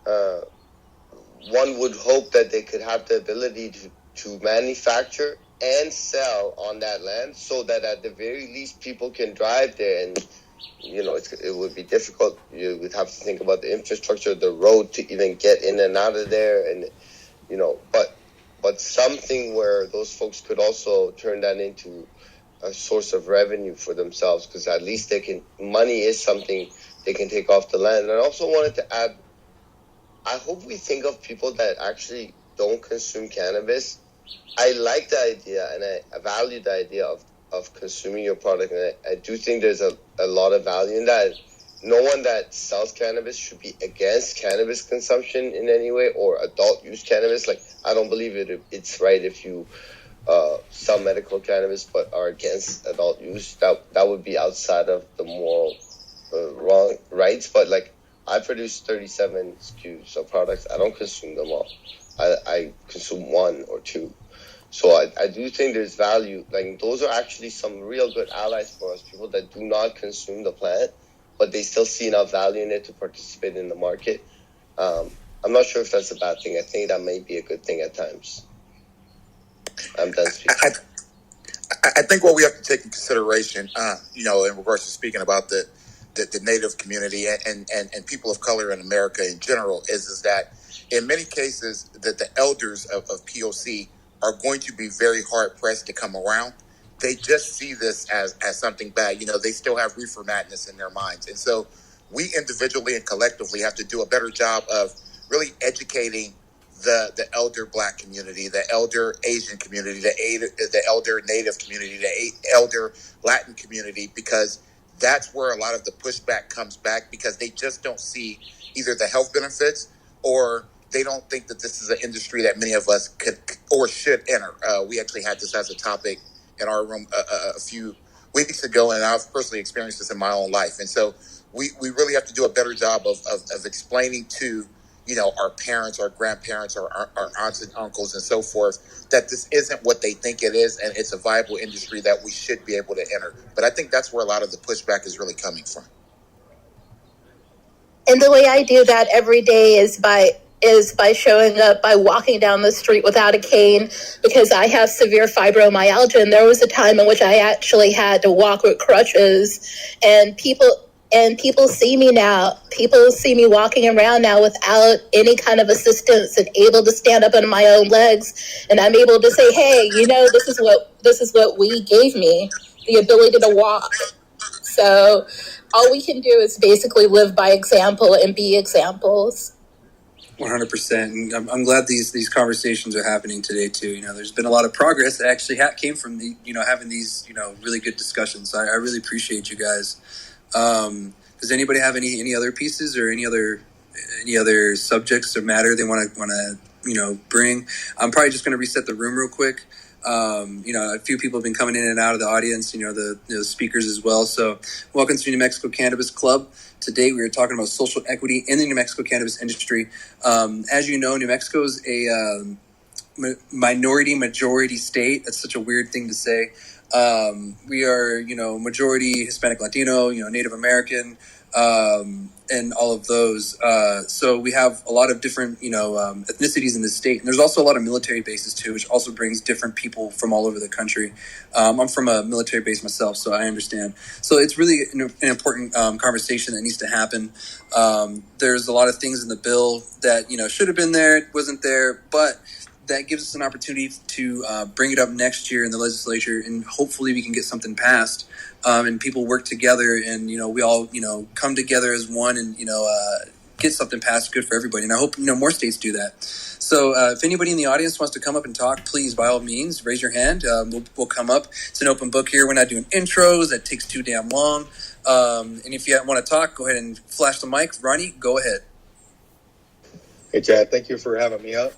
one would hope that they could have the ability to manufacture and sell on that land, so that at the very least people can drive there. And it would be difficult. You would have to think about the infrastructure, the road to even get in and out of there, and but something where those folks could also turn that into a source of revenue for themselves, because at least money is something they can take off the land. And I also wanted to add, I hope we think of people that actually don't consume cannabis. I like the idea, and I value the idea of consuming your product, and I do think there's a lot of value in that. No one that sells cannabis should be against cannabis consumption in any way, or adult use cannabis. Like, I don't believe it's right if you sell medical cannabis but are against adult use. That would be outside of the moral wrong rights. But like, I produce 37 SKUs of products. I don't consume them all. I consume one or two. So I do think there's value. Like, those are actually some real good allies for us, people that do not consume the plant, but they still see enough value in it to participate in the market. I'm not sure if that's a bad thing. I think that may be a good thing at times. I'm done speaking. I think what we have to take in consideration, in regards to speaking about the Native community and people of color in America in general, is that in many cases that the elders of POC are going to be very hard pressed to come around. They just see this as something bad. They still have reefer madness in their minds. And so we individually and collectively have to do a better job of really educating the elder Black community, the elder Asian community, the elder Native community, the elder Latin community, because that's where a lot of the pushback comes back, because they just don't see either the health benefits, or they don't think that this is an industry that many of us could or should enter. We actually had this as a topic in our room a few weeks ago, and I've personally experienced this in my own life. And so we really have to do a better job of explaining to our parents, our grandparents, our aunts and uncles and so forth, that this isn't what they think it is, and it's a viable industry that we should be able to enter. But I think that's where a lot of the pushback is really coming from. And the way I do that every day is by is by showing up, by walking down the street without a cane, because I have severe fibromyalgia, and there was a time in which I actually had to walk with crutches, and people see me now. People see me walking around now without any kind of assistance and able to stand up on my own legs, and I'm able to say, hey, this is what we gave me, the ability to walk. So all we can do is basically live by example and be examples. 100%. And I'm glad these conversations are happening today too. There's been a lot of progress that actually came from having these really good discussions. So I really appreciate you guys. Does anybody have any other pieces or any other subjects or matter they want to bring? I'm probably just going to reset the room real quick. A few people have been coming in and out of the audience, the speakers as well. So welcome to New Mexico Cannabis Club. Today we are talking about social equity in the New Mexico cannabis industry. As you know, New Mexico is a minority majority state. That's such a weird thing to say. We are, majority Hispanic, Latino, Native American, and all of those. So we have a lot of different, ethnicities in the state. And there's also a lot of military bases too, which also brings different people from all over the country. I'm from a military base myself, so I understand. So it's really an important conversation that needs to happen. There's a lot of things in the bill that, should have been there, wasn't there, but that gives us an opportunity to bring it up next year in the legislature, and hopefully we can get something passed, and people work together, and we all come together as one, and get something passed good for everybody. And I hope more states do that. So if anybody in the audience wants to come up and talk, please by all means raise your hand. We'll come up. It's an open book here. We're not doing intros. That takes too damn long. And if you want to talk, go ahead and flash the mic. Ronnie, go ahead. Hey, Chad, thank you for having me up.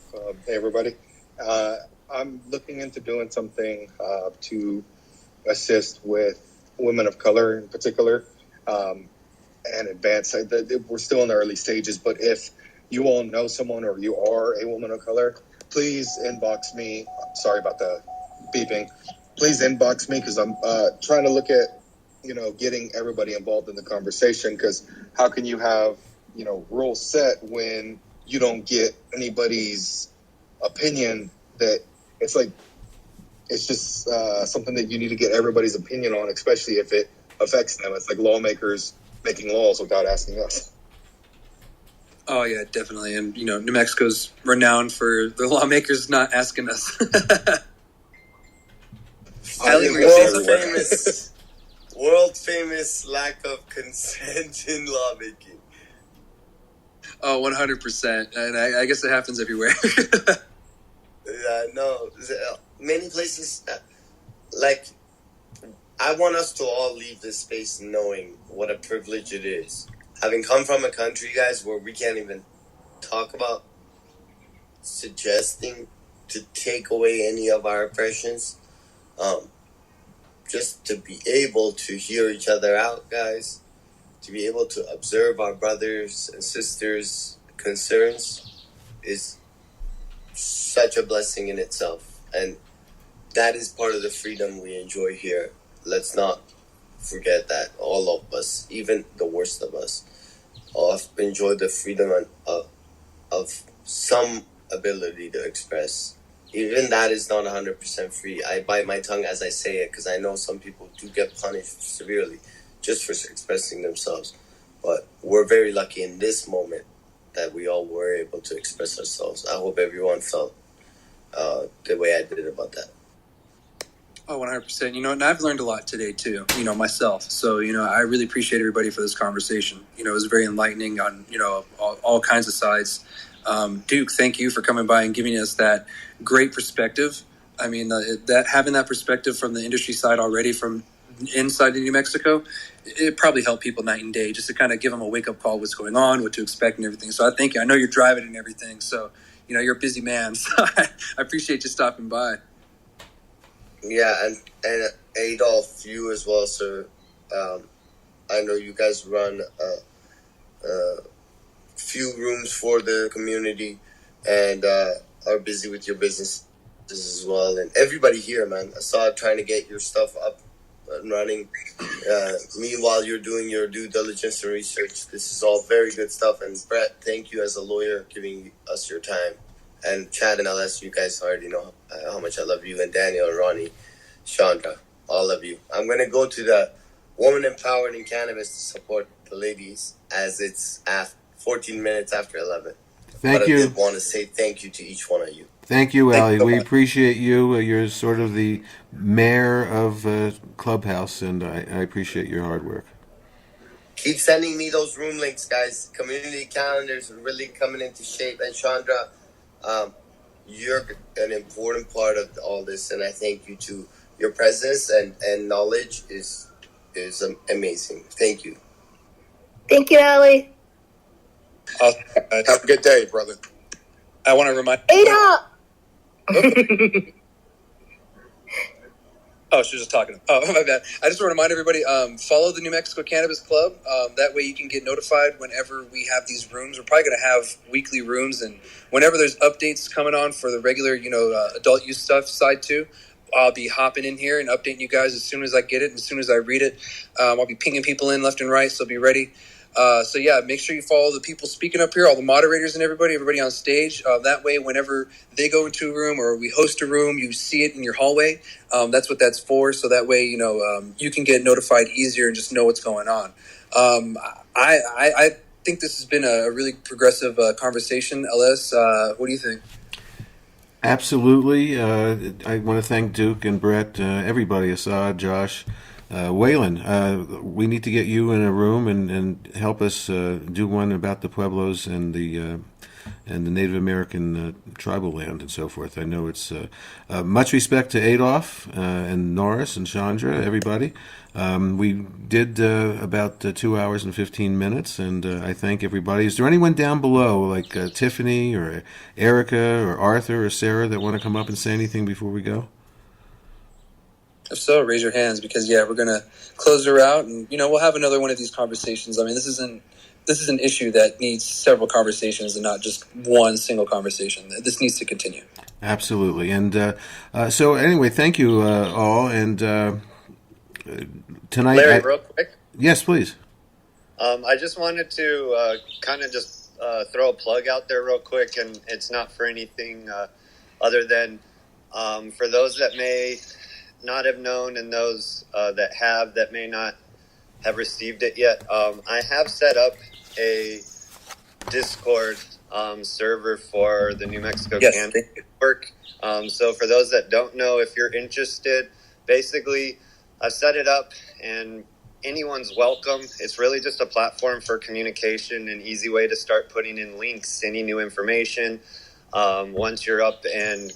Hey, everybody. I'm looking into doing something to assist with women of color in particular and advance. We're still in the early stages, but if you all know someone or you are a woman of color, please inbox me. Sorry about the beeping. Please inbox me because I'm trying to look at, getting everybody involved in the conversation, because how can you have, rules set when you don't get anybody's opinion? That it's just something that you need to get everybody's opinion on, especially if it affects them. It's like lawmakers making laws without asking us. Oh yeah, definitely. And New Mexico's renowned for the lawmakers not asking us. World famous lack of consent in lawmaking. Oh, 100%. And I guess it happens everywhere. No, many places, I want us to all leave this space knowing what a privilege it is. Having come from a country, guys, where we can't even talk about suggesting to take away any of our oppressions, just to be able to hear each other out, guys, to be able to observe our brothers and sisters' concerns is such a blessing in itself. And that is part of the freedom we enjoy here. Let's not forget that. All of us, even the worst of us, all enjoy the freedom of some ability to express. Even that is not 100% free. I bite my tongue as I say it because I know some people do get punished severely just for expressing themselves. But we're very lucky in this moment that we all were able to express ourselves. I hope everyone felt the way I did about that. Oh, 100%. And I've learned a lot today too, myself. So, I really appreciate everybody for this conversation. It was very enlightening on, all kinds of sides. Duke, thank you for coming by and giving us that great perspective. I mean, that having that perspective from the industry side already from inside of New Mexico, it probably helped people night and day just to kind of give them a wake up call, what's going on, what to expect and everything. So I thank you. I know you're driving and everything. So, you're a busy man. So I appreciate you stopping by. Yeah, and Adolph, you as well, sir. I know you guys run a few rooms for the community and are busy with your business as well. And everybody here, man, I saw trying to get your stuff up and running. Meanwhile, you're doing your due diligence and research. This is all very good stuff. And Brett, thank you as a lawyer giving us your time. And Chad and LS, you guys already know how much I love you. And Daniel, Ronnie, Chandra, all of you. I'm going to go to the Woman Empowered in Cannabis to support the ladies as it's 14 minutes after 11. Thank you. I did want to say thank you to each one of you. Thank you, Ali. We appreciate you. You're sort of the mayor of Clubhouse, and I appreciate your hard work. Keep sending me those room links, guys. Community calendars are really coming into shape. And Chandra, you're an important part of all this, and I thank you too. Your presence and knowledge is amazing. Thank you. Thank you, Ali. Have a good day, brother. I want to remind. Ada! Oh, she was just talking. Oh, my bad. I just want to remind everybody, follow the New Mexico Cannabis Club. That way you can get notified whenever we have these rooms. We're probably going to have weekly rooms, and whenever there's updates coming on for the regular, adult use stuff side too, I'll be hopping in here and updating you guys as soon as I get it and as soon as I read it. I'll be pinging people in left and right, so be ready. So yeah, make sure you follow the people speaking up here, all the moderators and everybody on stage. That way, whenever they go into a room or we host a room, you see it in your hallway. That's what that's for. So that way, you can get notified easier and just know what's going on. I think this has been a really progressive conversation. LS, what do you think? Absolutely. I want to thank Duke and Brett, everybody, Assad, Josh. Waylon, we need to get you in a room and help us do one about the Pueblos and the Native American tribal land and so forth. I know it's much respect to Adolf and Norris and Chandra, everybody. We did about 2 hours and 15 minutes, and I thank everybody. Is there anyone down below, like Tiffany or Erica or Arthur or Sarah, that want to come up and say anything before we go? If so, raise your hands, because we're gonna close her out, and we'll have another one of these conversations. I mean, this is an issue that needs several conversations and not just one single conversation. This needs to continue. Absolutely, and so anyway, thank you all, and tonight. Larry, real quick. Yes, please. I just wanted to kind of just throw a plug out there real quick, and it's not for anything other than for those that may not have known and those that may not have received it yet. I have set up a Discord server for the New Mexico Cannabis Network. So for those that don't know, if you're interested, basically I've set it up and anyone's welcome. It's really just a platform for communication, an easy way to start putting in links, any new information. Once you're up and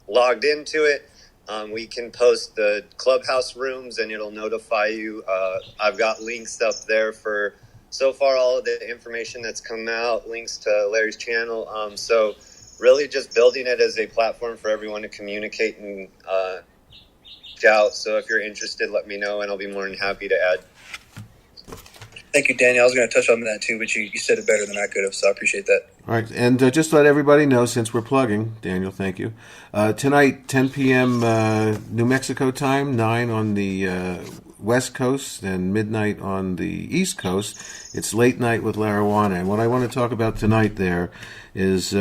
logged into it, we can post the clubhouse rooms and it'll notify you. I've got links up there for so far all of the information that's come out, links to Larry's channel. So really just building it as a platform for everyone to communicate and out. So if you're interested, let me know and I'll be more than happy to add. Thank you, Daniel. I was going to touch on that too, but you said it better than I could have, so I appreciate that. All right, and just let everybody know, since we're plugging, Daniel, thank you. Tonight, 10 p.m. New Mexico time, 9 on the West Coast, and midnight on the East Coast. It's Late Night with Larawana. And what I want to talk about tonight there is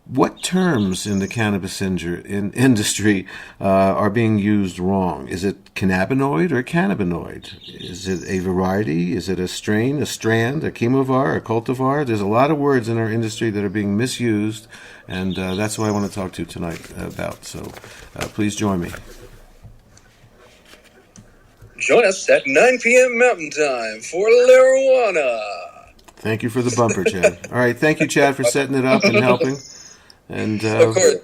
what terms in the cannabis industry are being used wrong? Is it cannabinoid or cannabinoid? Is it a variety? Is it a strain, a strand, a chemovar, a cultivar? There's a lot of words in our industry that are being misused, and that's what I want to talk to you tonight about. So please join me. Join us at 9 p.m. Mountain Time for Larawana. Thank you for the bumper, Chad. All right, thank you, Chad, for setting it up and helping. And of course.